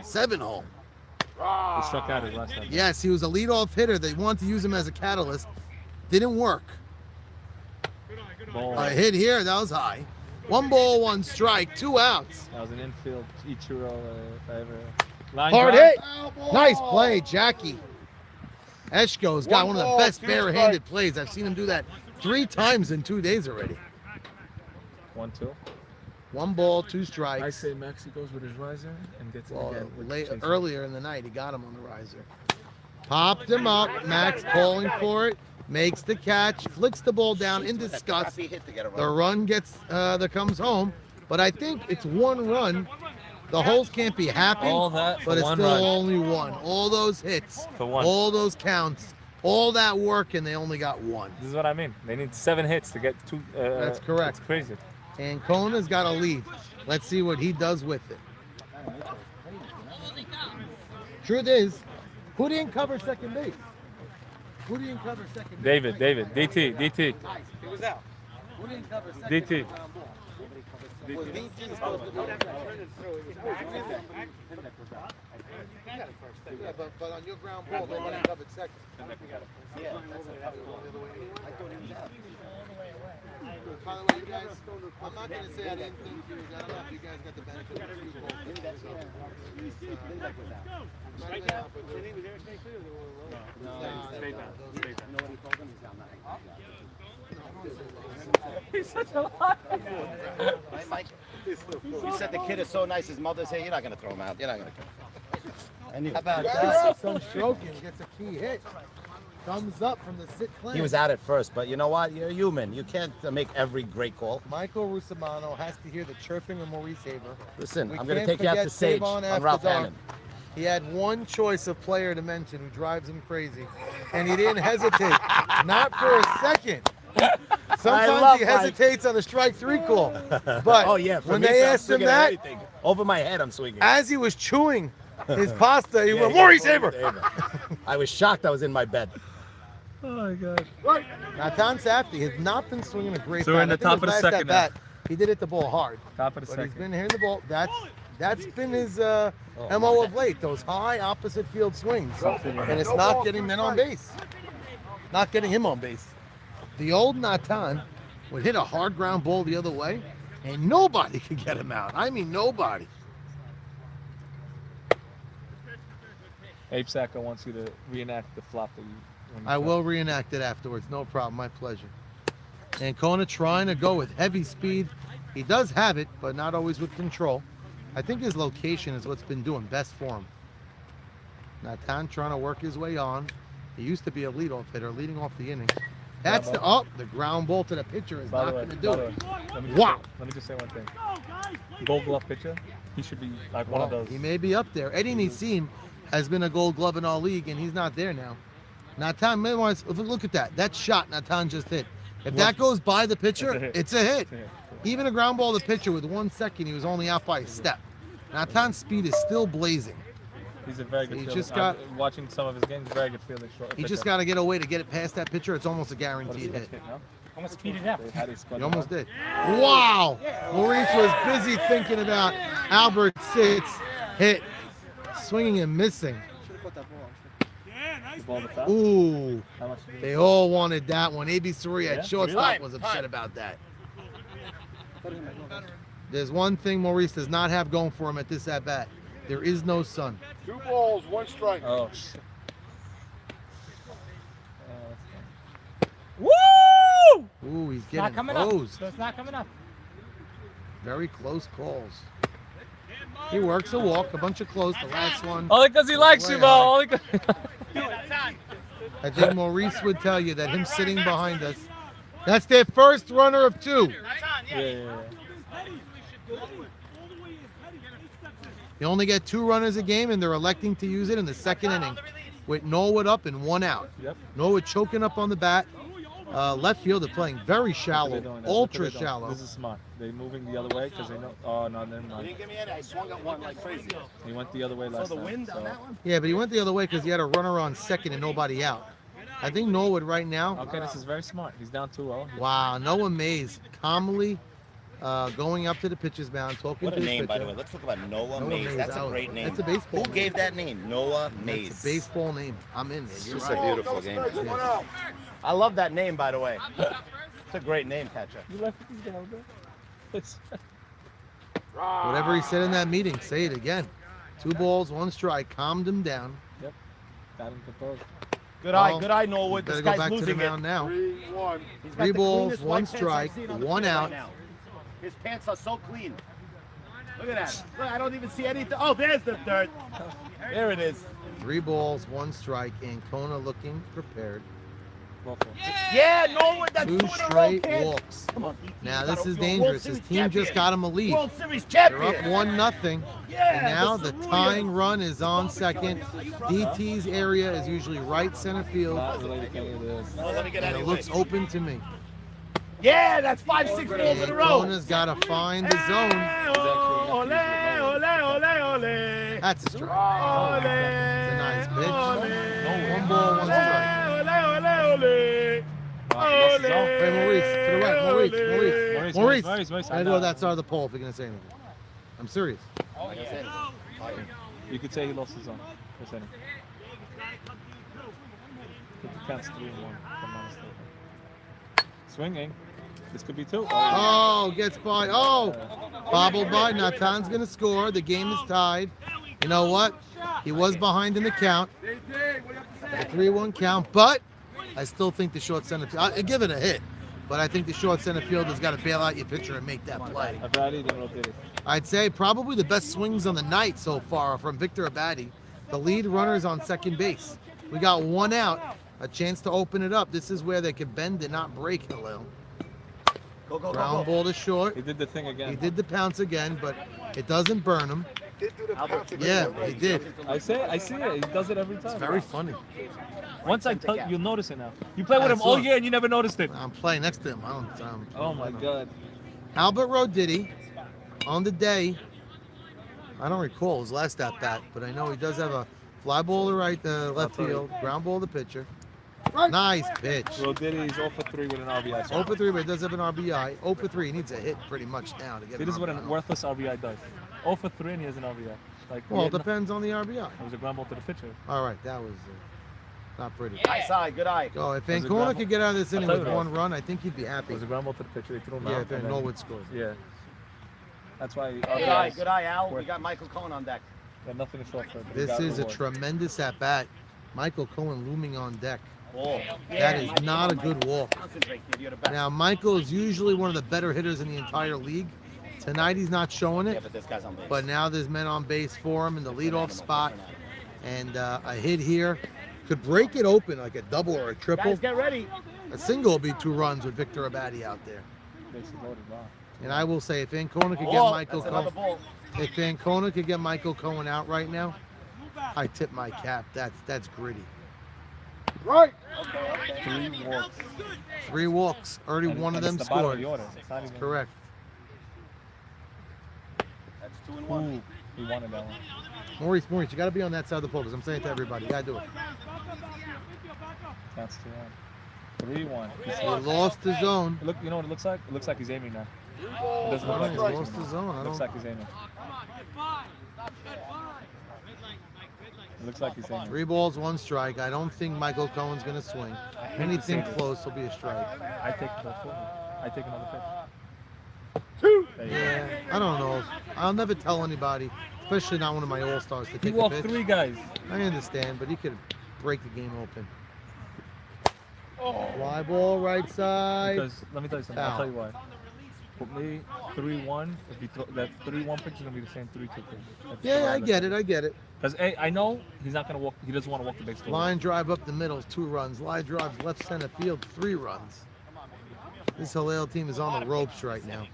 B: 7 hole.
F: He struck out his last time.
B: Yes, he was a leadoff hitter. They wanted to use him as a catalyst. Didn't work.
F: Ball.
B: A hit here, that was high. 1 ball, 1 strike, 2 outs.
F: That was an infield Ichiro, if I ever. Line
B: Hard
F: drive.
B: hit. Nice play, Jackie. Eshko's got one of the best barehanded plays. I've seen him do that 3 times in 2 days already.
F: 1-2.
B: 1 ball, 2 strikes.
F: I say Maxi goes with his riser and gets it again.
B: Earlier in the night, he got him on the riser. Popped him up. Max calling for it. Makes the catch. Flicks the ball down in disgust. The run gets that comes home. But I think it's 1 run. The Holes can't be happy.
F: All that
B: but it's
F: one
B: still
F: run.
B: only 1. All those hits.
F: For 1.
B: All those counts. All that work, and they only got 1.
F: This is what I mean. They need 7 hits to get 2.
B: That's correct.
F: It's crazy.
B: And Kona's got a lead. Let's see what he does with it. Truth is, who didn't cover second base? Who didn't cover second base?
F: David. DT.
C: He was out.
B: Who didn't cover second
F: DT.
B: base? Was DT supposed to do that? Yeah, but on your ground ball, nobody covered second. Yeah, that's the other way. I thought he was out. By the way, you guys, I'm not going to say I didn't think you was out. I don't know if you guys got the benefit of the 2 balls.
E: He's such a liar. Right, Mike? You said the kid is so nice. His mother's here. You're not going to throw him out. You're not going to kill him. How about that?
B: Some stroking gets a key hit. Thumbs up from the sit clan.
E: He was out at first, but you know what? You're human. You can't make every great call.
B: Michael Russamano has to hear the chirping of Maurice Haber.
E: Listen,
B: We
E: I'm going to
B: can't
E: take you out
B: forget
E: to Sage
B: Savon
E: on
B: After
E: Ralph
B: Dark.
E: Hannon.
B: He had 1 choice of player to mention who drives him crazy, and he didn't hesitate, not for a second. Sometimes he hesitates on the strike 3 call, but
E: Oh, yeah. For
B: when
E: me,
B: they
E: I'm
B: asked him
E: swinging at
B: that,
E: anything. Over my head, I'm swinging.
B: as he was chewing his pasta, he
E: Yeah,
B: went,
E: yeah,
B: Maurice Haber!
E: I was shocked I was in my bed.
F: Oh my God.
B: Natan Safdie has not been swinging a great
F: So we're
B: bat.
F: in the
B: I think
F: top
B: his
F: of the
B: last
F: second now.
B: at-bat, he did hit the ball hard.
F: Top of the
B: But
F: second.
B: he's been hitting the ball. That's been his MO of late, those high opposite field swings. And it's not getting men on base. Not getting him on base. The old Natan would hit a hard ground ball the other way, and nobody could get him out. I mean, nobody.
F: Abe Sacco wants you to reenact the flop that you. when you
B: I
F: fell.
B: will reenact it afterwards. No problem. My pleasure. And Kona trying to go with heavy speed. He does have it, but not always with control. I think his location is what's been doing best for him. Natan trying to work his way on. He used to be a leadoff hitter, leading off the inning. That's the ground ball to the pitcher is
F: By
B: not
F: the way,
B: going to do it.
F: let me just say one thing. Gold Glove pitcher, he should be like one of those.
B: He may be up there. Eddie Nissim has been a Gold Glove in our league, and he's not there now. Natan, look at that. That shot Natan just hit. If that goes by the pitcher, it's a hit. Even a ground ball to the pitcher with 1 second, he was only out by a step. Natan's speed is still blazing.
F: He's a very good
B: He
F: fielder.
B: just got-
F: I'm watching some of his games, very good fielder.
B: He just got to get a way to get it past that pitcher. It's almost a guaranteed hit.
C: Almost speeded up.
B: He almost did. Wow! Maurice was busy thinking about Albert Sitt's hit. Swinging and missing.
F: The ball to foul?
B: Ooh.
F: How much?
B: They all wanted that one. AB Surya
F: Yeah?
B: at shortstop
E: Time,
B: was upset
E: time.
B: about that. There's one thing Maurice does not have going for him at this at bat. There is no sun.
G: 2 balls, 1 strike.
F: Oh, shit.
C: Woo!
B: Ooh, he's
C: Not
B: getting
C: coming up.
B: hosed.
C: So it's not coming up.
B: Very close calls. He works a walk, a bunch of close. The last one.
F: Only because he likes you,
B: way
F: Mo.
B: high.
F: Only 'cause-
B: I think Maurice would tell you that him sitting behind us. That's their first runner of 2.
F: yeah.
B: You only get 2 runners a game, and they're electing to use it in the second inning with Norwood up and 1 out.
F: Yep.
B: Norwood choking up on the bat. Left fielder playing very
F: They're
B: shallow,
F: doing that. Look what
B: ultra
F: they're doing.
B: shallow.
F: This is smart. They're moving the other way because they know. Oh, no, never
E: You
F: mind.
E: didn't give me any. I swung at one like crazy.
F: He went the other way
E: Saw
F: last
E: the
F: time.
E: wind
F: so-
E: on that one?
B: Yeah, but he went the other way because he had a runner on second and nobody out. I think Norwood right now.
F: Okay, this is very smart. He's down 2-0.
B: Wow, Noah Mays calmly going up to the pitcher's mound, talking
E: What
B: to
E: a
B: his
E: name, by
B: pitcher.
E: the way. Let's talk about Noah
B: Noah
E: Mays.
B: Mays,
E: That's a
B: oh,
E: great name.
B: that's a baseball
E: Who
B: name.
E: gave that name? Noah Mays.
B: It's a baseball name. I'm in there. You're
E: It's
B: right.
E: a beautiful game. I love that name, by the way. It's a great name, catcher.
F: You left these down, bro.
B: Whatever he said in that meeting, say it again. 2 balls, 1 strike. Calmed him down.
F: Yep. Got him composed.
E: Good eye, Norwood.
B: Better
E: This
B: go
E: guy's
B: back to the
E: losing
B: mound
E: it.
B: now.
G: 3-1.
E: He's got
B: 3
E: the
B: balls,
E: cleanest
B: 1
E: white pants I've
B: strike,
E: seen on the
B: 1
E: field
B: out.
E: right now. His pants are so clean. Look at that. Look, I don't even see anything. Oh, there's the dirt. There it is.
B: 3 balls, 1 strike. Ancona looking prepared.
E: Yeah, Norwood, that's
B: 2
E: 2 in a row,
B: straight
E: kid.
B: walks.
E: Come on,
B: Now this is
E: World
B: dangerous. His
E: Series
B: team just
E: champion.
B: got him a lead.
E: World Series
B: They're
E: champion.
B: up 1-0.
E: Yeah,
B: And now
E: the
B: the
E: Ceruleans.
B: tying run is on second. DT's area is usually right center field.
F: Not related to any of this.
E: No, let me get
B: And
E: out
B: it
E: of your
B: looks
E: way.
B: open to me.
E: Yeah, that's 5-6 balls in a row.
B: Ancona's got to find the zone.
E: Ole, ole, ole, ole.
B: That's a strike.
E: Ole.
B: It's a nice pitch.
E: Ole.
B: 1 ball, 1 strike.
E: Ole, ole, ole. Ole.
B: Hey, Maurice, to the right. Maurice.
F: Maurice,
B: I know that's out of the pole if you're going to say anything. I'm serious.
E: Like I said,
F: You could say he lost his own. What's that? The counts 3-1, if I'm not mistaken. Swinging. This could be 2.
B: Oh, gets by. Oh, bobbled by. Natan's going to score. The game is tied. You know what? He was behind in the count. A 3-1 count, but I still think the short center field. I give it a hit, but I think the short center fielder's got to bail out your pitcher and make that play.
F: Abadi then rotated.
B: I'd say probably the best swings on the night so far from Victor Abadi. The lead runner's on second base. We got 1 out, a chance to open it up. This is where they could bend and not break it a little.
E: Go, go,
B: Ground ball to short.
F: He did the thing again.
B: He did the pounce again, but it doesn't burn him. Yeah, he did.
F: I see it. He does it every time.
B: It's very funny.
F: Once I tell you, you'll notice it now. You play with
B: I
F: him all
B: saw.
F: year and you never noticed it.
B: I'm playing next to him.
F: Oh my God.
B: Albert Roditi on the day. I don't recall his last at bat, but I know he does have a fly ball to right, left field, ground ball to pitcher. Nice pitch.
F: Roditi's 0 for 3 with an RBI.
B: 0 for 3, but he does have an RBI. 0 for 3. He needs a hit pretty much now to get
F: See,
B: an
F: this is what a
B: RBI.
F: worthless RBI does. 0 for 3 and he has an RBI. Like,
B: Well,
F: he
B: it
F: had
B: depends on the RBI.
F: It was a ground ball to the pitcher.
B: All right, that was not pretty.
E: Nice eye, good eye.
B: Oh, if
F: Was it
B: Ancona
F: ground
B: could
F: ball?
B: get out of this
F: I'll
B: inning
F: tell you
B: with
F: what
B: 1 run, I think he'd be
F: It
B: happy.
F: was a ground ball to the pitcher. They threw him
B: Yeah,
F: out.
B: if
F: and then-
B: Norwood scores.
F: Yeah. That's why
E: Good eye,
F: RBIs
E: good eye, Al. We
F: work.
E: got Michael Cohen on deck.
F: Got nothing to show for it. but he
B: This
F: got
B: is a
F: reward.
B: tremendous at bat. Michael Cohen looming on deck.
E: Oh,
B: That is not a good walk.
E: Concentrate, kid. You're the best.
B: Now, Michael is usually one of the better hitters in the entire league. Tonight, he's not showing
E: Yeah,
B: it,
E: but this guy's on base.
B: but now there's men on base for him in the leadoff spot. And a hit here could break it open like a double or a triple.
E: Guys, get ready.
B: A single would be 2 runs with Victor Abadi out there.
F: Bases loaded, wow.
B: And I will say, if Ancona could get
E: Oh,
B: Michael
E: that's another
B: Cohen,
E: ball.
B: if Ancona could get Michael Cohen out right now, I tip my cap. That's gritty.
G: Right.
F: 3 walks.
B: 3 walks. Already
F: And-
B: one of
F: and
B: them
F: it's the bottom of
B: scored.
F: the order. It's not even.
B: Correct.
E: That's 2 and 1.
F: Ooh, he wanted that one.
B: Maurice, you got to be on that side of the pole because I'm saying it to everybody. You got to do it.
F: Counts 2-1. 3-1.
B: He lost his zone.
F: Look, you know what it looks like? It looks like he's aiming now. It doesn't look
B: Oh,
F: like
B: he
F: he's
B: lost
F: aiming.
B: his zone. I
F: It looks
B: don't.
F: like he's aiming. It looks like he's saying
B: 3 balls, 1 strike. I don't think Michael Cohen's gonna swing. Anything close will be a strike.
F: I take the full. I take another pitch.
B: Yeah, I don't know. I'll never tell anybody, especially not one of my all-stars, to
F: He
B: take a
F: walked
B: pitch.
F: 3 guys.
B: I understand, but he could break the game open. Fly ball, right side.
F: Because let me tell you something. I'll tell you why. Put me 3-1. If you throw that 3-1 pitch is gonna be the same 3-2 pitch. That's
B: Yeah,
F: what
B: I get it. I get it.
F: Because I know he's not gonna walk. He doesn't want to walk the base.
B: Line drive up the middle, 2 runs. Line drive left center field, 3 runs. This Halal team is on the ropes right now.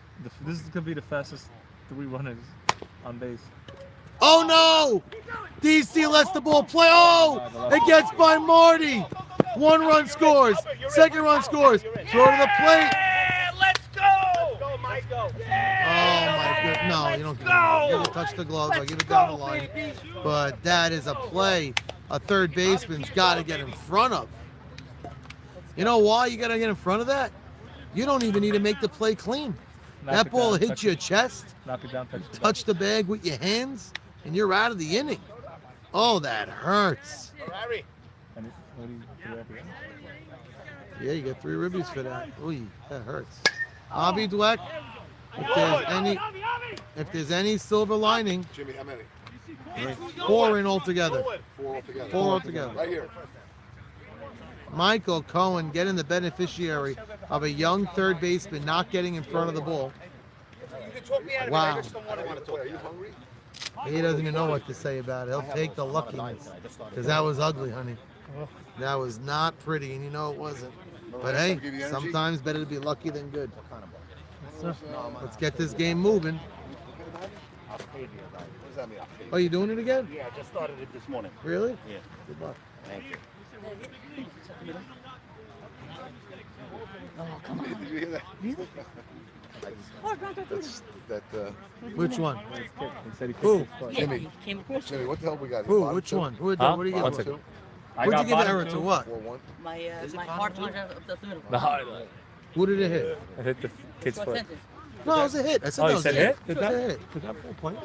F: This is gonna be the fastest 3 runners on base.
B: Oh no! DC lets the ball play. Oh! It gets by Marty. 1 run scores. 2nd run scores. Throw to the plate.
J: Let's go! Go, Mike, go.
B: Oh my goodness. No, you don't give it. You touch the glove. I give it down the line. But that is a play a third baseman's got to get in front of. You know why you got to get in front of that? You don't even need to make the play clean. That ball hits your chest.
F: Knock it down.
B: Touch the bag with your hands, and you're out of the inning. Oh, that hurts. Yeah, you get 3 ribbies for that. Ooh, that hurts. Avi Dweck, if there's any silver lining,
G: Jimmy, how many?
B: 4 in altogether.
G: 4 altogether.
B: 4 altogether.
G: Right here.
B: Michael Cohen getting the beneficiary of a young third baseman not getting in front of the ball. Wow. He doesn't even know what to say about it. He'll take the luckiness. Because that was ugly, honey. That was not pretty, and you know it wasn't. But hey, sometimes better to be lucky than good. Let's get this game moving. Oh, you doing it again?
E: Yeah, I just started it this morning.
B: Really?
E: Yeah.
B: Good luck.
E: Thank you.
J: Oh, come on.
G: Did you hear that?
J: Really?
B: Which one?
G: Who?
J: Yeah,
G: Jimmy.
J: he came across
G: Jimmy, what the hell we got here?
B: Who?
G: Bottom
B: Which
G: 2?
B: one? What
F: Huh?
B: do you
F: One
B: give?
F: second.
B: What'd you give the error to? What?
G: 4-1.
J: my hard punch up the middle.
F: The highlight.
B: Who did it hit?
F: I hit the kid's foot.
B: No, it was a hit. I said
F: Oh,
B: that
F: you
B: was
F: said
B: a
F: hit?
B: It was a hit.
D: Did that full point?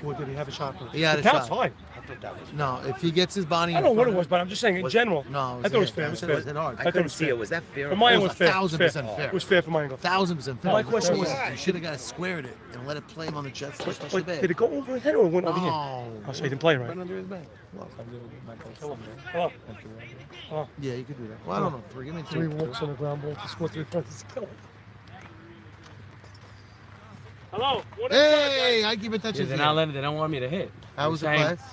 D: Or did he have a shot for it?
B: He had a
D: That's
B: shot.
D: fine.
B: No, if he gets his body
D: I
B: in
D: don't know what
B: front
D: it was,
B: of
D: but I'm just saying in general.
B: No,
D: I thought it was fair. It was
B: It
D: fair.
B: was hit hard.
D: I thought it was fair.
H: Was that fair?
D: For mine,
B: It
D: it
B: was
D: was fair.
B: 1,000% fair.
D: It was fair for mine.
B: 1,000% fair.
D: My question was,
B: you should have got squared it and let it play him on the chest. Touch the
D: but
B: bag.
D: did it go over his head or it went over here?
B: No.
D: Oh, so he didn't play right.
B: Went under his bag.
D: Hello. Hello.
B: Yeah, you could do that. Well, I don't know. 3. Give me 2.
D: 3 walks on the ground ball to score 3 runs. Hello.
B: Hey, I keep in touch with
H: They're
B: you.
H: not letting. They don't want me to hit.
B: How was the
H: Saying-
B: class?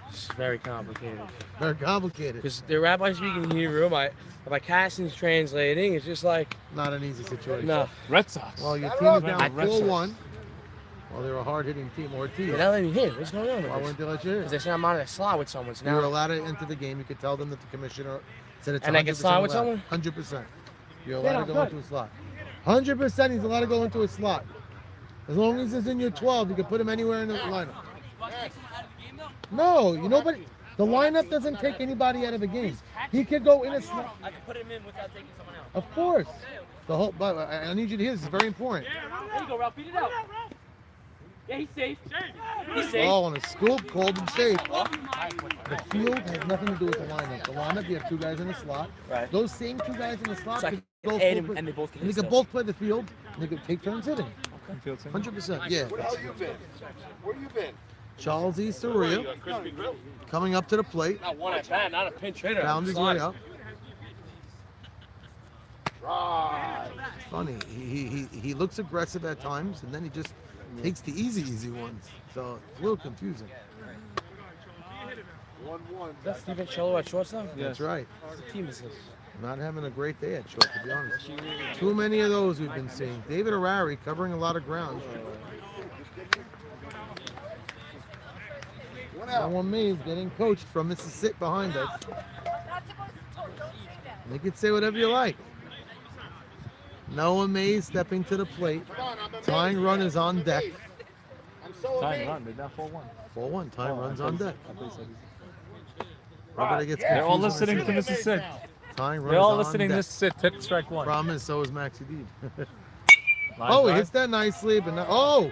H: It's very complicated.
B: Very complicated.
C: Because the rabbi speaking Hebrew, my Casson's translating. It's just like
B: Not an easy situation.
C: no.
F: Red Sox.
B: Well, your team is down
H: Red Sox.
B: 4-1. Well, they're a hard-hitting team. Ortiz.
C: They're not letting me hit. What's going on?
B: Why wouldn't they let you
C: Because
B: hit?
C: they say I'm on a slot with someone. So
B: You're
C: now
B: allowed to enter the game. You could tell them that the commissioner said it's
C: And I
B: 100%
C: can slide with
B: allowed.
C: someone?
B: 100%. You're allowed to go into a slot. 100% he's allowed to go into a slot. As long as it's in your 12, you can put him anywhere in the lineup. No, you know, but the lineup doesn't take anybody out of the game. He could go in a slot.
C: I can put him in without taking someone else.
B: Of course. The whole, but I need you to hear this. It's very important.
C: There you go, Ralph. Beat it out. Yeah, he's safe. He's safe.
B: Oh, and a scoop called him safe. The field has nothing to do with the lineup. The lineup, you have 2 guys in the slot.
C: Right.
B: Those same 2 guys in the slot
C: So I
B: could
C: can
B: go
C: aid
B: full-
C: him, and they both can
B: and they
C: hit
B: could
C: still.
B: both play the field. And they could take turns hitting. 100%. Yeah.
G: Where the hell you been? Where you been?
B: Charles E. Soria coming up to the plate.
C: Not one at bat, not a pinch hitter.
B: Found his way up.
G: Right.
B: Funny. He looks aggressive at times, and then he just takes the easy ones. So it's a little confusing.
G: 1-1.
C: Is that Steven Cello at shortstop?
B: That's right.
C: What team is this?
B: Not having a great day at short, to be honest. Too many of those we've been seeing. David Arari covering a lot of ground. No one me is getting coached from Mrs. Sit behind us.
L: Not supposed to talk. Don't say that.
B: You can say whatever you like. Noah Mays stepping to the plate. Tying run is on deck.
G: I'm so
F: Time
G: amazed.
F: run. They're down 4-1.
B: 4-1. Tying runs on deck.
F: Right.
B: Everybody gets
F: They're all
B: confused when
F: listening
B: I
F: to
B: say
F: Mrs. Sid.
B: Tying run
F: They're all
B: is on
F: listening to
B: deck.
F: Mrs. Sid. Take strike 1.
B: Problem is, so is Maxi Deeb.
F: Line
B: Oh, he
F: drive.
B: hits that nicely, but now, oh!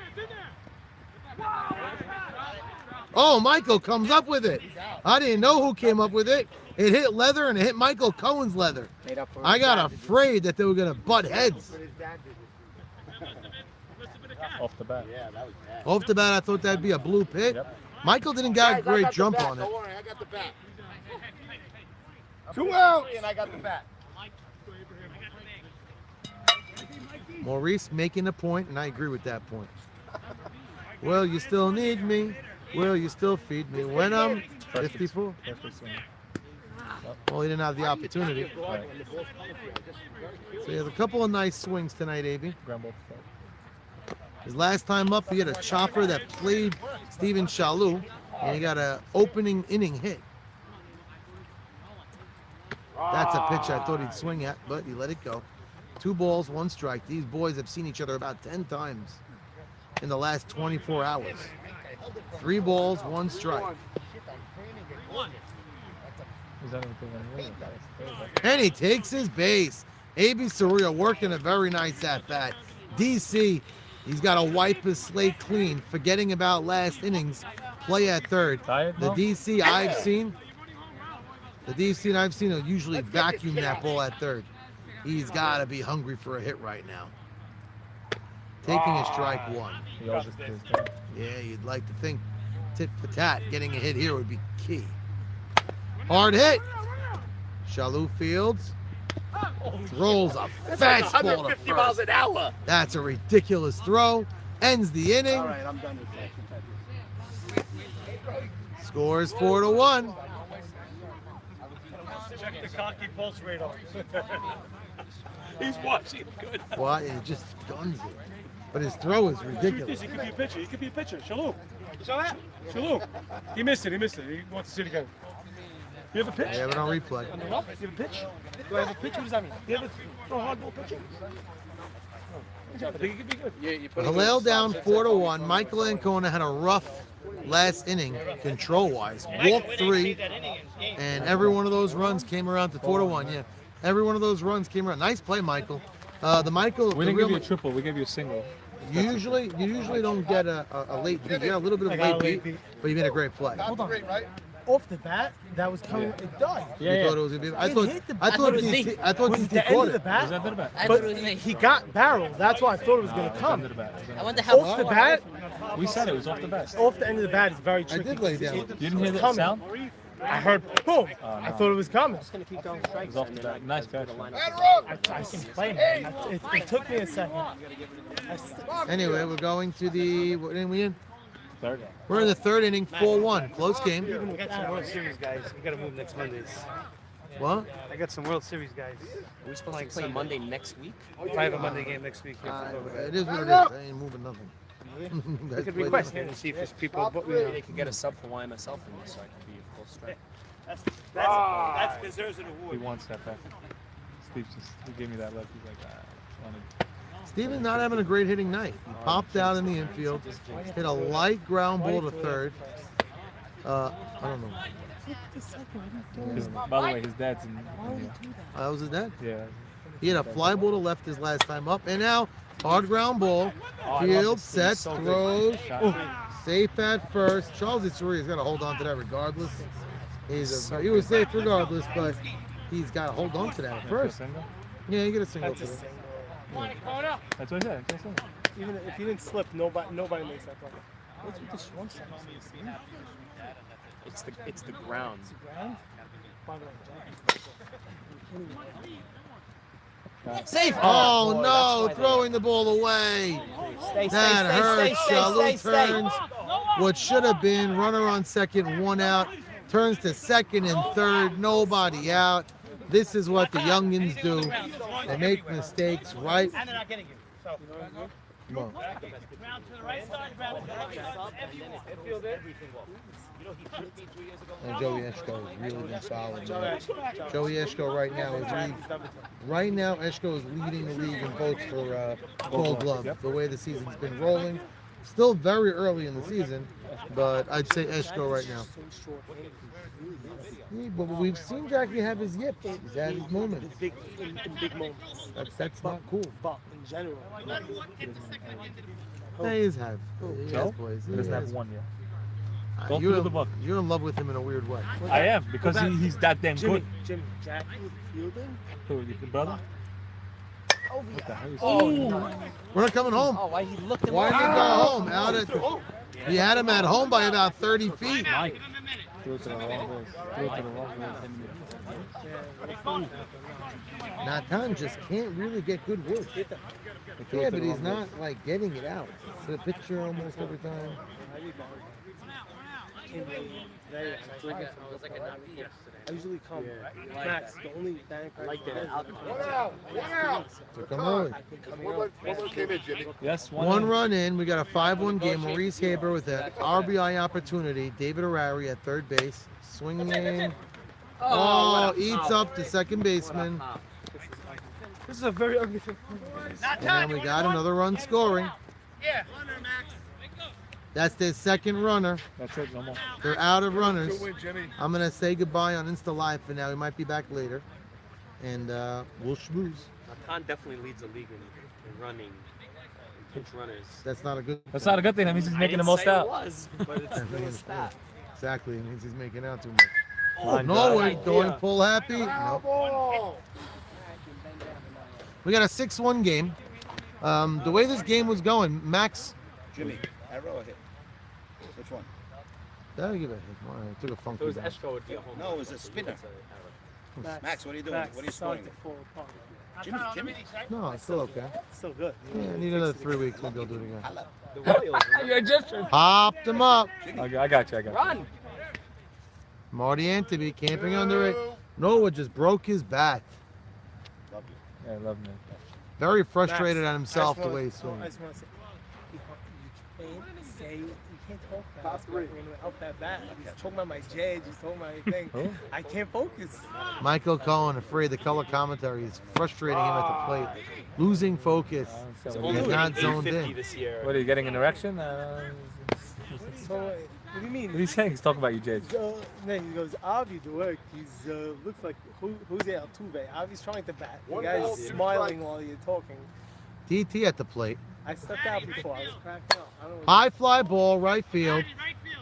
B: Oh, Michael comes up with it. I didn't know who came up with it. It hit leather and it hit Michael Cohen's leather. I got afraid that they were going to butt heads.
F: Off the bat.
E: Yeah, that was bad.
B: Off the bat, I thought that'd be a blue pit. Michael didn't get a great jump on it.
E: Don't worry, I got the bat. 2 outs, and I got the bat.
B: Maurice making a point, and I agree with that point. Will you still need me? Will you still feed me when I'm 54? Well, he didn't have the opportunity. So he has a couple of nice swings tonight, AB. His last time up, he had a chopper that played Steven Shalou, and he got an opening inning hit. That's a pitch I thought he'd swing at, but he let it go. 2 balls, 1 strike. These boys have seen each other about 10 times in the last 24 hours. 3 balls, 1 strike. And he takes his base. A.B. Soria working a very nice at-bat. DC, he's got to wipe his slate clean, forgetting about last innings. Play at third. The DC I've seen will usually vacuum that ball at third. He's got to be hungry for a hit right now. Taking a strike 1. Yeah, you'd like to think tit for tat, getting a hit here would be key. Hard hit. Shalou fields. Throws a fastball to
J: 150 miles an hour.
B: That's a ridiculous throw. Ends the inning.
E: All right, I'm done with that.
B: Scores 4-1.
D: Check the cocky pulse radar. He's watching good.
B: Well, it just guns it. But his throw is ridiculous.
D: He could be a pitcher. He could be a pitcher. Shalou. You saw that? Shalou. He missed it. He wants to see it again. You have a pitch?
B: I have it on replay.
D: On the left? You have a pitch? Do I have a pitch? What does that mean? You have a hardball pitching? I think he could be good.
B: Hillel down 4-1. Michael Ancona had a rough last inning, control-wise. Walked 3, and every one of those runs came around to 4-1. Yeah, every one of those runs came around. Nice play, Michael.
F: We didn't give you a triple. We gave you a single.
B: You usually don't get a late beat. Yeah, a little bit of a late beat, but you made a great play.
C: Hold on. Off the bat, that was coming. It died.
B: You thought it was gonna be. I thought DC
C: Was the end
B: caught
C: of the
B: it.
C: bat?
F: Was that the bat?
C: But
M: I thought it was me.
C: he got barreled. That's why I thought it was going to come.
M: I wonder how
C: Off the bat,
F: We said it was off the bat.
C: off the end of the bat is very
B: I
C: tricky.
B: did lay down.
F: You didn't hear that
C: coming.
F: sound?
C: I heard boom. I thought it was coming.
F: It was off the bat. Nice catch.
C: It took me a second.
B: Anyway, we're going to the. What inning we in?
F: Third.
B: We're in the 3rd inning, 4-1. Close game.
C: We got some World Series guys. We got to move next Mondays.
B: What?
C: I got some World Series guys.
H: Are we supposed to play Monday next week?
C: If I have a Monday game next week.
B: It is what it is. I ain't moving nothing.
C: We could request it and see if there's people.
H: They could get a sub for YMSL from me so I can be full strike.
D: That deserves an award.
F: He wants that back. Steve just gave me that look. He's like, wanted.
B: Steven's not having a great hitting night. He popped out in the infield, hit a light ground ball to third. I don't know.
F: By the way, his dad's in here.
B: That was his dad?
F: Yeah.
B: He had a fly ball to left his last time up, and now hard ground ball. Field sets, throws, safe at first. Charles Isuria's got to hold on to that regardless. He was safe regardless, but he's got to hold on to that at first. Yeah, you get a single.
F: That's what I said.
C: Even if you didn't slip, nobody makes that play. What's with the short side?
H: It's the ground.
M: Safe.
B: Oh no, throwing the ball away. That hurts. Shalou turns what should have been runner on second, 1 out. Turns to second and third, nobody out. This is what the youngins do. They make mistakes right.
K: And they're not getting you. So,
B: Come on.
K: ground to the right side, ground to the left side.
B: And Joey Eshko has really been solid. Joey Eshko right now Eshko is leading the league in votes for Gold Glove. The way the season's been rolling, still very early in the season, but I'd say Eshko right now. Yeah, but we've seen Jackie have his yips. He's had his moments.
C: In big moments.
B: That's not cool.
C: But in general,
B: He has have. He
F: So?
B: has plays.
F: He doesn't have one yet. Don't
B: you're,
F: throw the book.
B: You're in love with him in a weird way.
F: I am because he's that damn
C: Jimmy,
F: good.
C: Jimmy, Jack Fielding?
F: Who, your brother?
C: Oh,
F: What the hell is
B: We're not coming home.
M: Oh, why he looked him
B: Why
M: up?
B: did he go home? He had him at home by about 30 feet.
F: Mike. Threw it to the wrong place. Threw it to the wrong place.
B: Natan just can't really get good wood. Yeah, but he's not like getting it out. It's a picture almost every time.
C: I usually come. Max, the only bank I like that.
G: One out.
B: Took him early.
G: One came in, Jimmy.
F: Yes,
B: One run in. We got a 5-1 game. Maurice Haber with an RBI opportunity. David Arari at third base. Swinging. Oh, eats up the second baseman.
C: This is a very ugly thing.
B: And we got another run scoring.
J: Yeah.
B: That's their second runner.
F: That's it, no more.
B: They're out of runners.
G: Good win, Jimmy.
B: I'm going to say goodbye on Insta Live for now. We might be back later. And we'll schmooze.
H: Khan definitely leads the league in running, pinch runners.
B: That's not a good
F: That's not a good thing. That means he's making the most out.
H: It was, but it's still a stat.
B: Exactly. It means he's making out too much.
F: Line
B: Norway
F: drive.
B: going full happy. Nope. We got a 6-1 game. The way this game was going, Max.
E: Jimmy, arrow or hit? Which one?
B: That'll give it a hit. All right, took a funky
H: If it was
B: bounce.
H: Esco, it would be a home
E: No, it was a spinner. Max, what are you doing? What are you scoring? Jimmy?
B: No, it's still okay.
C: So good.
B: Yeah, I need another 3 weeks. Maybe I'll do it again.
H: The Royals.
F: You're just
B: Popped him up.
F: Okay, I got you.
H: Run.
B: Marty Antony camping under it. Noah just broke his bat.
F: Yeah, I love me.
B: Very frustrated at
C: Max,
B: himself
C: I
B: the
C: just
B: way he
C: wanna-
B: swings.
C: I just want to say, you can't talk that. Top three. Out that bat. He's talking about my J. Just talking about my thing.
B: Who?
C: I can't focus.
B: Michael Cohen, afraid the color commentary is frustrating him at the plate. Losing focus.
F: So
B: He's not zoned in.
H: this year.
F: What are you getting an erection?
C: So, what do you mean?
F: What are you saying? He's talking about you, Jade.
C: Then he goes, Avi, the work. He's looks like who's Altuve. Avi's trying to bat. The
G: One
C: guy's
G: ball,
C: smiling while you're talking.
B: DT at the plate.
C: I stepped out before. I was cracking out. I don't know.
B: High fly ball, right field.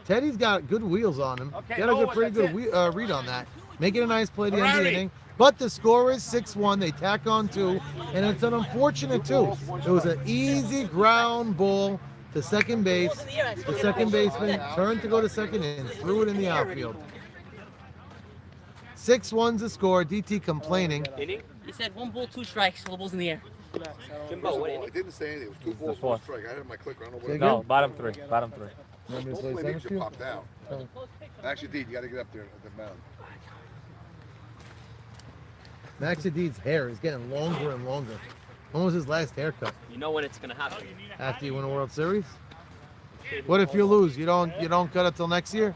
B: Teddy's got good wheels on him.
E: Okay,
B: Got a good,
E: Noah,
B: pretty
E: that's
B: good read on that. Making a nice play at the end of the
E: Alrighty.
B: inning. But the score is 6-1. They tack on 2, and it's an unfortunate 2. It was an easy ground ball to second base. The second baseman turned to go to second and threw it in the outfield. 6-1's the score. DT complaining.
H: Inning?
M: He said 1 ball, 2 strikes, all the balls in the air.
H: Jimbo, what
G: I
H: inning?
G: didn't say anything. It was 2
F: This is the
G: balls, 1
F: fourth.
G: strike. I had my clicker. I don't know
B: Say
G: what
F: No, bottom 3. Bottom 3.
B: Want me to play
G: Hopefully,
B: center
G: Nietzsche
B: field?
G: popped out. Actually, D, you got to get up there at the mound.
B: Max Adid's hair is getting longer and longer. When was his last haircut?
H: You know when it's gonna happen.
B: After you win a World Series? What if you lose? You don't cut it till next year?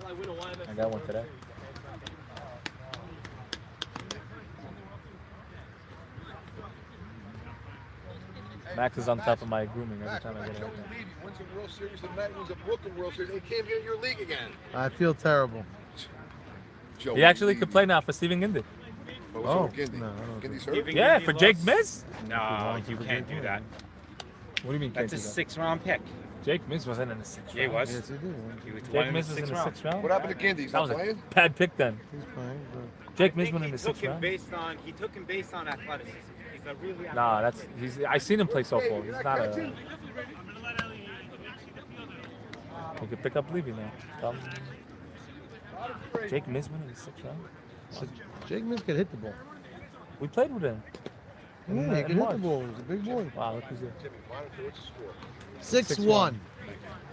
F: I got one today. Max is on top of my grooming every
G: Max,
F: time I
G: I
F: get a
G: can't
F: haircut.
G: believe you went to the World Series and Matt wins a Brooklyn World Series and he came here in your league again.
B: I feel terrible.
G: Joe,
F: He actually could play now for Steven Gindy.
G: But what's
B: Oh,
G: up with Gindy?
B: no, I don't
G: Gindy's
B: think
G: hurt?
F: Yeah, for Jake Miz?
N: No, you can't do that.
F: What do you mean?
N: That's a
F: can't do that?
N: 6th-round pick.
F: Jake Miz wasn't in the 6th round.
N: Yeah, he was.
B: Yes, he did.
N: He was the one
F: Jake
N: in
F: Miz
N: the
F: was in
N: 6th
F: the
N: round.
F: 6th round?
G: What happened to Gindy? He's
F: That
G: not
F: was a
G: playing?
F: bad pick then.
B: He's playing, but
F: Jake
N: I
F: Miz
N: think
F: went in
N: he
F: the
N: took
F: 6th
N: him
F: round.
N: based on athleticism. He's a really
F: Nah, I seen him play softball. He's not a. He could pick up Levy now. Jake Miz went in the 6th round.
B: Jake Miz could hit the ball.
F: We played with him.
B: Yeah, he could hit the
F: March.
B: ball. He's a big boy.
F: Wow, look who's here.
B: 6-1.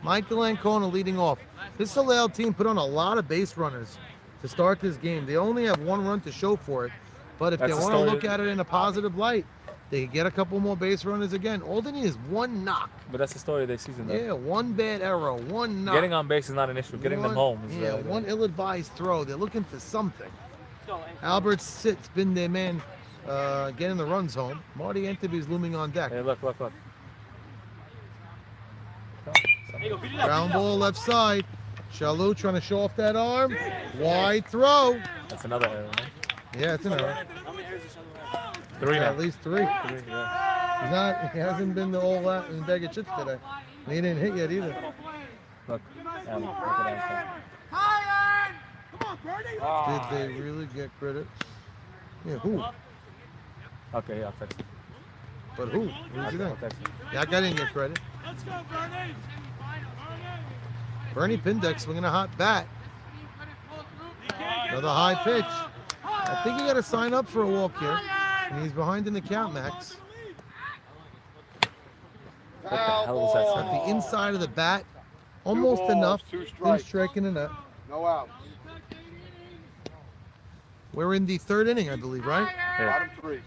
B: Michael Ancona leading off. This Hillel team put on a lot of base runners to start this game. They only have 1 run to show for it. But if
F: That's
B: they
F: the
B: want to
F: story.
B: look at it in a positive light, they could get a couple more base runners again. All they need is 1 knock.
F: But that's the story of their season, though.
B: Yeah, 1 bad arrow, 1 knock.
F: Getting on base is not an issue. Getting them home is
B: Yeah, 1 ill-advised throw. They're looking for something. Albert Sitt's been their man getting the runs home. Marty Enteby's looming on deck.
F: Hey, look.
B: Ground ball left side. Shalou trying to show off that arm. Wide throw.
F: That's another error, right?
B: Yeah, it's an error.
F: 3 now.
B: At least 3.
F: Yeah.
B: He hasn't been the whole lot in the bag of chips today. And he didn't hit yet either.
F: Look.
B: Did they really get credit? Yeah, who?
F: Okay, yeah, I'll text you.
B: But who? Who's it?
F: I'll text you.
B: Yeah, I didn't get credit.
K: Let's go, Bernie.
B: Bernie Pindeck swinging a hot bat. Another high pitch. I think he got to sign up for a walk here. And he's behind in the count, Max.
F: What the hell was that?
B: At the inside of the bat. Almost enough. Didn't strike in the net.
G: No out.
B: We're in the third inning, I believe, right?
G: Bottom 3.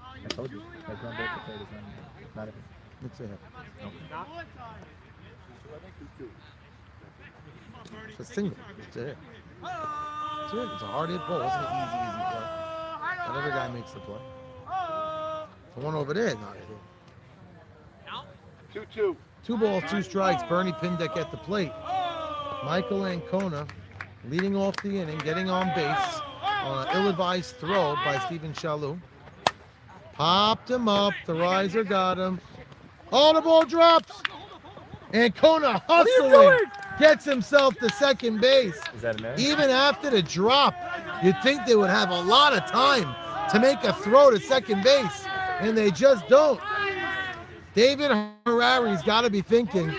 F: I told you. That ground ball for third is not it.
B: Let's see. It's a single. It's a hit. It's a hit. It's a hard hit ball. It's an easy play. That other guy makes the play. The one over there is not a hit.
G: 2-2.
B: 2 balls, 2 strikes. Bernie Pindeck at the plate. Michael Ancona leading off the inning, getting on base on an ill-advised throw by Stephen Shalou. Popped him up. The riser got him. Oh, the ball drops. Ancona hustling. Gets himself to second base.
F: Is that an error?
B: Even after the drop, you'd think they would have a lot of time to make a throw to second base, and they just don't. David Harari's got to be thinking,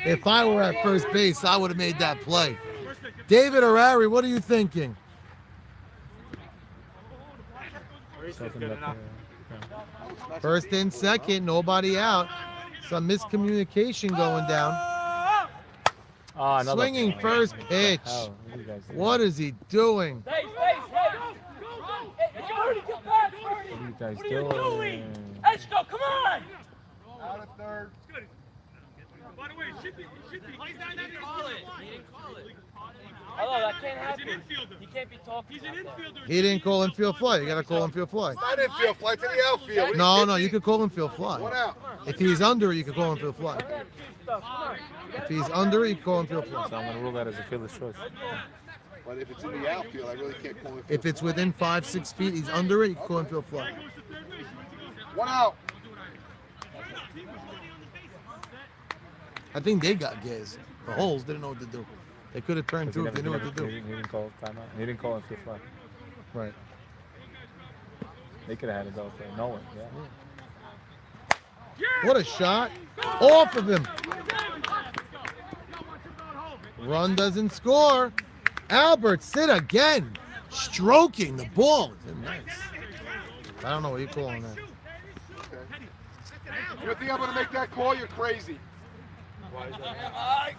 B: if I were at first base, I would have made that play. David Harari, what are you thinking? First and second, nobody out. Some miscommunication going down. Swinging first pitch. What is he doing?
K: What are you doing? Let's go, come on!
G: Out of third.
K: By the way, should be. He didn't call it. Hello, that can't happen. He can't be talking. He's an infielder.
B: He didn't call infield fly. You got to call infield fly.
G: It's not infield fly, it's in the outfield.
B: No, you could call infield fly.
G: 1 out.
B: If he's under, you could call infield fly. If he's under, you can call infield fly.
F: So I'm going to rule that as a fielder's choice.
G: But if it's in the outfield, I really can't call infield.
B: If it's within 5-6 feet, he's under it, you can call infield fly.
G: 1 out.
B: I think they got gas. The holes didn't know what to do. They could have turned through if they knew what to do.
F: He didn't call timeout. He didn't call infield fly.
B: Right.
F: They could have had it go for no one. Yeah.
B: What a shot. Off of him. Run doesn't score. Albert Sid again. Stroking the ball. Nice. I don't know what you're calling that.
G: You think I'm going to make that call? You're crazy.
N: Why is that?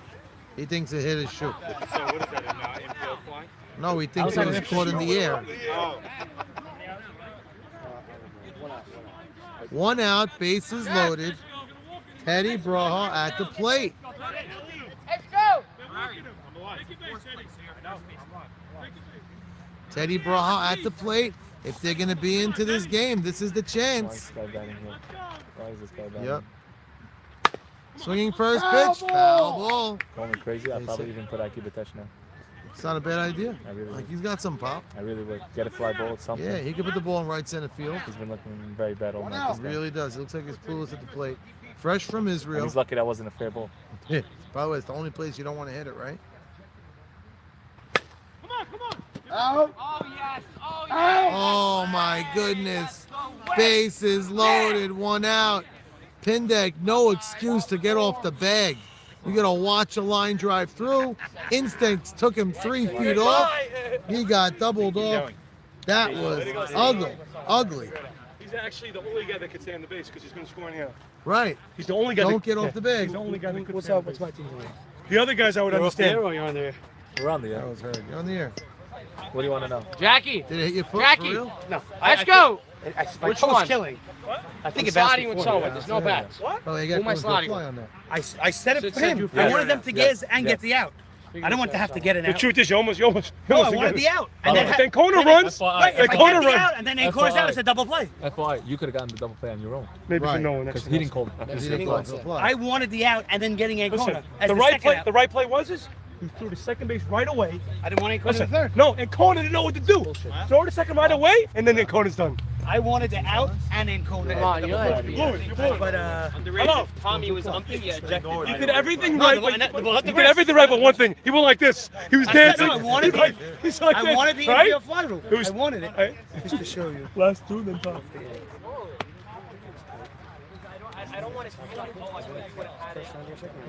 B: He thinks it hit his shoe.
N: So what is that, an infield fly?
B: No, he thinks it was caught in the air.
N: Oh.
B: 1 out, bases loaded. Teddy Braha at the plate.
K: Let's go!
B: Teddy Braha at the plate. If they're going to be into this game, this is the chance.
F: Why is this guy batting?
B: Yep. Swinging first pitch. Foul ball.
F: Call me crazy. I'll probably even put Aki Batesh now.
B: It's not a bad idea.
F: I really would.
B: He's got some pop.
F: I really would. Get a fly ball at something.
B: Yeah, he could put the ball in right center field.
F: He's been looking very bad all night.
B: He really does. It looks like he's clueless at the plate. Fresh from Israel.
F: And he's lucky that wasn't a fair ball.
B: Yeah. By the way, it's the only place you don't want to hit it, right?
G: Out.
K: Oh, yes. Oh,
G: yes.
B: Oh, my goodness. Bases loaded. 1 out. Pindeck, no excuse to get off the bag. You got to watch a line drive through. Instincts took him 3 feet off. He got doubled off. That was ugly.
D: He's actually the only guy that could stay on the base because he's going to score in here.
B: Right.
D: He's the only guy.
B: Don't get off the bag.
D: He's the only guy that could
C: What's
D: stay on
C: up?
D: the
C: What's
D: base.
C: my team doing?
D: The other guys I would understand.
C: You're on there.
F: We're on the
B: That
F: air.
B: was hurt. You're on the air.
F: What do you want to know?
J: Jackie.
B: Did it hit your foot?
J: Jackie.
B: For real?
C: No.
J: Let's go.
C: My
J: Which
C: toe's
J: one?
C: killing. I think
J: I'm
C: it bounced
J: sliding with
C: before.
J: someone. There's no bats.
B: Oh, you
J: Who
B: got
J: am I
B: to
J: sliding
B: fly
J: with?
B: on that.
C: I said it for him.
J: Yeah.
C: I wanted them to get and get the out. I didn't want to have to get an
D: The
C: out.
D: truth is, you almost
C: No, I
D: got
C: wanted
D: it.
C: the out.
D: And
C: And
D: then Kona runs.
C: Right,
D: Then
C: if I
D: Kona
C: get the
D: runs.
C: out and then Ancona's out, it's a double play.
F: FYI, you could have gotten the double play on your own.
D: Maybe for
B: Right.
D: no one.
F: Because he didn't call it.
B: He didn't call it for fly.
C: I wanted the out and then getting Ancona
D: Listen,
C: as
D: the
C: the
D: right
C: second
D: play.
C: out.
D: The right play was this. He threw to second base right away.
C: I didn't want Ancona in the
D: Listen,
C: third.
D: no, and Kona didn't know what to do. Throw to second right away, and then Kona's done.
J: I wanted to out and in Kona.
K: Come on, you're like-
C: But
K: Hello. Tommy was umping, he ejected.
D: He did everything
J: No,
D: right.
J: the
D: He did everything right, but one thing. He went like this. He was dancing.
J: I wanted the
D: He's like this,
J: infield
D: right?
J: fly rule.
D: It was-
J: I wanted it.
D: Right?
C: just to show you.
D: Last two, then top.
K: I don't want to see like, oh, I would have had it.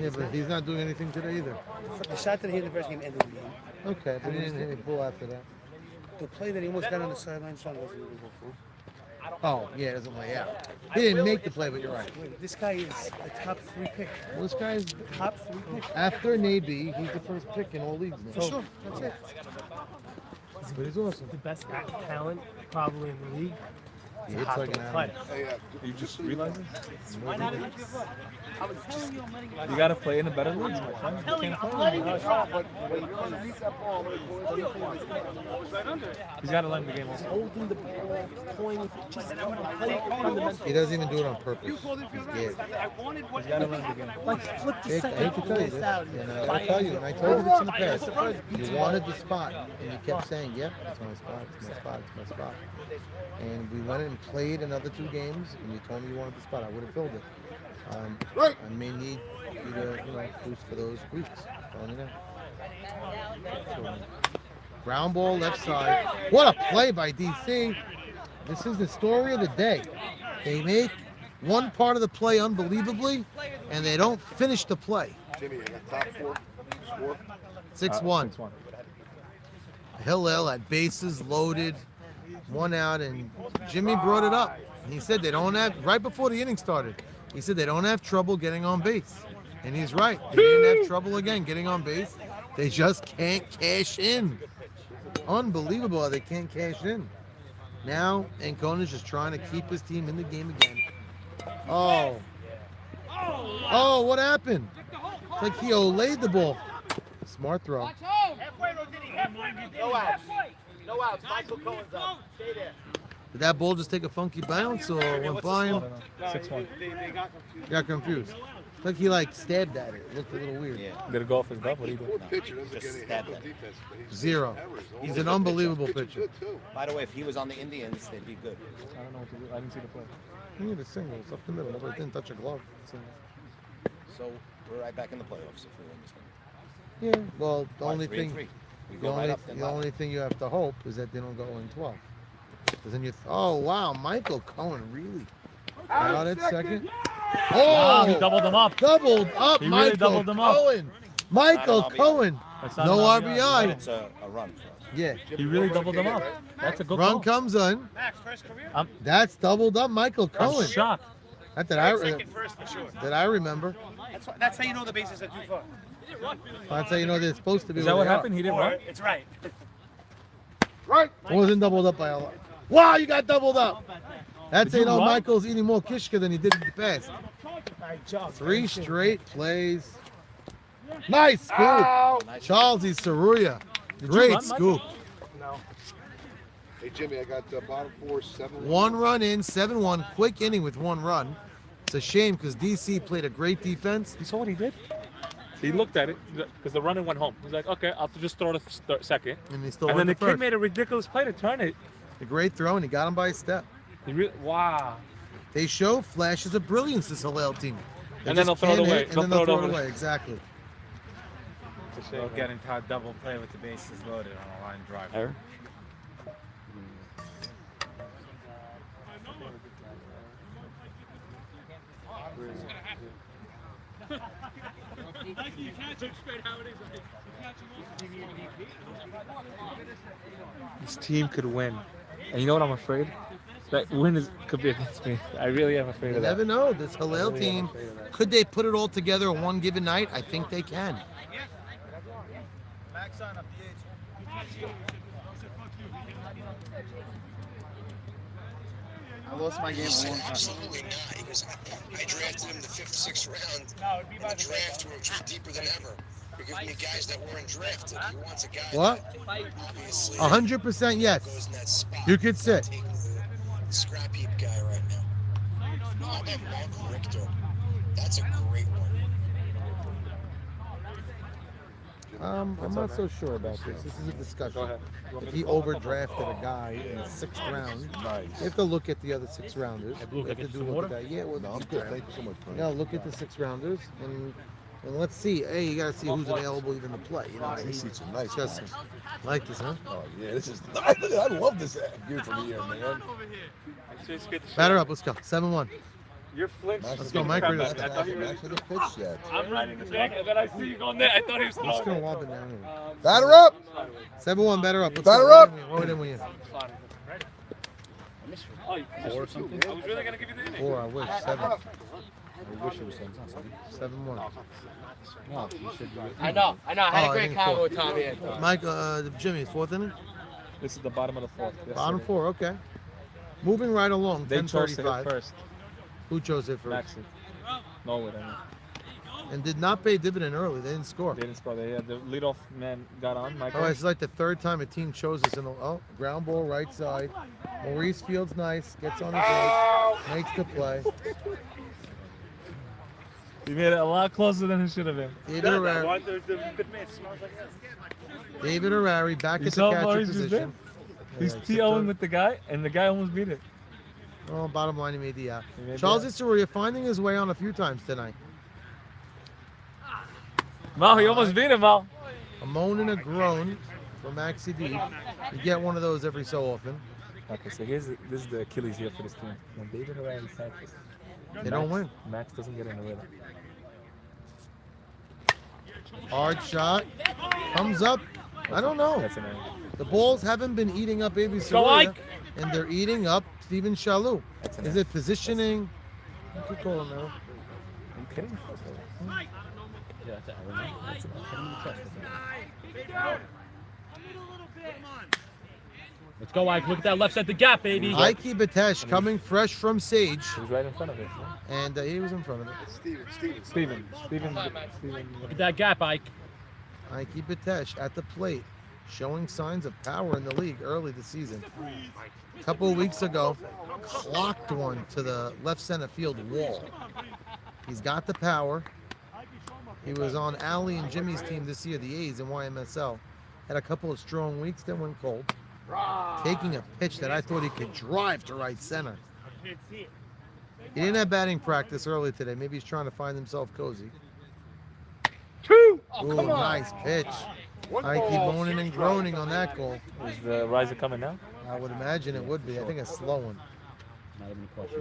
B: Yeah, but he's not doing anything today either.
C: The shot that he hit in the first game ended the game.
B: Okay, but he didn't hit a ball after that.
C: The play that he almost got on the sideline, Sean wasn't really go for.
B: Oh, yeah, it doesn't lay out. He didn't make the play, but you're right.
C: Wait, this guy is a top 3 pick.
B: Well, this guy's
C: Top 3 pick.
B: after Naby, he's the first pick in all leagues
C: For
B: now.
C: sure, that's it.
B: But he's awesome.
C: The best talent probably in the league.
B: He hits like an animal.
F: You just realize it?
K: Why not even give up? I was telling you I'm letting it
F: You gotta play in the better leagues, my friend. You can't
K: I'm
F: play.
K: letting it drop.
F: He's gotta learn the game also.
C: Holding the ball, pointing, just play fundamentals.
B: He doesn't even do it on purpose. He's scared.
F: He's gotta learn the game.
C: Like flip the
B: I
C: second,
B: hate to tell you
C: this
B: this,
C: out.
B: and I gotta tell you, and I told you this in the past. You wanted the spot, and you kept saying, "Yep, it's my spot, it's my spot, it's my spot." And we went and played another 2 games, and you told me you wanted the spot. I would have filled it. I may need you to, boost for those weeks. Telling you that. So, ground ball left side. What a play by DC! This is the story of the day. They make one part of the play unbelievably, and they don't finish the play.
G: Jimmy, I got top 4 score.
B: 6-1. Hillel at bases loaded, 1 out, and Jimmy brought it up. He said they don't have, right before the inning started, he said they don't have trouble getting on base. And he's right. They didn't have trouble again getting on base. They just can't cash in. Unbelievable how they can't cash in. Now, Ancona's just trying to keep his team in the game again. Oh. Oh, what happened? It's like he olayed the ball. Smart throw.
J: No outs. No outs. Michael Cohen's up. Stay there.
B: Did that ball just take a funky bounce or went by him?
F: 6-1.
B: Got confused. Like he stabbed at it. It looked a little weird.
F: Did it go off his glove? What do you do?
G: Pitcher doesn't get any help on defense. But he's
B: 0. He's an unbelievable pitcher.
O: By the way, if he was on the Indians, they'd be good.
F: I don't know what to do. I didn't see the play.
B: He need a single. It's up the middle. Nobody didn't touch a glove.
O: So we're right back in the playoffs if we win this one.
B: Yeah. Well, the only
O: 3-3.
B: thing,
O: We
B: the
O: go right
B: only,
O: up then
B: the only thing you have to hope is that they don't go in 12. Because then oh wow, Michael Cohen really out at second. Oh,
F: Wow, he doubled him up.
B: Doubled up,
F: He really
B: Michael
F: doubled him up.
B: Cohen. Michael Cohen.
F: That's not
B: No
F: an
B: RBI.
O: It's a run for us.
B: Yeah.
F: He really doubled him up. That's a good
B: Run
F: call.
B: comes in.
C: Max, first career?
B: That's doubled up, Michael
F: I'm
B: Cohen.
F: shocked.
B: That did I
C: Second first for sure.
B: that I remember.
C: That's how you know the bases are too far.
B: That's how you know they're supposed to be.
F: Is that
B: where
F: what
B: they
F: happened? He didn't
C: Or
F: run?
C: it's right.
G: Right.
B: It wasn't doubled up by a lot. Wow, you got doubled up. That's
F: Did you run?
B: Michael's eating more kishka than he did in the past.
C: I jumped.
B: 3 straight plays. Nice scoop. Charlesy Saruya. Great
F: run,
B: scoop.
C: No.
G: Hey, Jimmy, I got bottom 4, 7.
B: 1 run in, 7-1. Quick inning with 1 run. It's a shame because DC played a great defense.
F: You saw what he did? He looked at it because the runner went home. He's like, okay, I'll just throw the second.
B: And he still
F: And
B: went
F: then
B: to
F: the kid
B: first.
F: made a ridiculous play to turn it.
B: A great throw, and he got him by a step.
F: Wow.
B: They show flashes of brilliance, this Hillel team.
F: And then
B: just
F: they'll throw it
B: can't
F: away.
B: hit, And then they'll throw it away, exactly.
P: They'll get into a double play with the bases loaded on a line drive.
F: Error? This team could win. And you know what I'm afraid? That win could be against me. I really am afraid
B: You
F: of that.
B: never know. This Hillel team, could they put it all together on one given night? I think they can.
Q: I lost my game a long time.
R: Absolutely not. I drafted him the 5th, 6th round in the draft, which was deeper than ever. You're giving me guys that weren't drafted. He wants a guy
B: What?
R: that obviously
B: 100% yes.
R: goes in that spot.
B: You could sit.
R: Take the scrap heap guy right now. How about Mark Richter? That's a great one.
B: I'm not so sure about this. This is a discussion.
F: Go ahead.
B: If he overdrafted a guy in the 6th round, you have to look at the other 6 rounders. You have to do look at that. Yeah, well,
G: No, I'm good. Thank you so much.
B: you gotta look at the 6 rounders and let's see. Hey, you gotta see who's available even to play. You know,
G: These seats are nice.
B: just like this, huh?
G: Oh yeah, this is. I love this view from here, man.
B: Batter up. Let's go. 7-1.
F: You're flinching.
B: Let's go, Mike. Ready?
F: I thought he was.
G: Max with a pitch yet.
F: I'm riding the back, and then I see you going there. I thought he was
B: I'm just
F: throwing.
B: gonna lob it down here.
G: Batter up.
B: 7-1. Batter up. Let's
G: Batter
B: go.
G: up.
B: What we doing?
F: Oh, you or something? I was really gonna give you the inning.
B: 4. I wish. 7.
P: I wish it was
B: 7-1.
P: No, you should be.
C: I know. I had
B: Oh,
C: a great
B: inning
C: combo
B: 4.
C: with Tommy. I thought.
B: Mike, Jimmy, 4th inning.
F: This is the bottom of the 4th. Yes,
B: Bottom
F: sir.
B: 4. Okay. Moving right along.
F: They chose to hit
B: 10:35.
F: first.
B: Who chose it first?
F: Maxi. Norwood, I mean.
B: And did not pay dividend early. They didn't score.
F: They didn't score. They had the leadoff man got on. Michael.
B: Oh, it's like the 3rd time a team chose us in the ground ball right side. Maurice Fields nice, gets on his leg, makes the play.
F: He made it a lot closer than it should have been.
B: David Harari back
F: You
B: at the
F: saw
B: catcher
F: Maurice was there?
B: position.
F: He's
B: Yeah,
F: TOing with the guy, and the guy almost beat it.
B: Well, bottom line, he made the out.
F: made
B: Charles
F: the
B: Isuria finding his way on a few times tonight.
F: Mal, he almost beat him, Mal.
B: A moan and a groan for Maxi D. You get one of those every so often.
F: Okay, so this is the Achilles heel for this team. When David Harari catches,
B: They don't win.
F: Max doesn't get in the rhythm.
B: Hard shot. Comes up. I don't know.
F: That's an error.
B: The balls haven't been eating up AB
F: Go,
B: Soria,
F: Ike.
B: and they're eating up Steven Shalou.
F: That's an
B: Is
F: error.
B: it positioning? You could call him now.
F: Are you kidding me?
P: Yeah, that's an error. That's an error. Hit him in the chest.
K: Let's go, Ike. Look at that left side, the gap, baby.
B: Ike Batesh coming fresh from Sage,
F: He was right in front of it.
B: and he was in front of it.
F: Steven.
K: Look at that gap, Ike.
B: Ike Batesh at the plate, showing signs of power in the league early this season. A couple of weeks ago, clocked one to the left center field wall. He's got the power. He was on Allie and Jimmy's team this year, the A's in YMSL. Had a couple of strong weeks, then went cold. Taking a pitch that I thought he could drive to right center. He didn't have batting practice early today. Maybe he's trying to find himself cozy. Ooh, nice pitch. I keep moaning and groaning on that goal.
F: Is the riser coming now?
B: I would imagine it would be. I think a slow one.
P: Not even a question.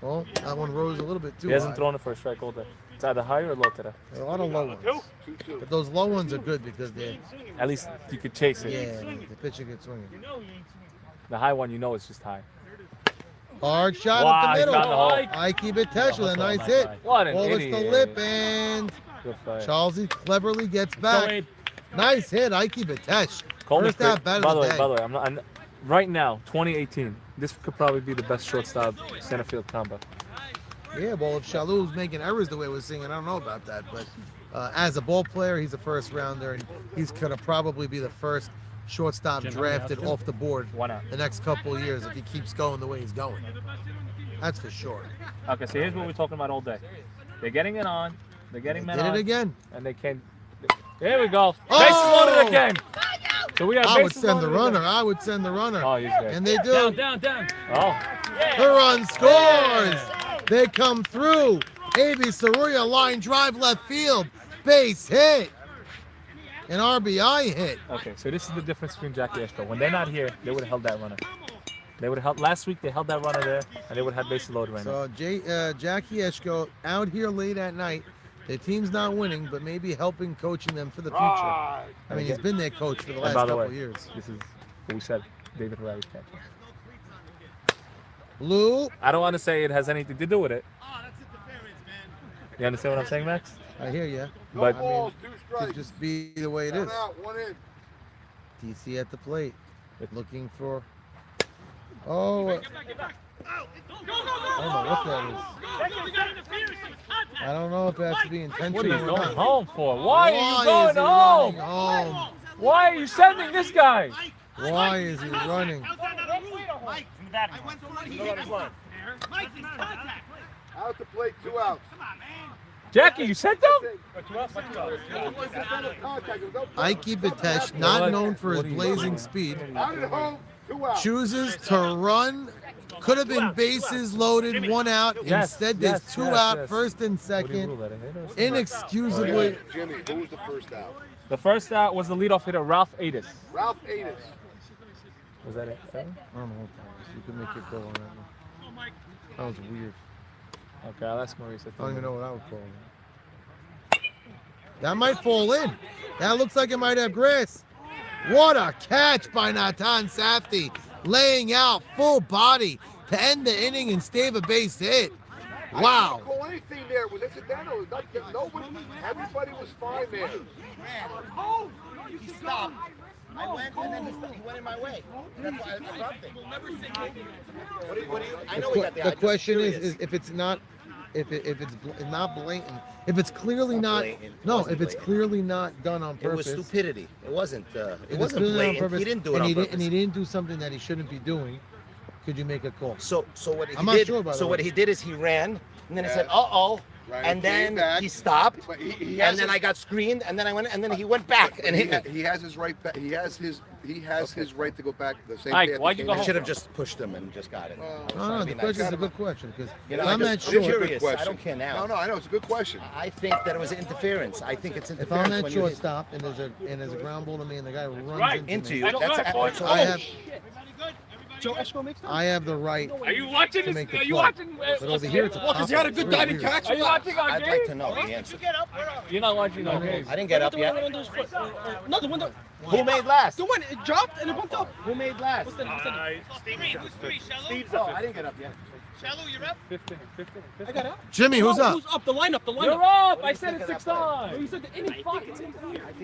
B: Well, that one rose a little bit too
F: He hasn't
B: high.
F: thrown it for a strike all day. It's either high or low today.
B: There are a lot of low ones. But those low ones are good because they,
F: At least you could chase it.
B: yeah, the pitcher gets swinging.
F: The high one, you know it's just high.
B: Hard shot
F: Wow,
B: up the
F: he
B: middle.
F: found the hole.
B: Ike Batesh with a nice hit.
F: What an
B: Ball hits the
F: idiot.
B: lip and
F: Good play.
B: Charlesy cleverly gets
K: Go,
B: back.
K: Abe.
B: Nice hit, Ike Batesh.
F: Coleman's
B: First out
F: great.
B: bat
F: By
B: of
F: the
B: the
F: way,
B: day.
F: by the way, I'm right now, 2018. This could probably be the best shortstop center field combo.
B: Yeah, well, if Shalou's making errors the way we're seeing, I don't know about that. But as a ball player, he's a first rounder, and he's going to probably be the first shortstop drafted off the board
F: Why not?
B: the next couple of years if he keeps going the way he's going. That's for sure.
F: Okay, so here's what we're talking about all day. They're getting it on. They're getting men
B: Did
F: on.
B: it again.
F: And they can't. There we go.
B: Oh!
F: Bases loaded again. So we got
B: I would
F: bases
B: send the
F: loaded
B: runner.
F: again.
B: I would send the runner.
F: Oh, he's good.
B: And they do.
K: Down, down, down.
F: Oh.
B: The run scores. They come through. A.B. Saruya line drive left field. Base hit. An RBI hit.
F: Okay, so this is the difference between Jackie Estro. When they're not here, they would have held that runner. They would have held. Last week they held that runner there, and they would have had bases loaded right now.
B: So Jackie Eshko out here late at night. The team's not winning, but maybe helping coaching them for the future. I mean, he's been their coach for the last
F: And by the
B: couple
F: way,
B: years.
F: this is what we said. David Harari's catching.
B: Blue.
F: I don't want to say it has anything to do with it. You understand what I'm saying, Max?
B: I hear you.
F: But
B: I mean, it could just be the way it is.
G: One in.
B: DC at the plate, looking for. Oh, I don't know what that is. I don't know if that's to be intentional
F: what are you
B: or
F: going
B: not.
F: home for? Why are you
B: is
F: going
B: he
F: home?
B: running home?
F: Why are you sending this guy?
B: Why is he running?
G: Out the plate, 2 outs.
F: Jackie, you sent them?
B: Ike Bitesh, not known for his blazing speed, chooses to run. Could have been bases loaded, 1 out.
F: Yes,
B: Instead, there's
F: yes,
B: 2
F: yes,
B: out,
F: yes.
B: first and
F: What do you
B: second.
F: rule that, a hit or something?
B: Inexcusably.
G: Jimmy, who was the first out?
F: The first out was the leadoff hitter, Ralph Adis.
G: Ralph Adis.
F: Was that it? 7?
B: I don't know. You can make it go on that one. That was weird.
F: Okay, I'll ask Maurice.
B: I don't even know what I would call it. That might fall in. That looks like it might have grass. What a catch by Natan Safdie. Laying out full body to end the inning and stave a base hit. Wow.
G: I didn't call anything there. It was incidental. Nobody, everybody was fine there.
O: He stopped. I went and then he went in my way. That's why I dropped it. I know he got
B: The question is if it's not, if it's not blatant, if it's clearly not, no, if it's clearly not done on
O: It was
B: purpose.
O: stupidity. It wasn't. It
B: If it's
O: wasn't
B: clearly on
O: blatant.
B: purpose,
O: He didn't do it
B: and
O: on
B: he
O: purpose.
B: and he didn't do something that he shouldn't be doing. Could you make a call?
O: So what he
B: I'm not
O: did?
B: sure, by the
O: So what
B: way.
O: he did is he ran, and then he said,
G: Yes.
O: "Uh-oh,"
G: Right,
O: and
G: he came
O: then
G: back.
O: he stopped,
G: But he
O: and
G: has
O: then
G: his-
O: I got screened, and then I went, and then he went back and hit me.
G: He has his right back. He has his right to go back the same
F: Ike,
G: path
F: why'd
G: he
F: you
G: came
F: go
G: in.
O: I should have just pushed him and just got it.
B: No, the question is a good question because
O: You know,
B: I'm
O: I
B: not
O: just-
B: sure.
O: I'm curious.
G: Good question.
O: I don't care now.
G: No, I know it's a good question.
O: I think that it was interference. I think it's
B: If
O: interference
B: I'm at
O: when you hit
B: shortstop and there's a ground ball to me and the guy runs
K: Right.
O: into
B: me,
O: you. That's all.
B: I have
I: Joe Esco makes that?
B: I have the right
K: Are you watching
B: to
K: this?
B: make the
K: Are you
B: play.
K: watching?
B: But over here, it's a
I: Well, 'cause he had a
B: pop-up.
I: good
B: It's really
I: diving
B: weird.
I: catch.
K: Are you watching our
O: I'd
K: game?
O: like to know the answer.
F: You're not watching our game.
O: I didn't get up yet.
I: No, the one that.
O: Who made last?
I: The one, it dropped and it bumped up.
O: Who made last?
I: What's the
O: Oh, I didn't get up yet.
F: 15.
I: I got up.
B: Jimmy, who's
I: No,
B: up?
I: Who's up? The lineup. The lineup.
F: You're up! I said it 6 times.
I: You said the inning clock.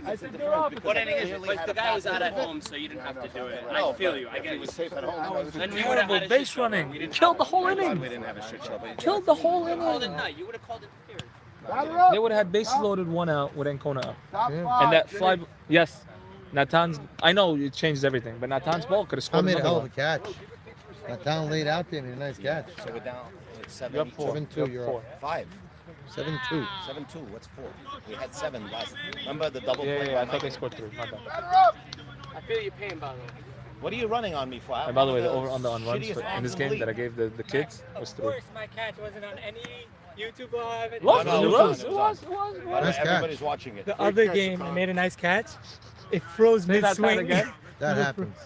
F: I said you're up.
M: What inning is it? But the guy was out at home, so you didn't have to do it. I feel you. I get
O: He was
M: it.
O: safe at home.
M: Then you would have
F: Terrible
M: had a
F: base
M: shit show.
F: running.
M: You didn't
F: Killed the
M: have
F: whole
O: We
F: inning.
O: didn't have a shit show. But
F: Killed the whole
M: to call it
F: inning.
M: night. You would have called interference.
F: They would have had bases loaded, 1 out with Ancona up.
B: Yeah.
F: And that fly, yes, Natan's. I know it changes everything, but Natan's ball could have
B: I
F: scored
B: made a
F: another
B: hell of
F: one.
B: a catch. Natan laid out there, made a nice catch.
O: So we're down. It's
F: You're
O: 7
F: up 4.
B: 7-2, you're
F: up
B: up.
O: 5.
B: 7-2.
O: 7-2. What's 4? We had 7 last. Remember the double
F: Yeah,
O: play?
F: yeah, I
O: by
F: thought they
O: Mike?
F: scored 3. My bad.
K: I feel your pain, by the way.
O: What are you running on me for?
F: And by the way, the over under on runs
O: Shittiest
F: in this
O: arms
F: game
O: in the
F: that I gave the kids was 3.
J: my catch wasn't on any YouTube or anything.
F: What?
O: No,
F: It
O: it
F: was.
O: was.
F: It was.
B: Nice catch.
O: Everybody's watching it.
J: The other game, I made a nice catch. It froze
F: Say that
J: mid-swing.
F: again.
B: That happens.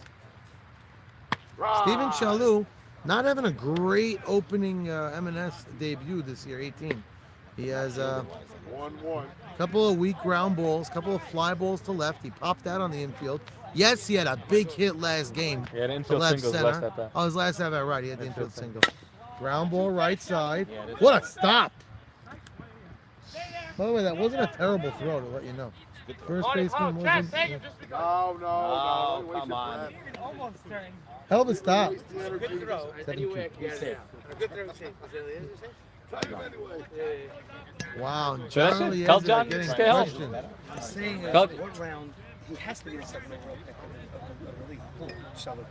B: Steven Chalou, not having a great opening M&S debut this year, 18. He has a
G: 1-1.
B: couple of weak ground balls, couple of fly balls to left. He popped out on the infield. Yes, he had a big hit last game.
F: Yeah, the
B: to
F: infield
B: left
F: singles
B: center.
F: last at bat.
B: Oh, his last at bat, right. He had the infield
F: Infield
B: single. Ground ball right side. What a stop. By the way, that wasn't a terrible throw, to let you know. First baseman wasn't.
G: No,
O: Oh,
G: don't waste
O: come
G: your
O: on.
G: breath.
J: Almost turning.
B: Hell of a stop.
G: Waste the energy.
J: Good throw. And then you were
B: You're
J: safe. A good throw, safe. Is it safe?
G: Tell him anyway.
B: Wow.
F: Should I
B: John
F: say? Tell
B: Eliezer
F: John
B: getting
F: stay home.
B: questioned.
C: Saying
F: Go-
C: what round he has to be the second overall pick of the league. Who? Shallow.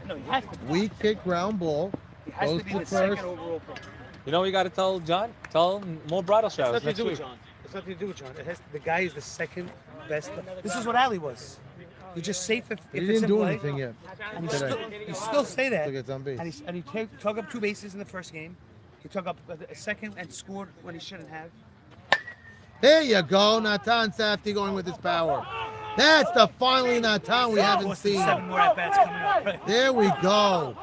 C: No, he has to be.
B: Weak kick ground ball.
C: He has
B: Goes
C: to be
B: to
C: the second
B: first.
C: overall pick.
F: You know what you got to tell John? Tell him more bridal
C: It's
F: showers
C: nothing to
F: next
C: do with
F: week.
C: John. It's nothing to do with John. It has the guy is the second best. This is what Ali was. You're just safe if
B: He
C: it's
B: didn't
C: in
B: do
C: play.
B: anything yet.
C: And
B: today.
C: he still say that.
B: Still gets on base.
C: And he took up 2 bases in the first game. He took up a second and scored when he shouldn't have.
B: There you go. Natan Safdie going with his power. That's the finally Natan we haven't
C: Boston,
B: seen.
C: 7 more at bats coming up. Right.
B: There we go.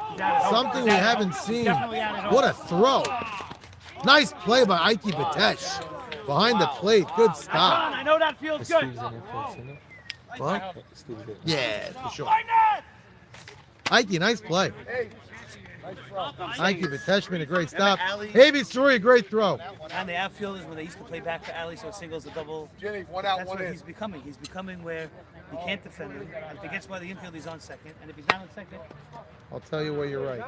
B: Something we haven't seen. What a throw. Nice play by Ike Bitesh. Behind the plate. Good stop.
J: I know that feels
F: Is
J: good.
F: Steve's in infield single?
B: What?
F: Steve's good.
B: Yeah, for sure. Ike, nice play. Ike Bitesh made a great stop. Hey, Story, great throw.
C: And the outfielders, when they used to play back for Ali, so a single's a double.
G: Jimmy, 1 out,
C: That's
G: 1
C: what
G: in.
C: he's becoming. He's becoming where he can't defend him. And if he gets by the infield, he's on second. And if he's not on second,
B: I'll tell you where you're right.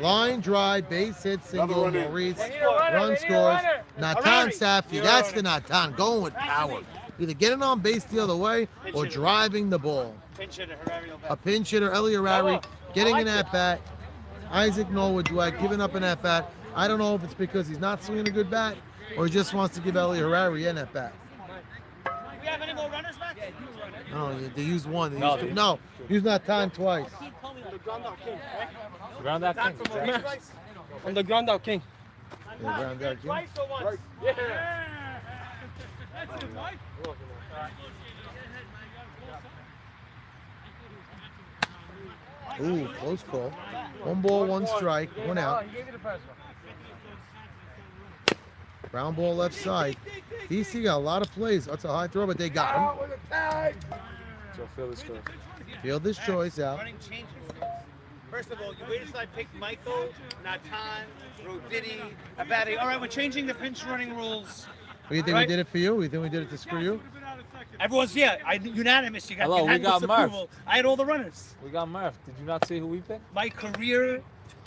B: Line drive, base hit, single,
G: Another run in.
B: Maurice,
J: We need a runner,
B: run
J: we need a
B: scores.
J: runner.
B: Natan
J: Harari.
B: Safdie, that's the Natan, going with power. Either getting on base the other way or driving the ball.
J: Pinch hitter, Harari, no
B: A pinch hitter, Eli Harari, getting an at-bat. Isaac Norwood Dweck giving up an at-bat. I don't know if it's because he's not swinging a good bat or he just wants to give Eli Harari an at bat.
J: Do we have any more runners back?
B: No, they used one. They
F: No,
B: used two. No, used that time twice.
C: The ground out king, right?
F: Ground out king. Exactly.
C: I'm the ground out king.
B: Yeah, ground out king.
J: Twice or once?
C: Yeah.
J: That's it, right?
B: Ooh, close call. 1 ball, 1 strike, 1 out. Ground ball left side. DC got a lot of plays. That's a high throw, but they got him.
F: So field is choice.
B: Field this choice out.
O: Running changes. First of all, you waited till I picked Michael, Natan, Roditi, Abadi. All right, we're changing the pinch running rules.
B: What, you think we did it for you? You think we did it to screw you?
O: Everyone's unanimous. You got
F: Hello, we
O: unanimous
F: got Murph.
O: approval. I had all the runners.
F: We got Murph. Did you not see who we picked?
O: My career,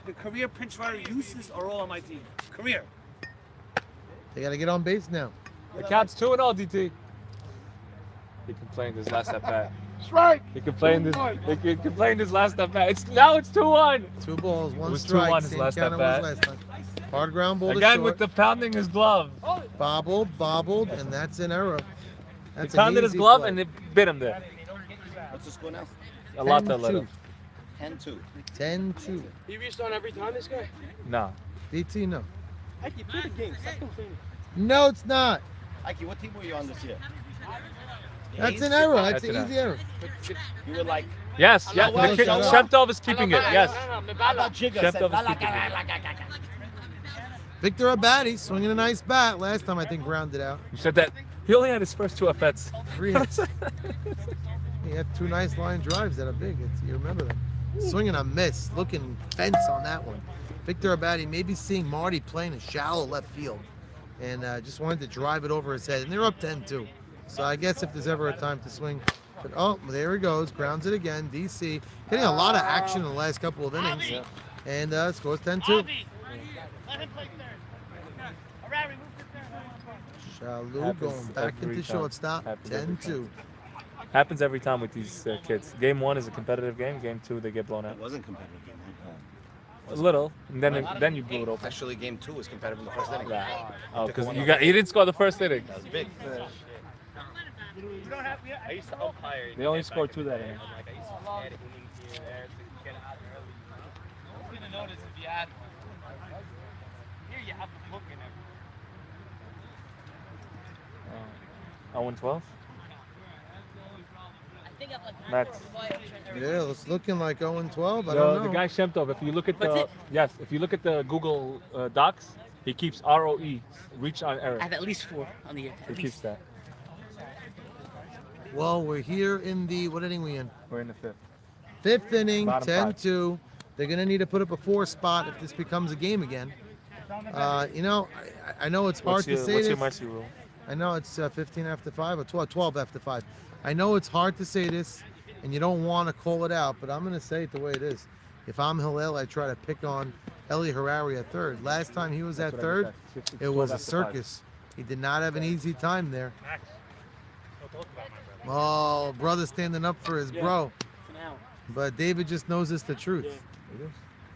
O: the career pinch runner uses are all on my team. Career.
B: They got to get on base now.
F: The count's 2-0, DT. He complained his last at bat.
G: Strike.
F: He complained his last at bat. It's 2-1.
B: 2 balls, 1
F: It was
B: strike.
F: 2-1 his
B: Same
F: last
B: count
F: at
B: it was
F: bat.
B: last time. Hard ground ball to
F: Again
B: short.
F: with the pounding his glove.
B: Bobbled, and that's an error.
F: He
B: That's
F: pounded
B: an
F: his
B: easy
F: glove
B: play.
F: and it bit him there.
O: What's the score now?
F: A lot that let
B: 10-2.
F: him.
O: 10-2.
B: 10-2.
C: He reached on every time, this guy?
F: No.
B: DT, no.
C: Heck, you play the game. Stop complaining.
B: No, it's not.
O: Ike, what team were you on this year?
B: That's an error. That's an
F: an
B: easy error.
O: You were like.
F: Yes,
O: I'm not
F: yeah.
O: worried, shut up.
F: Shemtov is keeping it. Yes.
O: How about Jigga?
F: Shemtov
O: Said,
F: is keeping it.
B: Victor Abadi swinging a nice bat. Last time I think grounded out.
F: You said that he only had his first 2 at-bats.
B: 3 hits. He had 2 nice line drives that are big. You remember them. Swinging a miss. Looking fence on that one. Victor Abadi maybe seeing Marty playing a shallow left field. And just wanted to drive it over his head. And they're up 10-2. So I guess if there's ever a time to swing. But oh, there he goes. Grounds it again. DC hitting a lot of action in the last couple of innings. And scores 10-2.
J: Let him play third. Harari, move to third.
B: Shalou
F: Happens
B: going back
F: every
B: into
F: time.
B: shortstop.
F: Happens every
B: 10-2.
F: Happens every time with these kids. Game 1 is a competitive game. Game 2, they get blown out.
O: It wasn't competitive game.
F: A little, and then you blew it open.
O: Actually, game 2 was competitive in the first inning.
F: Yeah. Oh, because you didn't score the first inning.
O: That was big.
M: I used to umpire.
F: They only scored 2 that inning.
M: Like, I used to add innings here and there to get it out early. You wouldn't notice if you had one. Here you have the book and everything.
F: 0-12. Max.
B: Yeah, it's looking like 0-12. I
F: The
B: don't know.
F: guy Shemtov, if you look at the Google Docs, he keeps ROE, reach on error.
J: I have at least 4 on the year.
F: He keeps that.
B: Well, we're here in the, what inning we in?
F: We're in the 5th.
B: 5th inning,
F: Bottom
B: 10-2. They're going to need to put up a 4 spot if this becomes a game again. You know, I know it's hard to say
F: What's
B: this.
F: your mercy rule?
B: I know it's 15 after 5 or 12 after 5. I know it's hard to say this, and you don't want to call it out, but I'm going to say it the way it is. If I'm Hillel, I try to pick on Eli Harari at third. Last time he was at third, it was a circus. He did not have an easy time there. Oh, brother standing up for his bro. But David just knows it's the truth.
F: He is.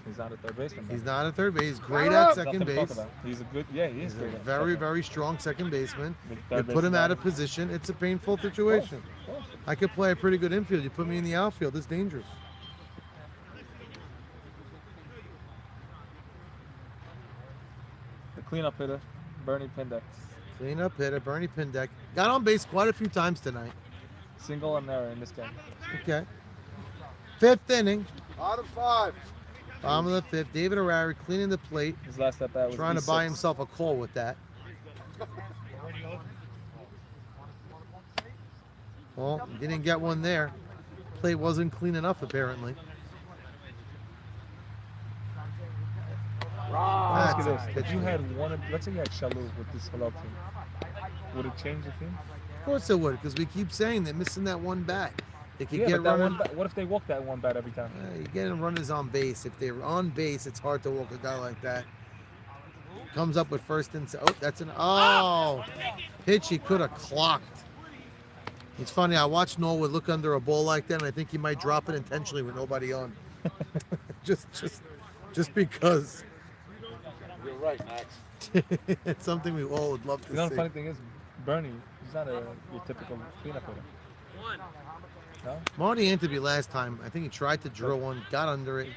F: He's not a third baseman.
B: He's not a third base. He's great at second
F: Nothing to talk
B: base.
F: about. He's a good, yeah, he is.
B: He's a
F: great at
B: very,
F: second.
B: very strong second baseman.
F: But
B: You
F: third
B: put
F: base
B: him
F: is
B: out
F: not.
B: of position, it's a painful situation. I could play a pretty good infield. You put me in the outfield, it's dangerous.
F: The cleanup hitter, Bernie Pindex.
B: Cleanup hitter, Bernie Pindeck. Got on base quite a few times tonight.
F: Single and error in this game.
B: Okay. 5th inning,
G: Bottom 5.
B: bottom of the 5th. David Harari cleaning the plate.
F: His last at bat was
B: Trying to
F: E6.
B: buy himself a call with that. Well, he didn't get one there. Plate wasn't clean enough, apparently.
F: Ask you
B: That's
F: this:
B: a
F: if you
B: pitch.
F: had one, let's say you had Shalou with this Hillel team, would it change the team?
B: Of course it would, because we keep saying they're missing that one bat. They could
F: Yeah,
B: get
F: but that
B: running.
F: one bat, what if they walk that one bat every time?
B: You get runners on base. If they're on base, it's hard to walk a guy like that. Comes up with first and oh, that's an pitch he could have clocked. It's funny. I watched Norwood look under a ball like that, and I think he might drop it intentionally with nobody on, just because.
E: You're right, Max.
B: It's something we all would love to
F: You know, the
B: see.
F: funny thing is, Bernie, he's not your typical cleanup hitter. No?
B: Marty Antony last time, I think he tried to drill one, got under it.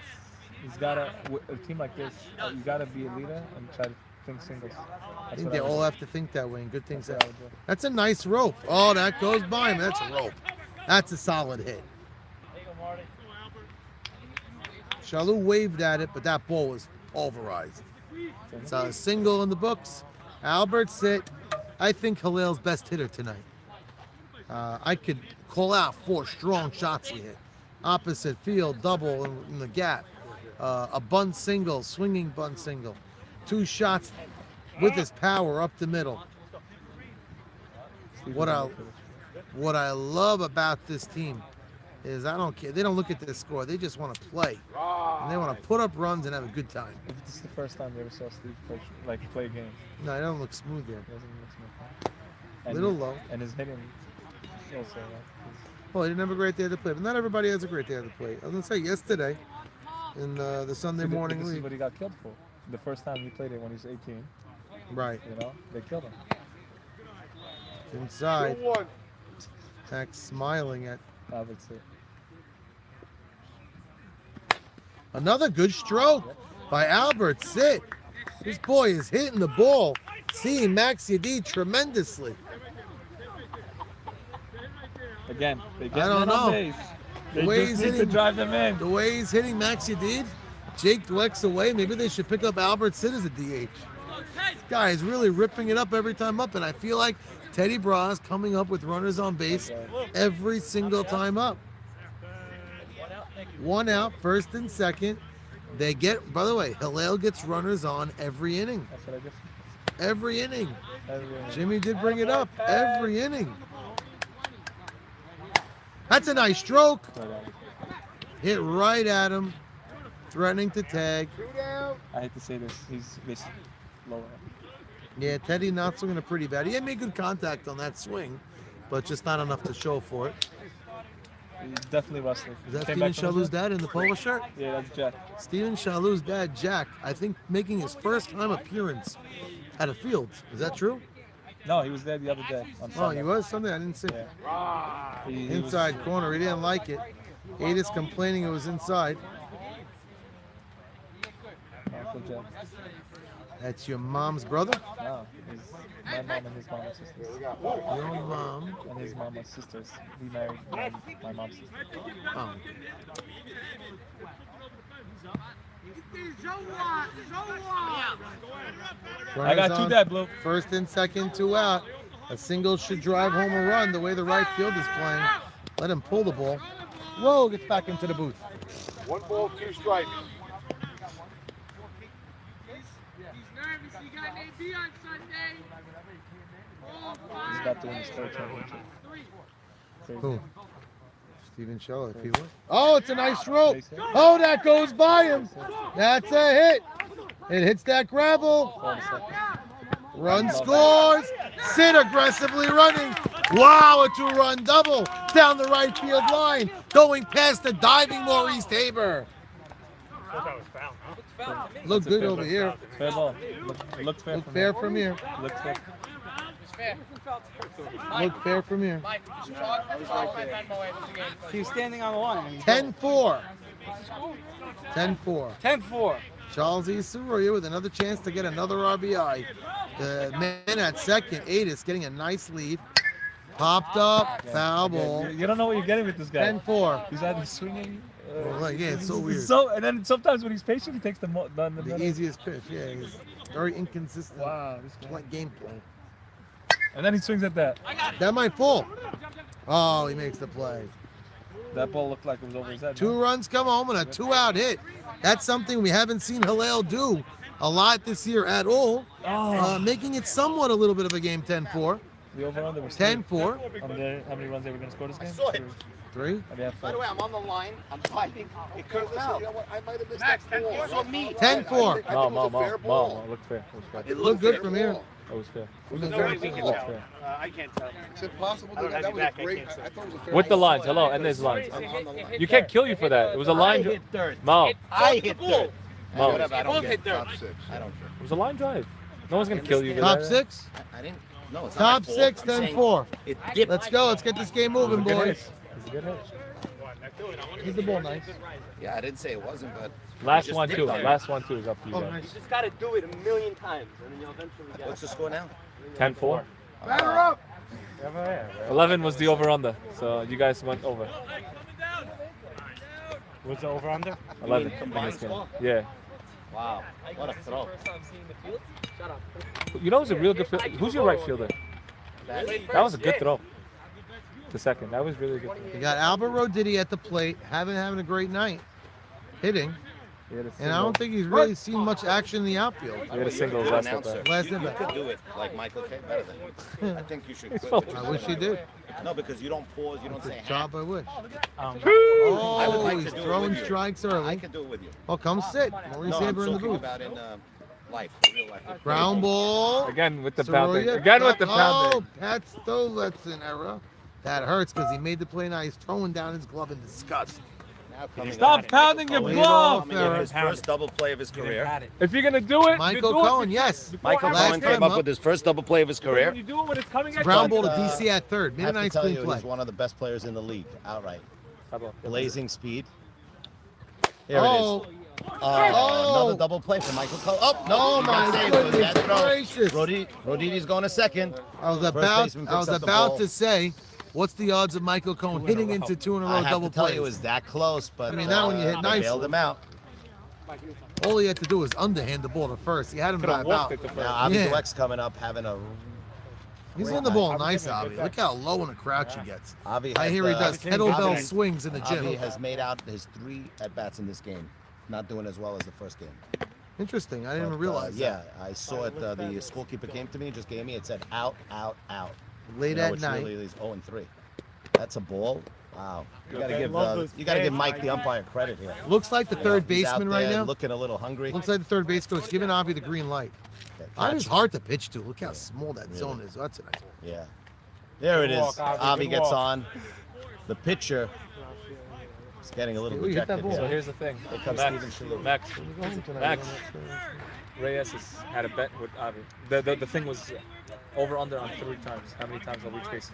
F: He's got to, a team like this, you got to be a leader and try to think singles.
B: I think they all have to think that way, and good things happen. That's a nice rope. Oh, that goes by him. That's a rope. That's a solid hit. Shalou waved at it, but that ball was pulverized. It's a single in the books. Albert sit. I think Halil's best hitter tonight. I could call out 4 strong shots he hit. Opposite field, double in the gap. A bunt single, swinging bunt single. 2 shots with his power up the middle. What I love about this team is I don't care. They don't look at the score. They just want to play. And they want to put up runs and have a good time.
F: If this is the first time you ever saw Steve play a game.
B: No, it doesn't look smooth there.
F: It doesn't look smooth. And
B: Little low.
F: And his hitting also.
B: Well, he didn't have a great day to play, but not everybody has a great day to play. I was going to say yesterday in the Sunday morning
F: This is
B: league.
F: what he got killed for. The first time he played it when he was 18.
B: Right.
F: You know, they killed him.
B: Inside. Max smiling at
F: Albert Sit.
B: Another good stroke by Albert Sit. This boy is hitting the ball, seeing Max Yadid tremendously.
F: Again, they
B: I
F: get
B: don't
F: men on
B: know.
F: base.
B: The
F: They
B: way
F: just
B: he's
F: need to
B: hitting,
F: drive them in.
B: the way he's hitting Max Yadid, Jake Dweck's away. Maybe they should pick up Albert Sit as a DH. This guy is really ripping it up every time up, and I feel like Teddy Bras coming up with runners on base every single time up. 1 out, first and second. They get, by the way, Hillel gets runners on every inning.
F: That's what I just.
B: Every inning.
F: Every inning.
B: Jimmy did bring it up. Every inning. That's a nice stroke. Hit right at him. Threatening to tag.
F: I hate to say this. He's basically lower.
B: Yeah, Teddy not swinging it pretty bad. He had made good contact on that swing, but just not enough to show for it.
F: He's definitely Wesley.
B: Is that
F: Came
B: Steven
F: back from
B: Shalou's
F: his-
B: dad in the polo shirt?
F: Yeah, that's Jack.
B: Steven Shalou's dad, Jack, I think making his first time appearance at a field. Is that true?
F: No, he was there the other day on
B: Oh,
F: Sunday.
B: he was Sunday. I didn't see.
F: Yeah. He was-
B: Inside corner. He didn't like it. Adis complaining it was inside.
F: Uncle Jack.
B: That's your mom's brother?
F: No, he's my mom and his mom and sisters.
B: Your mom
F: and his mom and sisters. He married my mom's sister.
B: Oh.
F: I got
B: Runners
F: 2
B: on.
F: dead, Blue.
B: First and second, 2 out. A single should drive home a run the way the right field is playing. Let him pull the ball. Whoa, gets back into the booth.
E: 1 ball, 2 strikes.
F: He's about to win his 3rd championship.
B: Who? Steven Shaw, if he was. Oh, it's a nice rope. Oh, that goes by him. That's a hit. It hits that gravel. Run scores. Sid aggressively running. Wow, a 2-run double down the right field line. Going past the diving Maurice Tabor. Look good over here.
F: Fair ball. Looked fair.
B: Look fair from here.
F: Looked fair.
B: Look fair from here.
I: He was standing on the line.
B: 10-4. 10-4.
I: 10-4.
B: Charles Isuroya with another chance to get another RBI. The man at second, Adis, getting a nice lead. Popped up, foul ball.
F: You don't know what you're getting with this guy.
B: 10-4.
F: He's either swinging.
B: Yeah, it's so weird.
F: And then sometimes when he's patient, he takes the
B: easiest pitch. Yeah, he's very inconsistent.
F: Wow,
B: this like game plan.
F: And then he swings at that.
B: That might fall. Oh, he makes the play.
F: That ball looked like it was over his head.
B: 2 runs come home and a 2-out hit. That's something we haven't seen Hillel do a lot this year at all. Making it somewhat a little bit of a game. 10-4.
F: The over-under was
B: 10-4.
F: How many runs they were going to score this game?
E: saw it.
B: 3.
E: By the way, I'm on the line. I'm fighting. It could have You know what? I might have missed that ball. So me.
B: 10-4.
F: No, looked fair.
B: It looked good from here.
F: It was fair.
E: There's no way we can tell. I can't tell. It's impossible. That was a great. I thought it was a fair
F: With the
E: ball.
F: lines, hello, and there's lines.
E: I'm on the line.
F: You can't kill you for that. It was a line.
E: I hit third.
F: Mo.
E: I hit third.
F: Mo.
E: Whatever. I don't
K: Both
E: get
K: hit third.
E: top 6. I don't care.
F: was a line drive. No one's gonna kill you.
B: Top
F: with that.
B: six?
E: I didn't. No, it's
B: Top
E: not my fault.
B: 6,
E: I'm
B: then
E: saying
B: 4.
E: It dipped.
B: Let's go. Let's get this game moving,
F: It was a good
B: boys.
F: hit. It was a good hit.
B: Hit the ball nice.
E: Yeah, I didn't say it wasn't, but
F: Last
E: just
F: one
E: dipped
F: too.
E: on it.
F: Last one too is up to you
B: Oh,
F: guys.
B: nice.
H: You just gotta do it a million times, and then you'll eventually get
E: What's
H: it.
E: the score now?
F: 10-4.
G: Batter up.
F: 11 was the over/under, so you guys went over.
A: What's the over under?
F: 11 in
E: Combined
F: this game.
E: score?
F: Yeah.
E: Wow, what a throw.
K: First time seeing the field. Shut up.
F: You know who's a real good fielder? Who's your right fielder? That was a good throw. The second. That was really good.
B: You got Albert Roditi at the plate, having a great night, hitting.
F: He had a
B: And I don't think he's really seen much action in the outfield.
F: He had a single last at
E: Announcer.
F: bat.
B: Last
E: You
B: at bat.
E: could do it like Michael K. better than you. I think you should quit.
B: I
E: what you're
B: wish
E: doing.
B: he did.
E: No, because you don't pause, you don't say
B: Job I wish.
E: I would
B: Oh,
E: like
B: he's
E: to do it
B: throwing
E: with you.
B: strikes
E: I
B: early.
E: can do it with you.
B: Oh, come sit. Maurice
E: No, I'm
B: Haber in the
E: talking
B: booth.
E: about in life, real life.
B: Ground ball.
F: Again with the pounding.
B: Soroya.
F: Again with the
B: Oh,
F: pounding.
B: Pat Stowe, that's an error. That hurts because he made the play now. He's throwing down his glove in disgust.
E: Now coming
F: Stop
E: up.
F: pounding your
E: Coming
F: glove.
E: up, coming in his first double play of his career.
F: If you're gonna do it,
B: Michael
F: you do
B: Cohen,
F: it
B: yes.
E: Michael
B: Last
E: Cohen
B: time
E: came up
B: up.
E: with his first double play of his career.
F: When you do it when it's coming at
B: Ground
F: you.
B: ball to DC at third.
E: I
B: Made a
E: have to
B: nice
E: tell
B: clean
E: you,
B: play.
E: he's one of the best players in the league, outright.
F: How about-
E: Blazing speed. Here
B: Oh.
E: it is.
B: Oh.
E: Another double play for Michael Cohen. Oh, no.
B: Oh,
E: he got
B: my
E: saved with
B: goodness
E: that throw.
B: gracious.
E: Roditi's going to second.
B: I was
E: First
B: about
E: baseman picks up the
B: about
E: ball.
B: to say, what's the odds of Michael Cohen hitting into 2 in a row
E: I have
B: double
E: to tell
B: plays?
E: you, it was that close, but
B: I mean, that one you hit
E: they
B: nicely.
E: bailed him out.
B: All he had to do was underhand the ball to first. He had him by
F: Could've
B: about.
F: walked it to first.
E: Now, Avi
B: Yeah.
E: Dweck's coming up having a.
B: He's
E: great
B: on the
E: night.
B: ball nice, Avi. Look how low in a crouch he gets.
E: Avi
B: I
E: has,
B: hear he does kettlebell
E: Avi-
B: swings in the gym.
E: Avi has made out his 3 at-bats in this game. Not doing as well as the first game.
B: Interesting. I didn't even
E: But,
B: realize
E: yeah,
B: that.
E: I saw it. The scorekeeper came to me and just gave me. It said out, out, out.
B: Late at
E: which
B: night.
E: Really is 0-3. That's a ball. Wow. You gotta give Mike the umpire credit here.
B: Looks like the
E: You know,
B: third
E: he's out
B: baseman right
E: there
B: now.
E: looking a little hungry.
B: Looks like the third base coach giving Avi the green light. Avi's hard to pitch to. Look how small that zone is. That's a nice.
E: Yeah. There it is.
A: walk, Avi,
E: Avi
A: good
E: gets
A: walk.
E: on. The pitcher is getting a little
B: Ooh, you hit that
E: dejected.
B: ball.
F: So here's the thing.
E: Here comes
F: Max,
E: Steven Shalhoub.
F: Max Reyes has had a bet with Avi. The thing was over under on 3 times. How many times have we reached base?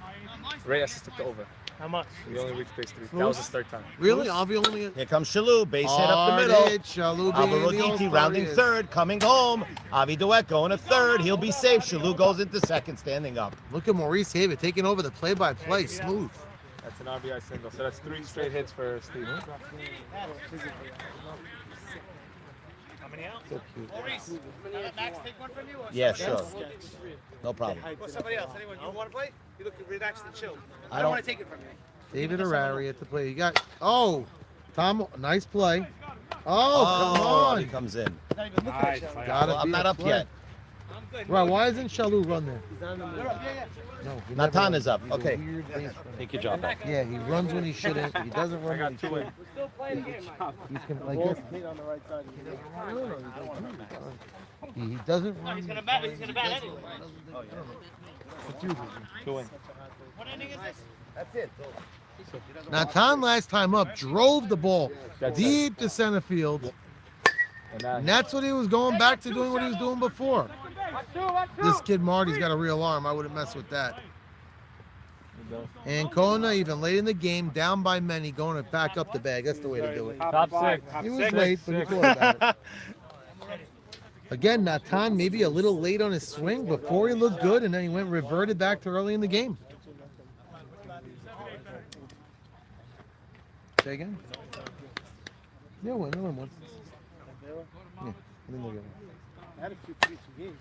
F: Reyes has took the over.
C: How much?
F: We only reached base 3. That was his 3rd time.
B: Really? Avi only.
E: Here comes Shalhoub, base hit up the
B: Hard
E: middle.
B: hit, Shalhoub being the
E: Roditi
B: all-star
E: rounding
B: he is.
E: third, coming home. Avi Dweck going to third. He'll be safe. Shalhoub goes into second, standing up.
B: Look at Maurice Haber taking over the play-by-play. Smooth.
F: That's an RBI single. So that's 3 straight hits for Steve.
B: So cute.
O: Max, take one from you? Or
E: Yeah,
O: somebody
E: sure.
O: else?
E: No problem.
O: Or somebody else. Anyone. You want to play? You look relaxed and chill.
E: I
O: I don't
E: don't-
O: want to take it from you.
B: David Arari at the play. You got. Oh, Tom. Nice play. Oh, come on.
E: He comes in.
B: Gotta
E: Well, I'm
B: be
E: not
B: a
E: up
B: play.
E: yet.
B: Right, why isn't Shalhoub run there? No, he never
E: Natan
B: runs.
E: is up.
B: He's a
E: Okay.
B: weird base runner.
E: Take your job back.
B: Yeah, he runs when he shouldn't. He doesn't run when he should.
C: Still playing game.
B: He's like
C: Ball's
B: this.
C: hit on the right side.
B: He doesn't run.
O: He's gonna bat. He's gonna bat anyway.
B: Confuses me.
F: 2-in.
O: What inning is this?
E: That's it.
B: Natan last time up drove the ball
F: That's
B: deep to center field. And that's what he was going back to doing what he was doing before. This kid Marty's got a real arm. I wouldn't mess with that. And Kona, even late in the game, down by many, going to back up the bag. That's the way to do it.
F: Top 6.
B: He was late, but he thought about it. Again, Natan maybe a little late on his swing. Before he looked good, and then he went reverted back to early in the game. Say again? Yeah, win. No one won. Yeah, I think they'll get one.
C: I had a few pretty games.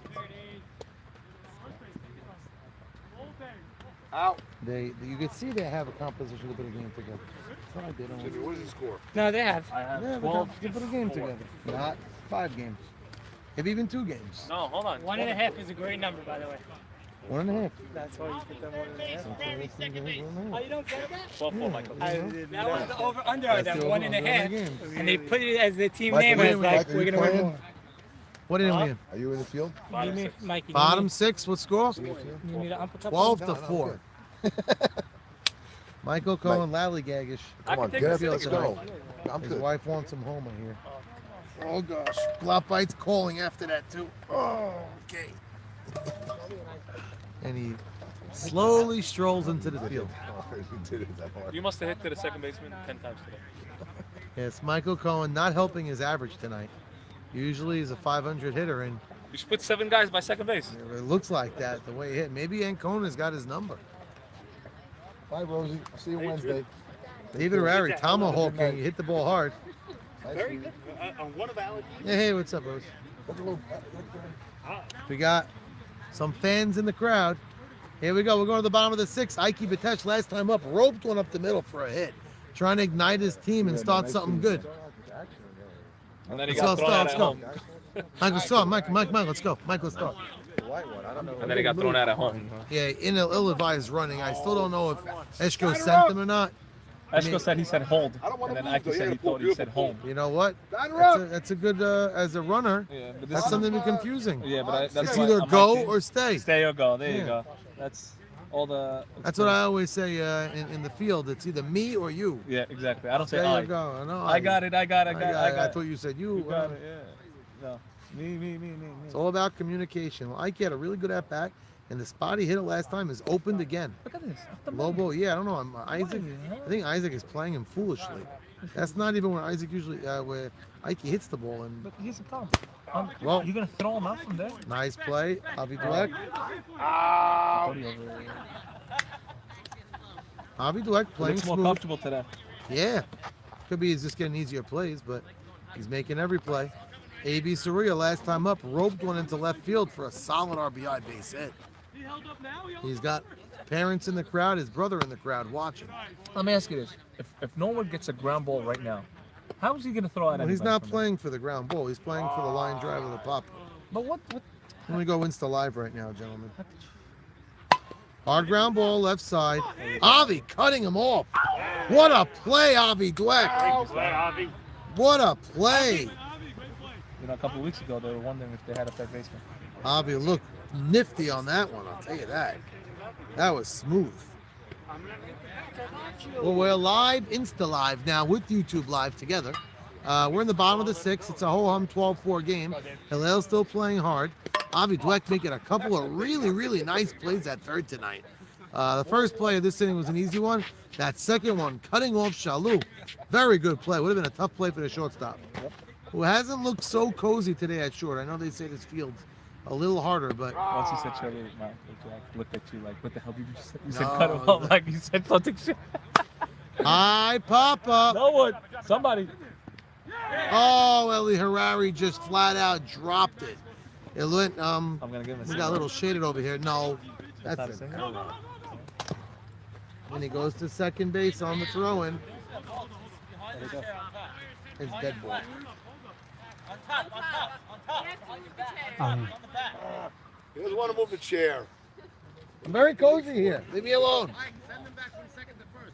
G: Out.
B: You can see they have a composition to put a game together. It's not like they don't.
G: Jimmy, what is the score?
C: No, they have.
B: Yeah, but they put a game together. Not 5 games. Maybe even 2 games.
K: No, hold on. 1.5 is a great number, by the way.
B: 1.5.
C: That's why you put them 1.5.
K: Oh, you don't get that?
F: 12-4, Michael.
K: That was the over-under of
B: That's
K: that
B: the
K: 1.5.
B: over-under
K: And they put it as the team
G: Michael,
K: name.
G: are
K: As
G: you-
K: like,
G: Michael,
K: we're
G: you
K: going to win
G: playing?
K: more.
B: What inning we in?
G: Are you in the field?
K: You need, Mikey, you
B: Bottom
K: need-
B: 6. What score?
K: You need to ump a couple?
B: 12 to 4. Michael Cohen, lollygagish.
G: Come on,
F: take
G: get
F: the
G: up.
F: field
G: Let's
F: tonight.
G: go. I'm
B: His
G: good.
B: wife wants him home, I hear. Oh gosh, Blopite's calling after that too. Oh, okay. And he slowly strolls into the field.
F: You must have hit to the second baseman 10 times today.
B: Yes, Michael Cohen not helping his average tonight. Usually he's a 500 hitter, and
F: You split 7 guys by second base.
B: it looks like that the way he hit. Maybe Ancona's got his number.
G: Bye, Rosie. I'll see you Wednesday.
B: David Rary, tomahawking. You hit the ball hard.
E: Very good. On one of Alan's.
B: Yeah, hey, what's up, Rose? We got some fans in the crowd. Here we go. We're going to the bottom of the 6th. Ike Batesh last time up roped one up the middle for a hit, trying to ignite his team and start something good.
F: And then he got thrown out at home.
B: Michael, start. Mike, let's go. Michael, start.
F: And then he got thrown out at home.
B: Yeah, in an ill-advised running. I still don't know if Eshko sent him or not.
F: Eshko said he said hold, and then Ike said he thought he said home.
B: You know what? That's a good, as a runner,
F: Yeah, but
B: that's something confusing.
F: Yeah, but that's
B: it's
F: why
B: either
F: on my
B: go
F: team-
B: or stay.
F: Stay or go. There you
B: Yeah.
F: go. That's all the.
B: That's what I always say in the field. It's either me or you.
F: Yeah, exactly. I don't say
B: There
F: I.
B: you go. I know.
F: I got it. I got it.
B: I thought you said you.
F: You got it. Yeah. No. Me.
B: It's all about communication. Well, Ike had a really good at bat, and the spot he hit it last time is opened again.
F: Look at this.
B: Lobo, yeah, I don't know. Isaac, I think Isaac is playing him foolishly. That's not even where Isaac usually, where Ike hits the ball. And
F: But here's the problem.
B: well,
F: You're gonna throw him out from there.
B: nice play, Avi Dweck. Avi Dweck playing
F: Looks more
B: smooth.
F: comfortable today.
B: Yeah, could be he's just getting easier plays, but he's making every play. A.B. Soria last time up roped one into left field for a solid RBI base hit. He's got parents in the crowd, his brother in the crowd watching.
F: Let me ask you this: if no one gets a ground ball right now, how is he gonna throw out?
B: Well, he's
F: anybody
B: not
F: from
B: playing for the ground ball. He's playing for the line drive of the pop.
F: there? But what?
B: Let me go Insta Live right now, gentlemen. Hard ground ball, left side. Avi cutting him off. What a play, Avi Dweck. What a play.
F: You know, a couple of weeks ago, they were wondering if they had a third baseman.
B: Avi looked nifty on that one, I'll tell you that. That was smooth. Well, we're live, Insta Live now with YouTube Live together. We're in the bottom of the 6th. It's a ho-hum 12-4 game. Hillel still playing hard. Avi Dweck making a couple of really, really nice plays at third tonight. The first play of this inning was an easy one. That second one, cutting off Shalou. Very good play. Would have been a tough play for the shortstop. Who hasn't looked so cozy today at short. I know they say this field's a little harder, but...
F: Once he said Shirley, Jack looked at you like, what the hell did you say? You said
B: No,
F: cut him off like you said something shit.
B: Hi, Papa.
F: No one. Somebody.
B: Oh, Eli Harari just flat out dropped it. It went,
F: I'm gonna give him a
B: we got a little shaded over here. No,
F: That's
B: that's
F: not a
B: it.
F: single?
B: And he goes to second base on the throw-in.
F: There you go.
B: It's dead ball.
G: He doesn't want to move the chair.
B: I'm very cozy here. Leave me alone.
E: Send him back from second to first.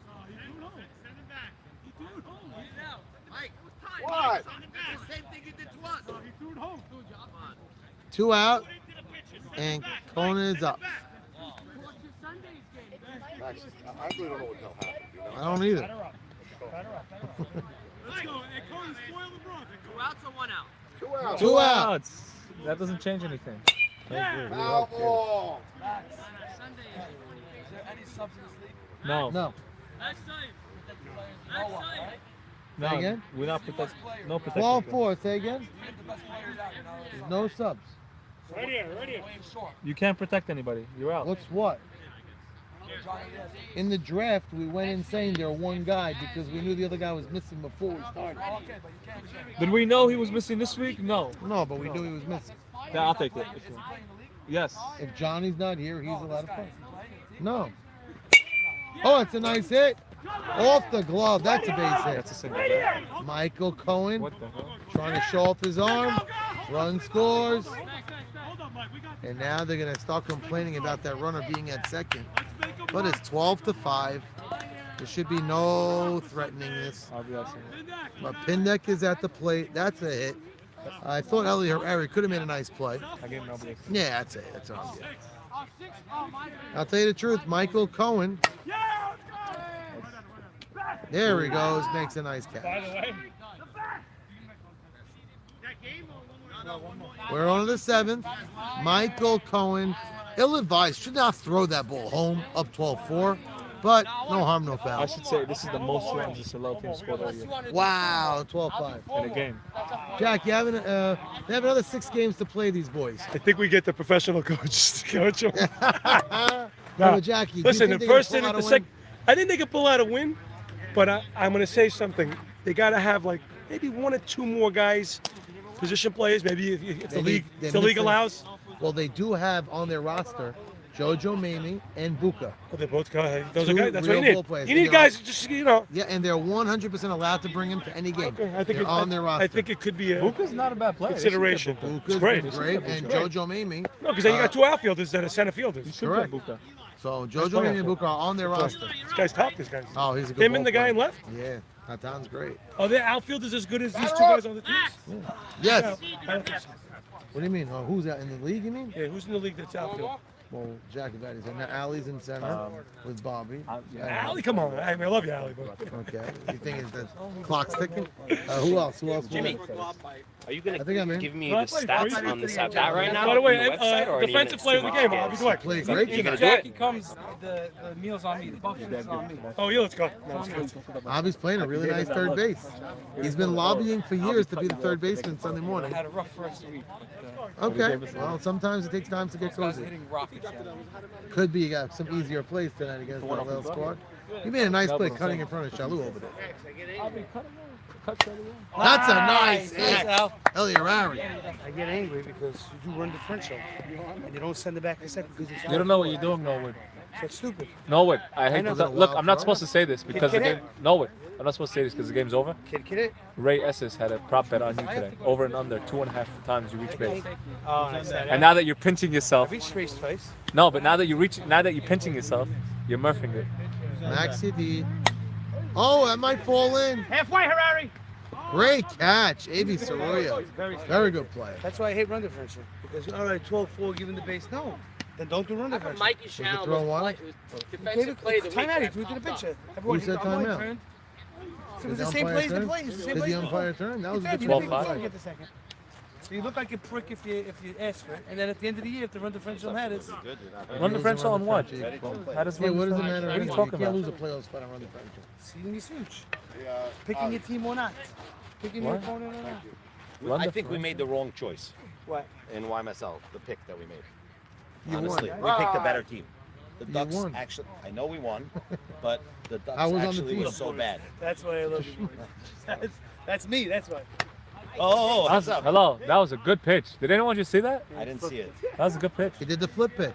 G: What?
E: The same thing he did to us. He threw it home.
B: 2 out, and Kona is up.
G: Max, I really don't know what the hell happened. You know?
B: I don't either.
K: Let's go. Hey, Cody, spoil the Bronx.
M: 2 outs or 1 out?
G: 2 outs.
B: 2 out.
F: outs. That doesn't change anything.
G: Foul ball.
M: Is there any subs in this league?
F: No.
B: No.
K: Next time.
M: No one, right?
F: No.
B: Say again?
F: We're not protect. No protection.
B: 12-4. Say again?
M: Leave the best players out, you know?
B: No subs.
K: Right here, right here.
F: You can't protect anybody. You're out.
B: What's what? In the draft, we went in saying there was one guy because we knew the other guy was missing before we started.
F: Did we know he was missing this week? No.
B: No, but we knew he was missing.
F: Yeah, I'll take it. If you... Yes.
B: If Johnny's not here, he's allowed to play. No. Oh, it's a nice hit. Off the glove. That's a base hit.
F: That's a single.
B: Michael Cohen
F: What the hell?
B: trying to show off his arm. Run scores. And now they're going to start complaining about that runner being at second. But it's 12-5. There should be no threatening this.
F: I'll be outside.
B: But Pindek is at the plate. That's a hit. I thought Eli Harari could have made a nice play.
F: I gave him no blitz.
B: Yeah, that's it. That's all. I'll tell you the truth. Michael Cohen. There he goes. Makes a nice catch. We're on to the 7th. Michael Cohen, ill-advised, should not throw that ball home up 12-4, but no harm, no foul.
F: I should say this is the most runs the Salel team scored all year.
B: Wow, 12-5.
F: In a game.
B: Jack, they have another 6 games to play, these boys.
D: I think we get the professional coach to coach them.
B: No, Jackie, do you
D: listen,
B: think
D: the
B: they can
D: first
B: pull
D: inning,
B: out a
D: the
B: win?
D: second. I think they can pull out a win, but I'm going to say something. They got to have like maybe 1 or 2 more guys, position players. Maybe if the league allows.
B: Well, they do have on their roster Jojo Mamie and Buka.
D: Oh, they both got those are
B: 2
D: guys. That's what you
B: real
D: need.
B: ball players.
D: You need
B: And they're-
D: guys just
B: Yeah, and they're 100% allowed to bring him to any game.
D: Okay, I think
B: They're on their roster.
D: I think it could be a
F: Buka's not a bad player.
D: consideration.
B: Buka's
D: It's great.
B: great, and Jojo Mamie.
D: No, because then you got 2 outfielders that are center fielders.
B: Correct. So Jojo Mamie and Buka are on their roster.
D: This guy's top. This guy's.
B: Oh, he's a good
D: Him and the
B: ball
D: guy
B: player.
D: in left.
B: Yeah, Hatan's great.
D: Are their outfielders as good as these 2 guys on the teams?
B: Yes.
D: I don't think so.
B: What do you mean? Who's out in the league, you mean?
D: Yeah, who's in the league that's outfield?
B: Well, Jackie Betty's in there. Allie's in center with Bobby.
D: Allie, come on. I love you, Allie. But.
B: Okay. You think the clock's ticking? Who else?
H: Jimmy, are you
B: I think I'm
H: gonna
B: in.
H: give me the stats on this at bat right now?
D: By the way,
H: on the website, or
D: defensive player of the game, Avi Dweck.
B: Played great
H: You gonna
B: tonight.
H: do it?
I: comes, the meal's on me. The buffet's on me.
D: Oh, yeah, let's go. No, let's go.
B: Avi's playing a really nice third base. He's been lobbying for years to be the third baseman Sunday morning.
I: I had a rough first week.
B: Okay. Well, sometimes it takes time to get
I: I was
B: cozy.
I: hitting rockets.
B: Could be some easier plays tonight against the Little squad. He made a nice play cutting in front of Shalou over there. That's a nice hit. Elliot Rary.
C: I get angry because you do run differential and you don't send it back a second because it's
F: You don't know what you're doing, Norwood.
C: So it's stupid.
F: Norwood, I hate
C: know.
F: to look. I'm not supposed to say this because the
C: Kid
F: game. Norwood, I'm not supposed to say this because the game's over.
C: Kid it.
F: Ray Esses had a prop bet on you today, over and under 2.5 times you reach base.
C: Oh, nice.
F: And now that you're pinching yourself,
C: I reached base twice.
F: no, but now that you're pinching yourself, you're murphing it.
B: Maxi D. Oh, that might fall in.
J: Halfway, Harari.
B: Great catch, A.B. Soroya. Very good play.
C: That's why I hate run differential. Because, all right, 12-4, giving the base. No. Then don't do run differential.
K: Mikey Shannon
B: throw
K: was,
B: one?
K: play, was defensive play of the week.
C: Timeout, he threw it to the pitcher. Everyone,
B: said
C: I'm
B: timeout?
C: turn. So it
B: Did
C: was
B: the
C: the same
B: umpire
C: plays, the
B: turn?
C: plays. The same
B: Did
C: plays.
B: the umpire turn? That was a
C: He
B: good
C: did.
B: play.
C: He didn't get the second. So you look like a prick if you ask for it. And then at the end of the year, if the run differential matters.
F: Run differential on what? How does
B: Yeah,
F: run
B: what does it
F: differential-
B: matter?
F: What are you
B: anyway?
F: talking
B: You can't
F: about?
B: lose a playoff spot on run differential.
C: Seeding is huge. Picking your team or not. Picking your
F: What?
C: opponent or not.
F: Run
E: I think we
F: differential.
E: made the wrong choice
C: What?
E: in YMSL, the pick that we made.
B: You
E: Honestly,
B: won.
E: we picked a better team. The
B: You
E: Ducks
B: won.
E: actually, I know we won, but the Ducks
B: I was on the
E: actually
B: team.
E: were so bad.
C: That's why I love you. That's me. That's why.
E: Oh,
F: That was- hello, that was a good pitch. Did anyone just see that?
E: I didn't see it.
F: That was a good pitch.
B: He did the flip pitch.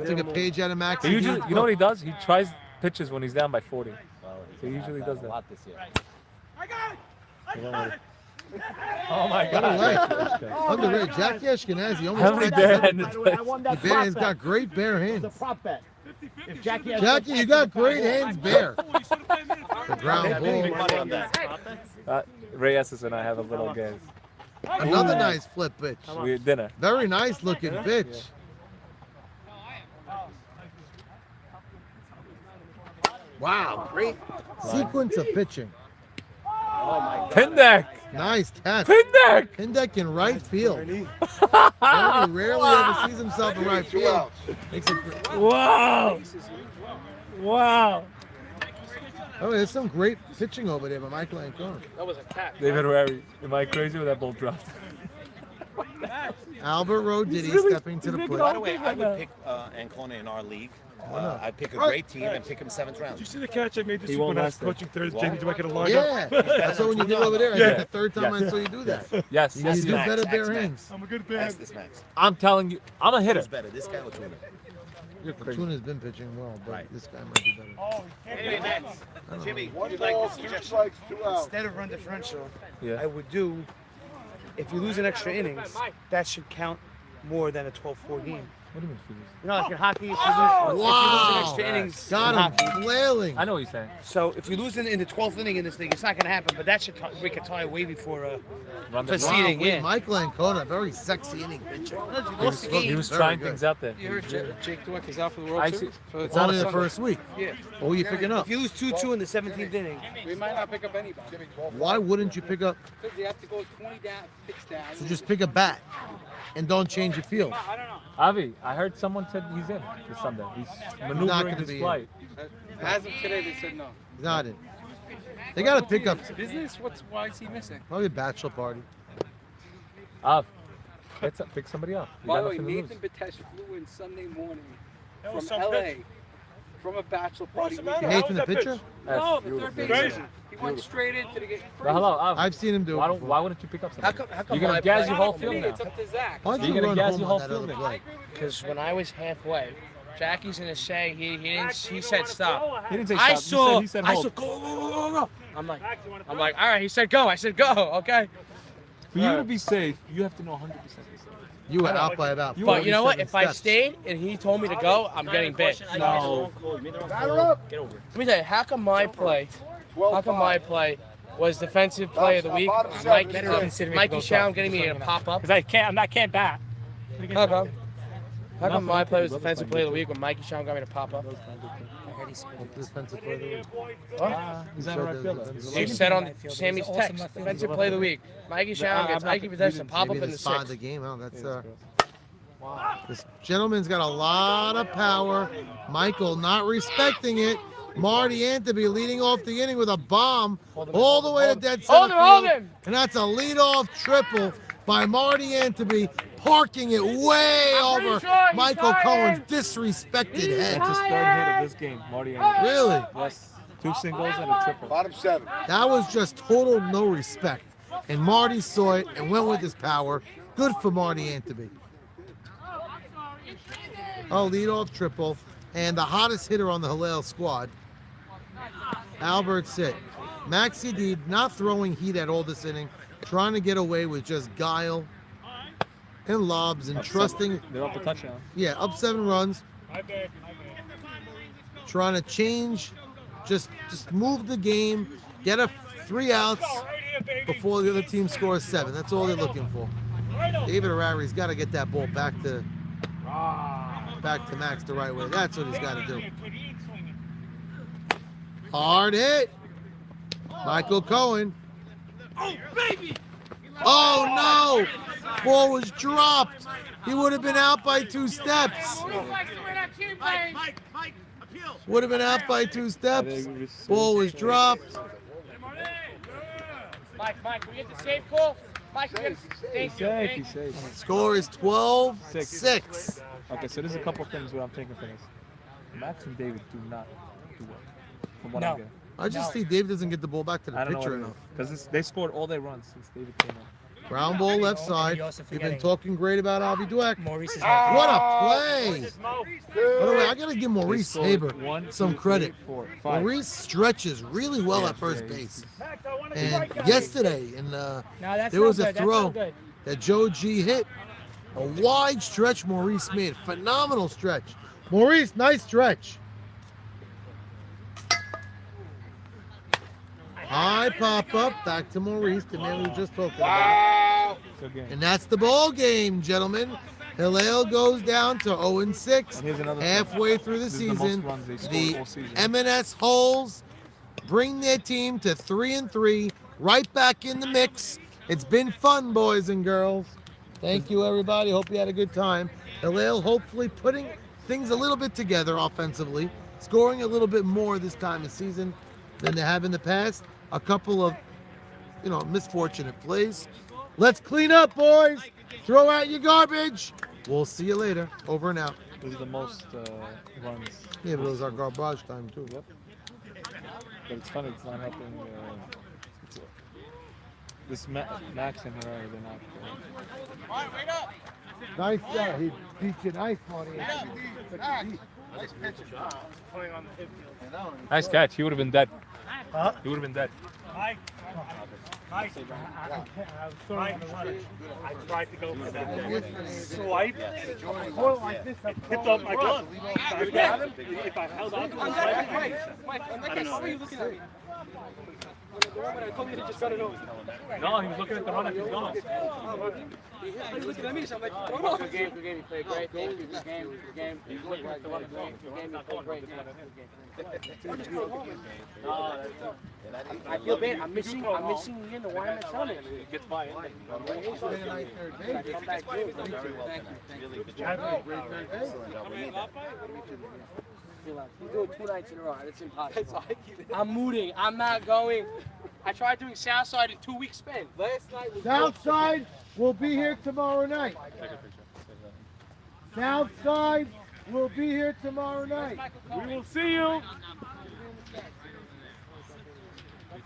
B: Took a page out of Maxi.
F: He usually,
B: D.
F: you know what he does? He tries pitches when he's down by 40. So he usually does
E: A
F: that.
E: lot this year.
F: Oh my
B: What a leg.
F: God.
B: Underrated. Jackie Ashkenazi
F: How
B: almost
F: many
B: got
F: barehanded
J: By the way, I won that
B: He's
J: prop bet.
B: got great bare
J: It's a
B: hands.
J: prop bet. If Jackie has
B: Jackie, you got great hands bare. The ground
E: Big
B: ball.
E: money on that.
F: Ray Esses and I have a little game.
B: Another nice flip pitch.
F: We had dinner.
B: Very nice looking pitch. Wow, great sequence of pitching.
F: Pindeck!
B: Nice catch.
F: Pindeck!
B: Pindeck in right field. Very rarely ever sees himself in right field. Makes it.
F: Wow! Wow!
B: Oh, there's some great pitching over there by Michael Ancona.
K: That was a cat.
F: David Rary, am I crazy with that ball dropped?
B: Albert Roditi
F: really-
B: stepping to the
F: he's
B: plate.
E: By the way, I would pick Ancona in our league. I'd pick a great team and pick him 7th round.
D: Did you see the catch I made this
F: He
D: week
F: won't
D: when I was
F: last it.
D: coaching third?
E: What?
D: Jamie Dweck at a lineup?
B: Yeah, that's what when you did it over there. I
D: Yeah.
B: think the third time I
F: Yes.
B: saw you do that.
F: Yes.
B: You
F: yes.
B: do
E: Max,
B: better
E: X
B: bare
E: Max.
B: hands.
D: I'm a good
E: Ask
D: fan.
E: this Max.
F: I'm telling you, I'm a hitter.
E: Who's better, this guy or Tuna?
F: You're crazy.
B: Tuna's been pitching well, but
E: Right.
B: this guy might be better.
O: Anyway, Max. Jimmy,
G: One
O: you'd like
G: ball,
O: this
G: 2
O: suggestion?
G: strikes, 2 outs.
C: Instead of run differential,
F: Yeah.
C: I would do, if you lose an extra innings, that should count more than a 12-4 game.
F: What do you mean if you lose?
O: You know, like in hockey, if you lose in extra innings
B: Got
O: in
B: him
O: hockey.
B: flailing.
F: I know what you're saying.
O: So if you lose in the 12th inning in this thing, it's not going to happen. But that should break a tie way before
F: Run
O: for
F: the
O: seeding.
B: Wait,
O: Yeah.
B: Michael Ancona, very sexy inning pitcher.
F: He was
B: Very
F: trying
B: good.
F: things out there.
I: You heard Jake Dweck is out for the World
F: I
I: too?
F: see.
I: So
B: It's only the
I: Sunday.
B: first week.
I: Yeah.
B: What were you picking up?
O: If you lose 2-2 in the 17th inning,
I: We might not pick up anybody.
B: Why wouldn't you pick up?
I: Because you have to go 20 down, 6 down.
B: So just pick a bat and don't change your field.
F: Avi, I heard someone said he's in this Sunday. He's maneuvering
B: gonna
F: his
B: be in.
F: flight.
I: As of today, they said no.
B: He's not in. They got to pick up
I: Business? Why is he missing?
B: probably a bachelor party.
F: Av, pick somebody up. You
I: By
F: got
I: the way,
F: nothing to lose.
I: Nathan Batesh flew in Sunday morning
H: That
I: from
H: was some
I: LA
H: bitch.
I: from a bachelor party.
H: What's the matter?
B: Nathan the
H: How's that
B: pitcher?
H: bitch?
I: No, the
F: Beautiful.
I: third
H: Crazy.
I: baseman. He went straight into the game.
F: But hello, Av.
B: I've seen him do
F: Why,
B: it.
F: don't,
B: before.
F: why wouldn't you pick up somebody?
O: how come
F: You're gonna
O: my
F: gas
O: play-
F: your whole
I: To
F: field
I: me,
F: now.
I: it's up to Zach.
B: Why'd
F: You're
B: you
F: gonna
B: run
F: gas
B: home
F: your
B: on
F: whole
B: that
F: field
B: other
F: now.
B: play?
O: Because when I was halfway, Jackie's gonna say he said stop.
F: He didn't say
O: I
F: stop.
O: saw
F: He said
O: I
F: hold.
O: saw go. I'm like all right. He said go. I said go. Okay.
F: For you to be safe, you have to know 100% be safe.
B: You were out by about.
O: But you know what?
B: 47
O: If I
B: steps.
O: stayed and he told me to go, I'm getting bit.
F: No.
O: Let me tell you, how come my play was defensive play of the week? Mikey Shalom getting me to pop up.
K: Because I'm not can't bat.
O: How come? How come my play was defensive play of the week when Mikey Shalom got me to pop up?
B: Defensive player of the week.
F: He's not a right fielder.
O: You said on Sammy's text, defensive play of the week. Mikey Shalom gets Mikey possession, pop up
B: Maybe
O: in
B: the
O: the
B: spot of
O: sixth.
B: the game. Oh, that's this gentleman's got a lot of power. Michael not respecting it. Marty Anteby leading off the inning with a bomb all the way to dead center
O: Hold
B: field.
O: him!
B: And that's a leadoff triple by Marty Anteby, parking it way over Michael Cohen's disrespected head.
F: That's his third hit of this game, Marty Anderson.
B: Really?
F: Yes. 2 singles and a triple.
G: Bottom 7.
B: That was just total no respect. And Marty saw it and went with his power. Good for Marty Anteby. Oh, leadoff triple. And the hottest hitter on the Hillel squad, Albert Sitt. Maxi Deed not throwing heat at all this inning, trying to get away with just guile and lobs and trusting.
F: They're up a touchdown.
B: Yeah, up 7 runs. Trying to change, just move the game, get a 3 outs before the other team scores 7. That's all they're looking for. David Harari's got to get that ball back to Max the right way. That's what he's got to do. Hard hit. Michael Cohen.
J: Oh, baby!
B: Oh, no. Ball was dropped. He would have been out by 2 steps. Would have been out by 2 steps. Ball was dropped.
O: Mike, we get the safe call? Mike, we get thank you.
F: He's safe.
B: Score is 12-6.
F: Okay, so there's a couple things what I'm taking for this. Max and David do not do well, from what I'm getting.
B: I just see David doesn't get the ball back to the
F: I don't know
B: pitcher
F: what it
B: enough.
F: Because they scored all their runs since David came in.
B: Ground ball left side. You've been talking great about Avi Dweck.
K: Maurice is
B: What a play! By the way, I gotta give Maurice
F: scored
B: Haber
F: 1,
B: some
F: 2, 3,
B: credit.
F: 4, 5.
B: Maurice stretches really well at first base. And yesterday, there was a throw that Joe G hit. A wide stretch Maurice made. Phenomenal stretch. Maurice, nice stretch. High pop up, back to Maurice, the man we were just talking about. And that's the ball game, gentlemen. Hillel goes down to 0-6 halfway through the season. The M&S Holes bring their team to 3-3, right back in the mix. It's been fun, boys and girls. Thank you, everybody. Hope you had a good time. Hillel hopefully putting things a little bit together offensively, scoring a little bit more this time of season than they have in the past. A couple of, misfortunate plays. Let's clean up, boys. Throw out your garbage. We'll see you later. Over and out.
F: This is the most runs.
B: Yeah, but it was our garbage time, too.
F: Yep. But it's funny, it's not helping. This Max and Herrera, they're not.
O: Wait up!
B: Nice job. He beat you nice, Marty.
G: Nice pitch.
O: Playing on the hip field.
F: Nice catch. He would have been dead.
A: Huh?
F: He would have been dead.
A: Mike, Mike, I was throwing on the runner. I tried to go for that swipe. I caught like this. I tipped off my glove. If I held on to it,
C: Mike, how are you looking at me? I told you to just cut it over.
F: No, he was looking at the runner. He's going.
C: He's looking at me, so I'm like, throw it over. Good game, you played great. Good game. He's looking at the runner. Good game, you played great. I feel bad. I'm missing you in the wire and telling it. It gets by. Come back good. He's doing 2 nights in a row. That's impossible. I'm mooting. I'm not going. I tried doing Southside in 2 weeks spent. Last night was
B: Southside will be here tomorrow night. Southside will be here tomorrow night.
A: We will see you.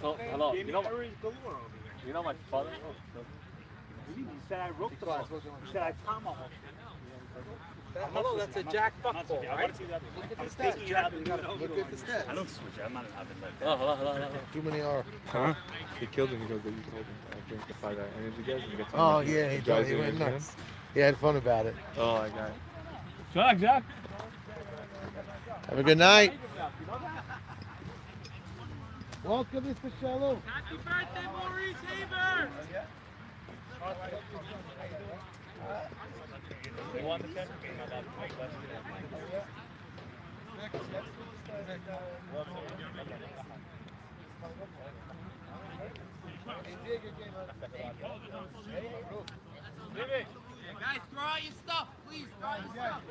F: Hello. You know my father?
A: He said I roped the ball. He said I tomahawked.
C: Hello, that's a Jack Buckball, right?
A: Look at the stats.
C: Look at the stats.
A: I don't switch. I'm not having like that.
F: Hello.
B: Too many are.
N: Huh? He killed him because you told him I drink the 5 energy gas and get some.
B: Oh yeah, he went nuts. He had fun about it.
N: Oh, I got it.
F: Jack.
B: Have a good night. Welcome, Mr. Shalom.
J: Happy birthday, Maurice Haber!
A: You won the second game of that fight last year.
J: Guys, throw out your stuff, please. Throw out your stuff.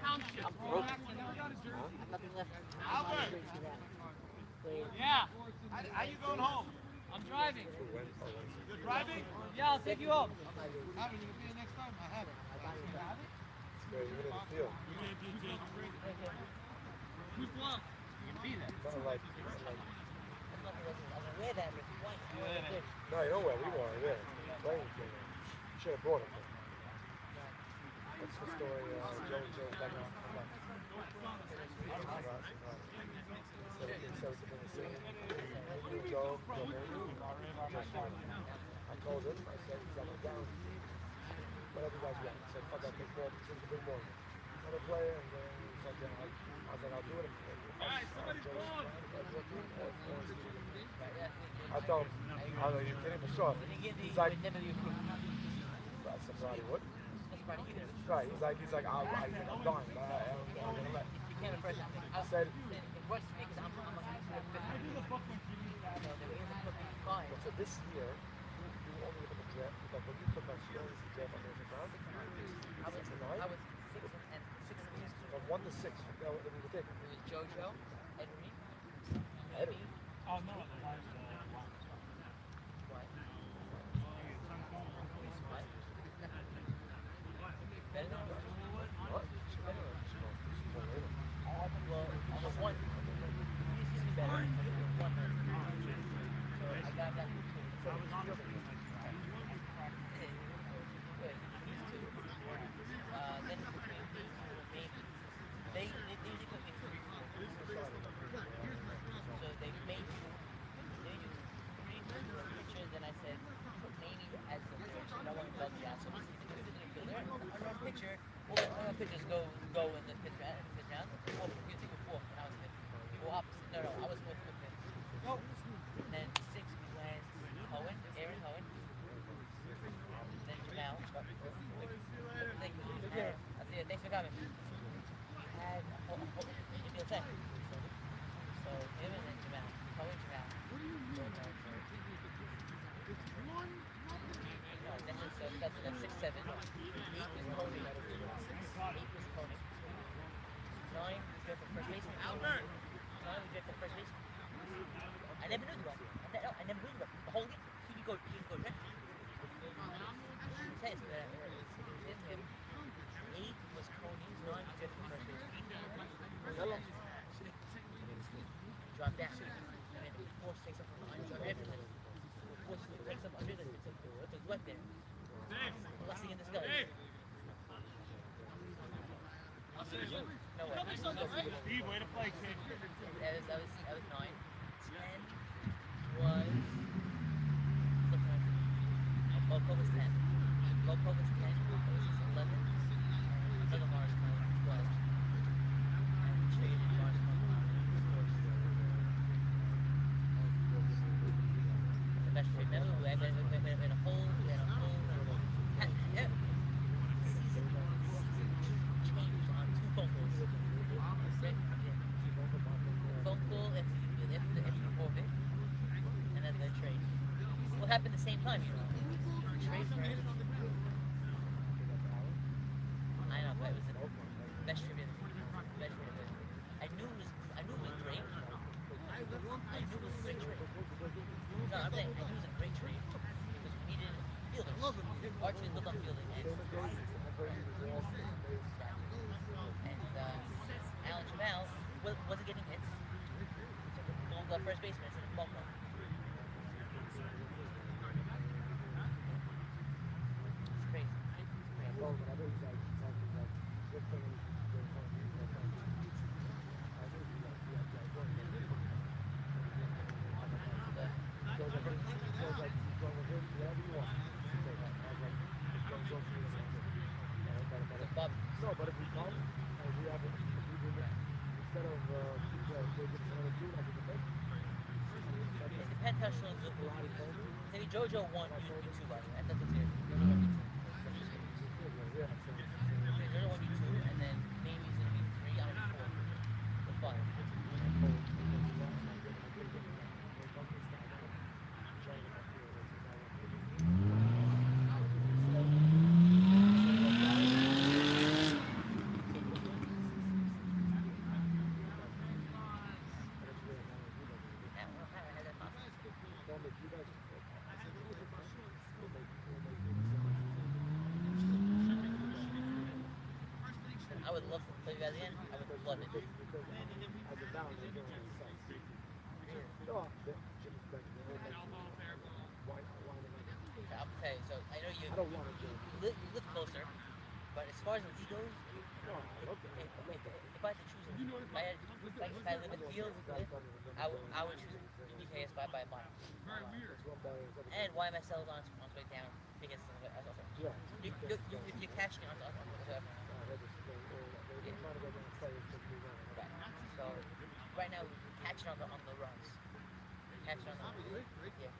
J: Township. Albert. Yeah. How you going home? I'm driving. You're driving? Yeah, I'll take you home. How are you going to be next time? I have it. You have it? Who's blocked? You're going to be there.
G: No, you know where we were there. Playing game. You should have brought him. That's the story. Joe back on. I told him, I said, he's got down. Whatever you guys want. I said, fuck that big ball. This is a big ball. Another player, and he's like, I was like, I'll do it. I told him, I don't know, you're kidding for sure. He's like, that's a Friday, what? Right, he's like, I'm dying, but I'm gonna let. I said, so this year, you only look at the draft, because when you took my skills, the draft on the round, I was 6 and 6. From 1 to 6, you know, what you take? It was JoJo, Henry.
A: Oh, no.
J: Could just go in the fifth round, or you think of 4th when I was 5th. You go opposite. No, I was 4th to 5th. And then 6th we went Aaron Cohen. Then Jamal. Thank you. That's it. Thanks for coming. We had Emil Tech. So him and then Jamal. Cohen, Jamal. No, that's 6, 7. 8 is Cody. 8 was Cody. 9 was Jeff at first baseman. 9 was Jeff at first baseman. I never knew the guy. I never knew the guy. The whole week, he could go direct. It says that it was him. 8 was Cody. 9 was Jeff at first baseman. Dropped down. And then 4 takes up from behind. Drop everything. 4 takes up under the it's wet there. Blessing in disguise. No way.
A: Steve, way to play, kid.
J: That was 9. 10 was best trade. Remember, we had a whole, season changed on 2 phone calls. Phone call if you forfeit, and then the trade. What happened at the same time? Trade for it. I know, but it was the best trade. I knew it was great. I knew it was a great trade. No, I'm saying I knew it was a great trade because we needed fielders. Our team lived on fielding, and Alan Jamal wasn't getting hits. Took the first baseman instead of Balco. It's crazy.
G: No, but if we come and we have instead of another 2, like we can
J: It depends how strong the look is. Maybe JoJo won U2 by the way. That's what's here. JoJo won U2. JoJo won U2, and then Mamie's gonna be 3, I'm gonna be 4. Or 5. I would love to play you guys again. I would love it. I'll tell you, so I know you live closer, but as far as the league goes, if I had to choose, if I live in the field, I would choose UBKS by a mile. And YMSL is on its way down. Biggest you're catching on whatever. Right. So right now we're catching on the runs. Catching on the yeah.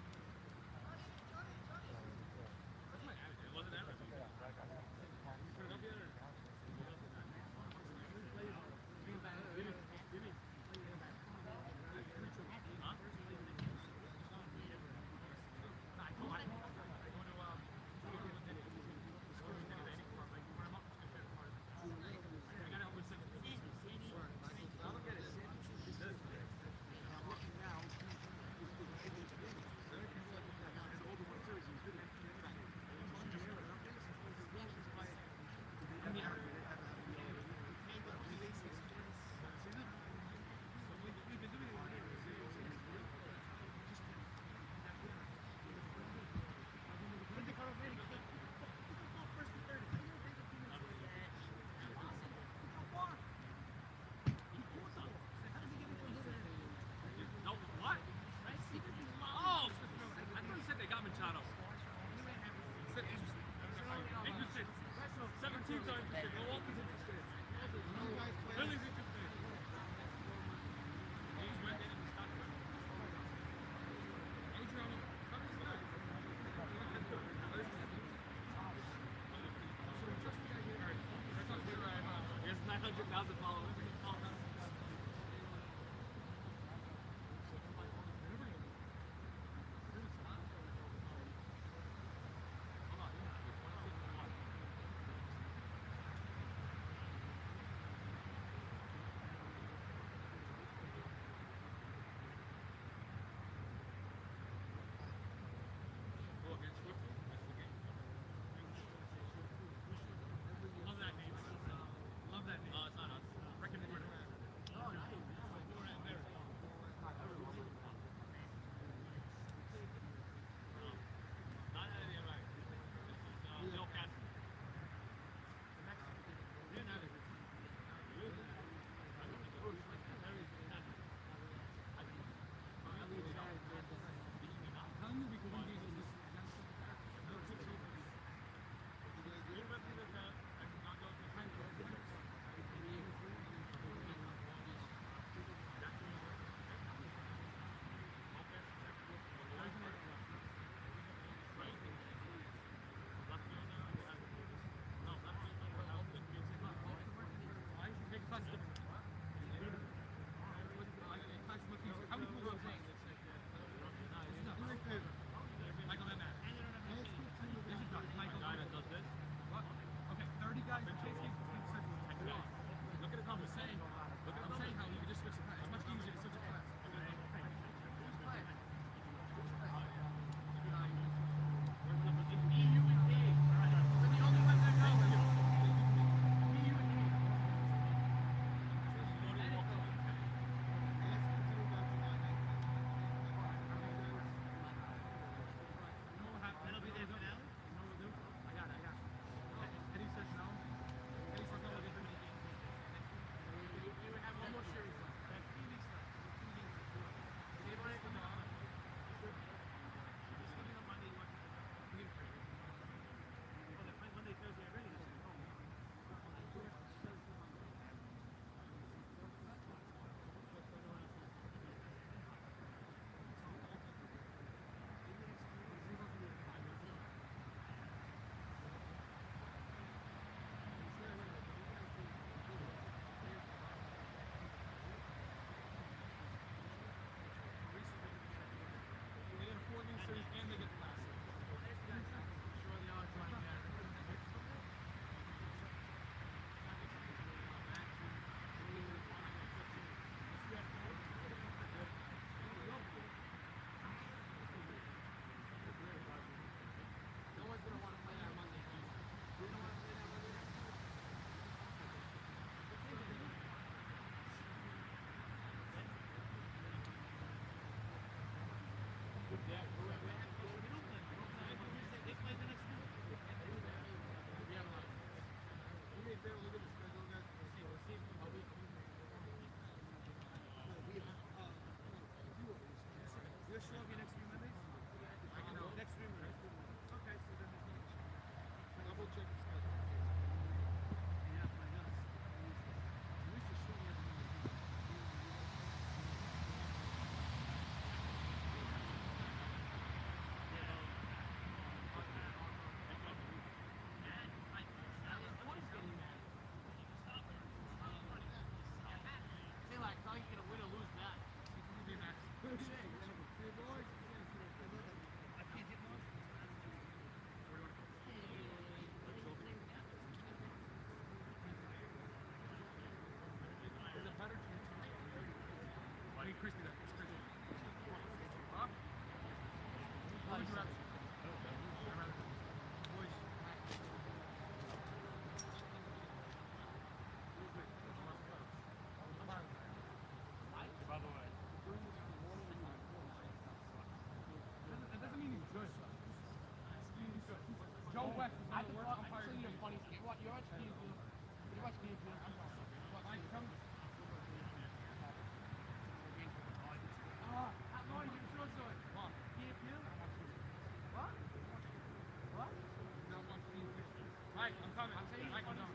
K: Mike, I'm coming. Mike, I'm coming.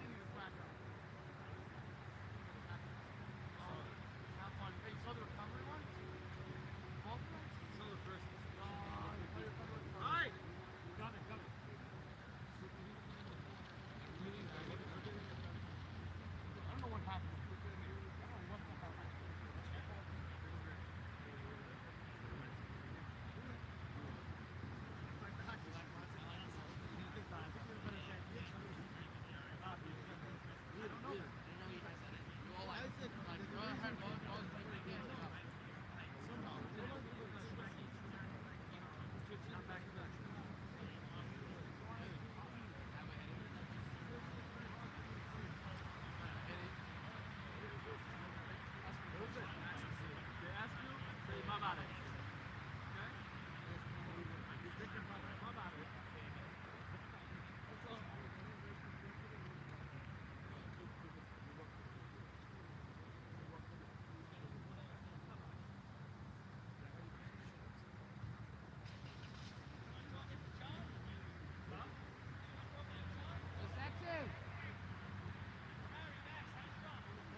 K: Have fun. Hey, you saw the recovery one? Both of them? Saw the first one. Alright! Coming, coming. I don't know what happened.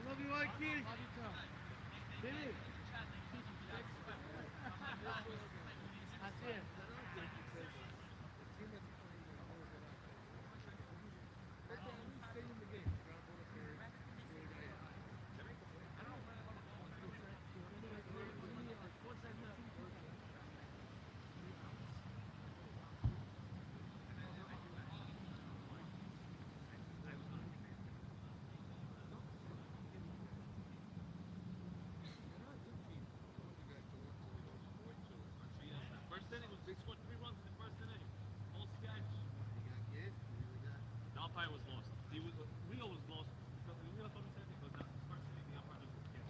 G: Love you, Mikey. Billy. That's it.
K: First inning was they scored 3 runs in the first inning. All sketch. The umpire was lost. Rio was lost. Rio told me the same thing, but the first inning the umpire was sketch.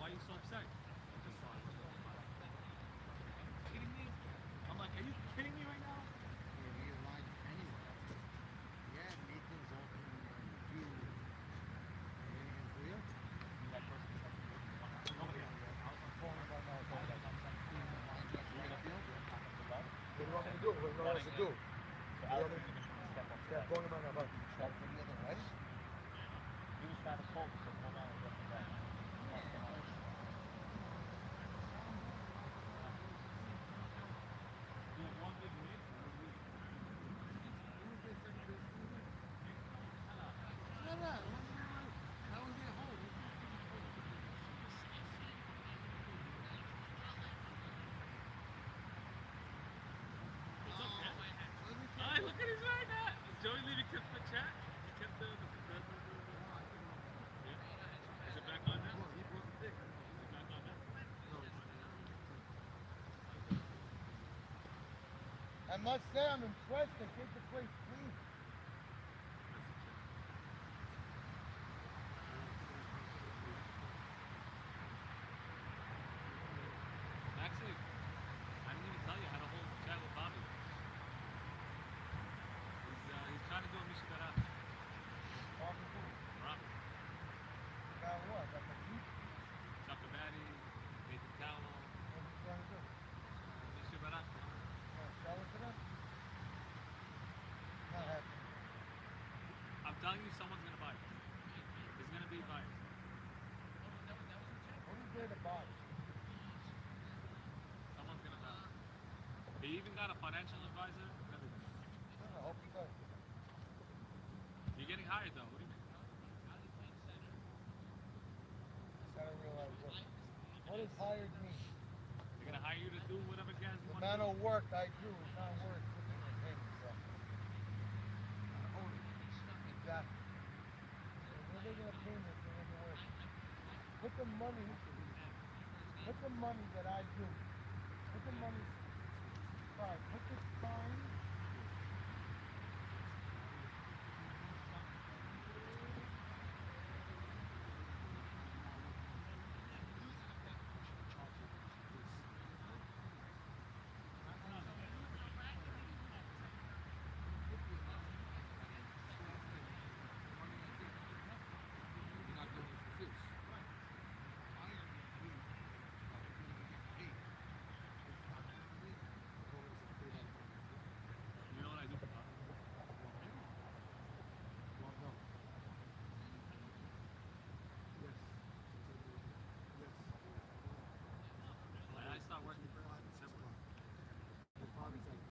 K: Why are you so upset? Kidding me? I'm like, are you kidding me right now?
G: What do you want me to do? What do you want us to do? Yeah, going around about. Start from the other way.
K: He was trying to focus on one out of the back. Alright, look at his right now. Joey Levy kept the chat. He kept the yeah. Is it back on now? Is it back on now?
G: I must say, I'm impressed. They keep the place clean.
K: Actually, I didn't even tell you I had a whole chat with Bobby. He's trying to do a Misha Garab. Rock.
G: About what? Like a heat?
K: Chakabadi, Nathan Cowell.
G: What's he trying to do?
K: Misha Garab.
G: Sell it to them? Not happening.
K: I'm telling you, someone's going to buy it. There's going to be buyers.
G: What is there to buy?
K: Someone's going to buy it. He even got a financial advisor
G: always hired me.
K: They're gonna hire you to do whatever guys
G: The
K: want.
G: amount of work I do is not worth putting in payments from. Exactly. So what are they gonna pay me for the work? Put the money that I do. Put the money aside. Put the time